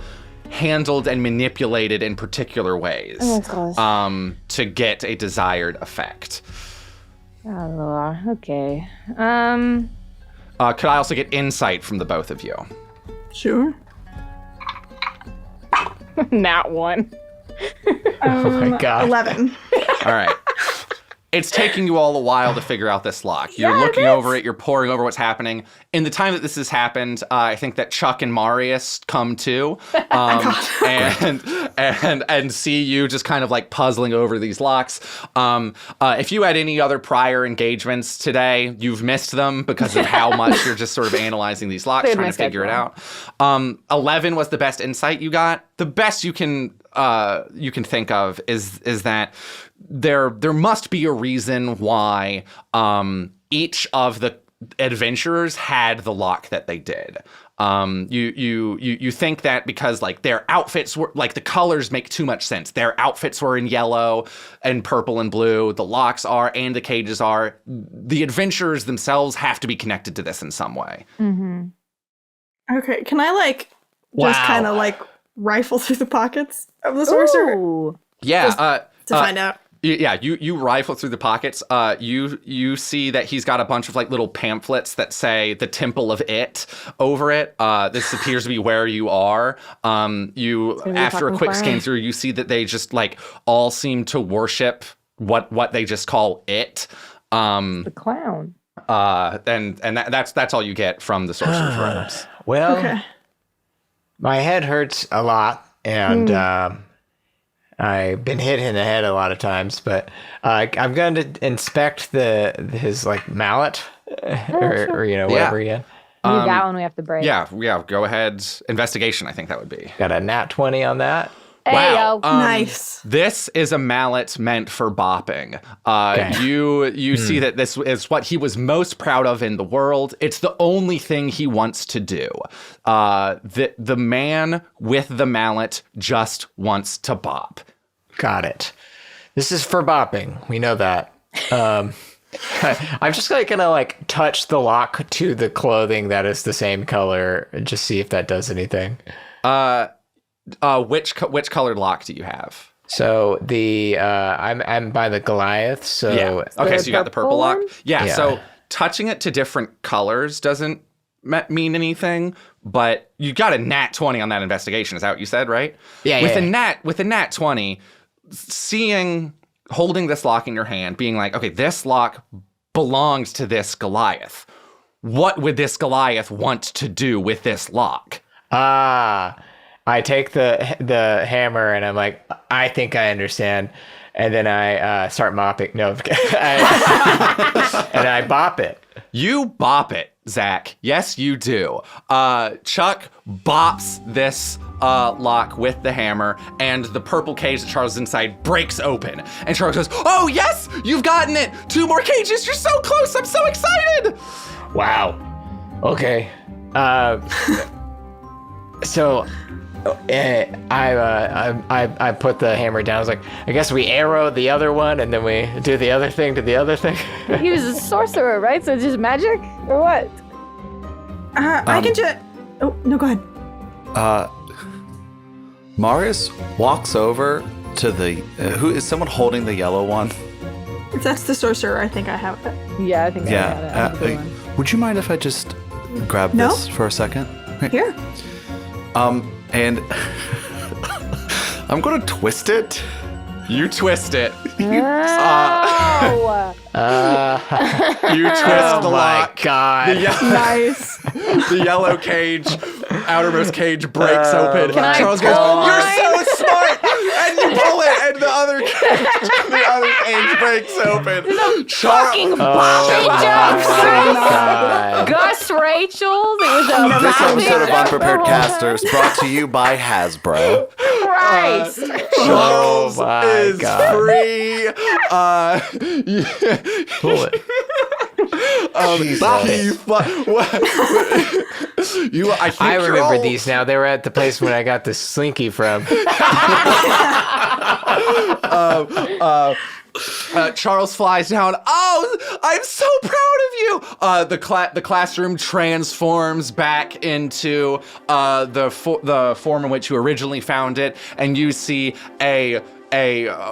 handled and manipulated in particular ways to get a desired effect. Oh, Lord. Okay. Could I also get insight from the both of you? Sure. Not one. Oh my god. 11. All right. It's taking you all a while to figure out this lock. You're looking over it. You're poring over what's happening. In the time that this has happened, I think that Chuck and Marius come too, and see you just kind of like puzzling over these locks. If you had any other prior engagements today, you've missed them because of how much you're just sort of analyzing these locks, trying to figure it out. 11 was the best insight you got. The best you can think of is that there must be a reason why each of the adventurers had the lock that they did. You think that because like their outfits were like the colors make too much sense. Their outfits were in yellow and purple and blue. The locks are and the cages are. The adventurers themselves have to be connected to this in some way. Mm-hmm. Okay, can I like just kind of like rifle through the pockets of the sorcerer Ooh. Yeah. to find out? Yeah, you rifle through the pockets. You see that he's got a bunch of like little pamphlets that say the Temple of It over it. This appears to be where you are. You after a quick scan through, you see that they just like all seem to worship what they just call it. The clown. And that's all you get from the sorcerer's robes. Well, Okay. my head hurts a lot, and I've been hit in the head a lot of times. But I'm going to inspect his like mallet, or you know whatever he had. That one we have to break. Yeah. Go ahead. Investigation, I think that would be. Got a nat 20 on that. Hey, Wow. yo. Nice. This is a mallet meant for bopping. Okay. You see that this is what he was most proud of in the world. It's the only thing he wants to do. The man with the mallet just wants to bop. Got it. This is for bopping. We know that. I'm just like gonna like touch the lock to the clothing that is the same color and just see if that does anything. Which colored lock do you have? So the I'm by the Goliath. So Yeah. Okay, so you got the purple lock. one? Yeah. Yeah. So touching it to different colors doesn't mean anything, but you got a nat 20 on that investigation. Is that what you said, right? Yeah. With a nat 20, holding this lock in your hand, being like, okay, this lock belongs to this Goliath. What would this Goliath want to do with this lock? I take the hammer and I'm like, I think I understand. And then I start mopping. No, and I bop it. You bop it, Zach. Yes, you do. Chuck bops this lock with the hammer, and the purple cage that Charles is inside breaks open. And Charles goes, "Oh, yes, you've gotten it. 2 more cages. You're so close. I'm so excited." Wow. Okay. So I put the hammer down. I was like, I guess we arrow the other one, and then we do the other thing to the other thing. He was a sorcerer, right? So just magic or what? I can just. Oh no, go ahead. Marius walks over to the. Who is someone holding the yellow one? If that's the sorcerer, I think I have it. Yeah, I think I got it. I have a good one. Would you mind if I just grab No. this for a second? Here. And I'm gonna twist it You twist it. Oh. You twist the lock. God. Nice. The yellow cage, outermost cage breaks open. Can I Charles goes, pull "You're mine?" so smart!" And you pull it, and the other cage breaks open. Fucking bullshit jokes. God. Gus Rachels. It was a This massive episode of joke Unprepared the whole Casters brought to you by Hasbro. time. Christ. Charles Oh my is God. free. Pull it. I remember these now. They were at the place when I got the slinky from. Charles flies down. Oh, I'm so proud of you. The classroom transforms back into the form in which you originally found it, and you see a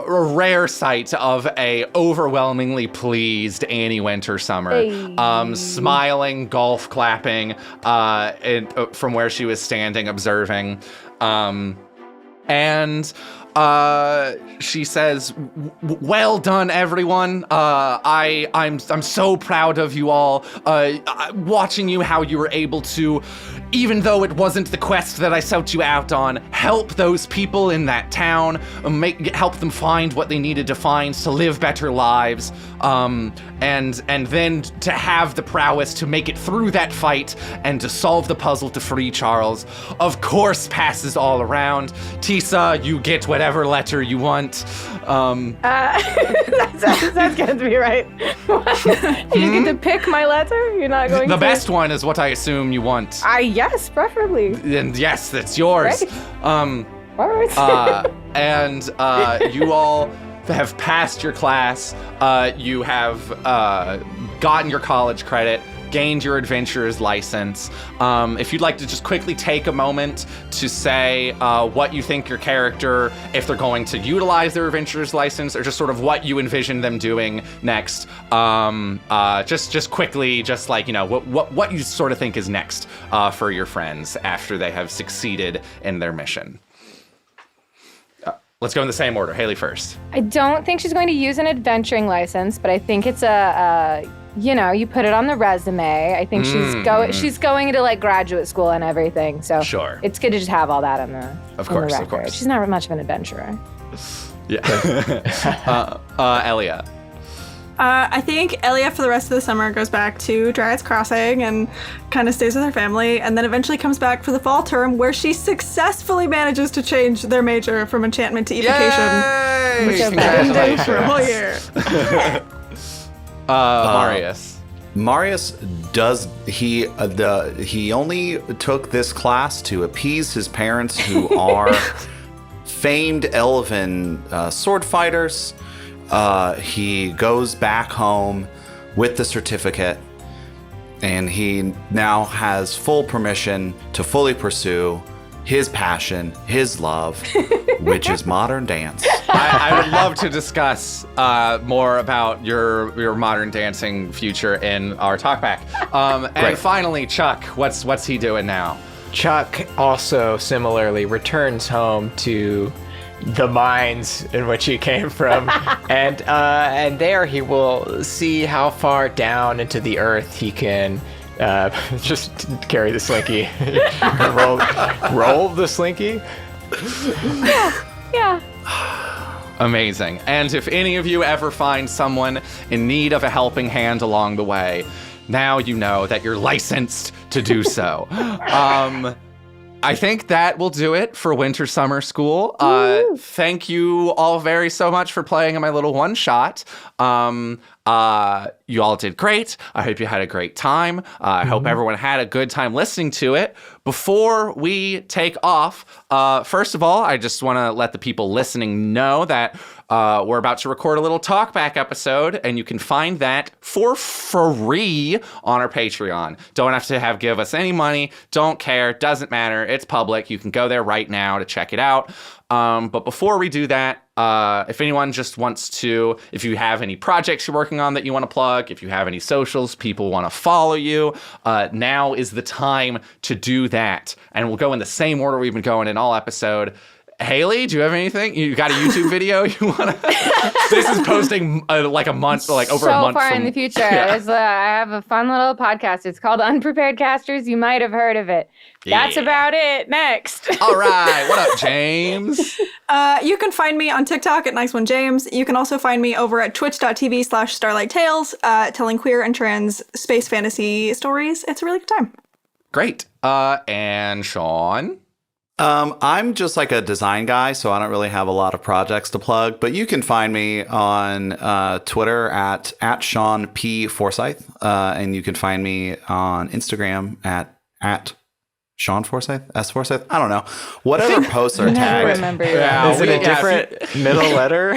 rare sight of a overwhelmingly pleased Annie Wintersummer, smiling, golf clapping, from where she was standing observing, and she says, "Well done, everyone. I'm so proud of you all. Watching you, how you were able to, even though it wasn't the quest that I set you out on, help those people in that town, help them find what they needed to find to live better lives, and then to have the prowess to make it through that fight and to solve the puzzle to free Charles. Of course, passes all around. Tissa, you get whatever letter you want." That's going to be right. You get to pick my letter? You're not going to? The best one is what I assume you want. Yes, preferably. And yes, that's yours. Right. All right. And you all have passed your class. You have gotten your college credit, gained your adventurer's license. If you'd like to just quickly take a moment to say what you think your character, if they're going to utilize their adventurer's license, or just sort of what you envision them doing next. Just quickly, just like, what you sort of think is next for your friends after they have succeeded in their mission. Let's go in the same order. Haley first. I don't think she's going to use an adventuring license, but I think it's you put it on the resume. I think she's going to like graduate school and everything. So Sure. It's good to just have all that on the Of course. record. She's not much of an adventurer. Yeah. Ellia. I think Ellia for the rest of the summer goes back to Dryad's Crossing and kind of stays with her family, and then eventually comes back for the fall term where she successfully manages to change their major from enchantment to evocation. Which has been done for a whole year. Marius. Marius he only took this class to appease his parents, who are famed elven sword fighters. He goes back home with the certificate, and he now has full permission to fully pursue his passion, his love, which is modern dance. I would love to discuss more about your modern dancing future in our talkback. And Great. finally, Chuck, what's he doing now? Chuck also similarly returns home to the mines in which he came from, and there he will see how far down into the earth he can just carry the slinky, roll the slinky. Yeah. Amazing. And if any of you ever find someone in need of a helping hand along the way, now you know that you're licensed to do so. I think that will do it for Wintersummerschool. Thank you all so much for playing in my little one-shot. You all did great. I hope you had a great time. I hope everyone had a good time listening to it. Before we take off, first of all, I just want to let the people listening know that we're about to record a little talkback episode, and you can find that for free on our Patreon. Don't have to give us any money. Don't care. Doesn't matter. It's public. You can go there right now to check it out. But before we do that, if anyone just wants to, if you have any projects you're working on that you want to plug, if you have any socials, people want to follow you, now is the time to do that. And we'll go in the same order we've been going in all episode. Haley, do you have anything? You got a YouTube video you want to? This is posting like a month, like over so a month far from in the future. Yeah. I have a fun little podcast. It's called Unprepared Casters. You might have heard of it. That's Yeah. about it. Next. All right. What up, James? You can find me on TikTok at NiceOneJames. You can also find me over at twitch.tv/Starlight Tales, telling queer and trans space fantasy stories. It's a really good time. Great. And Sean? I'm just like a design guy, so I don't really have a lot of projects to plug. But you can find me on Twitter at Sean P. Forsythe, and you can find me on Instagram at Sean Forsythe, S Forsythe. I don't know. Whatever posts are Never tagged. remember your Yeah, Is it a different middle letter?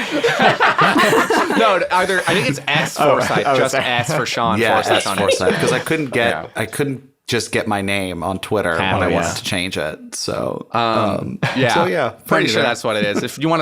No, either I think it's S Forsythe, just sorry. S for Sean Yeah, Forsythe S on Forsythe, because Yeah. I couldn't just get my name on Twitter when I yeah. wanted to change it. So Yeah, so yeah, pretty find me sure there. that's what it is. If anyone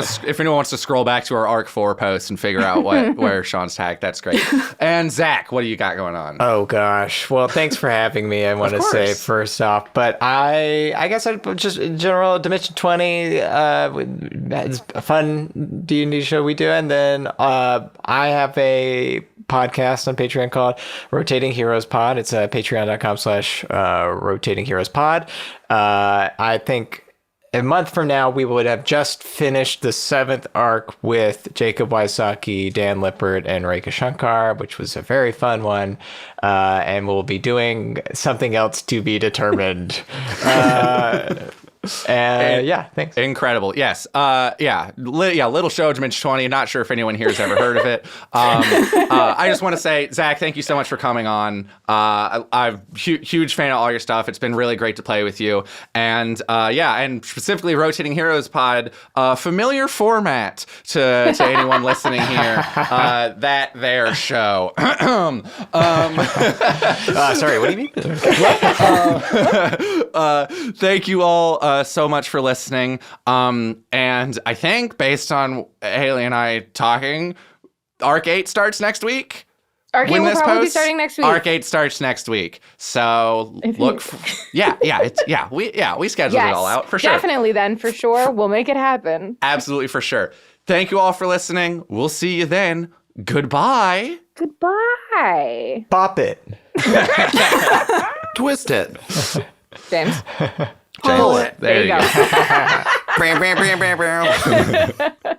wants to scroll back to our Arc 4 post and figure out where Sean's tagged, that's great. And Zach, what do you got going on? Oh gosh. Well, thanks for having me. I want to say course. first off, but I guess I'd just in general Dimension 20. It's a fun D&D show we do, and then I have a podcast on Patreon called Rotating Heroes Pod. It's patreon.com/Rotating Heroes Pod. I think a month from now, we would have just finished the 7th arc with Jacob Wysocki, Dan Lippert, and Rekha Shankar, which was a very fun one. And we'll be doing something else to be determined. Yeah, thanks. Incredible. Yes. Little show, Dimension 20. Not sure if anyone here has ever heard of it. I just want to say, Zach, thank you so much for coming on. I'm a huge fan of all your stuff. It's been really great to play with you. And and specifically Rotating Heroes Pod, familiar format to anyone listening here. That their show. Sorry, what do you mean? Thank you all so much for listening. And I think based on Haley and I talking, Arc 8 starts next week. Arc 8 will probably be starting next week. Arc 8 starts next week. So we scheduled it all out for sure. Definitely then, for sure. We'll make it happen. Absolutely for sure. Thank you all for listening. We'll see you then. Goodbye. Goodbye. Bop it. Twist it. James. James. Pull it. There you go. Bam, bam, bam, bam, bam.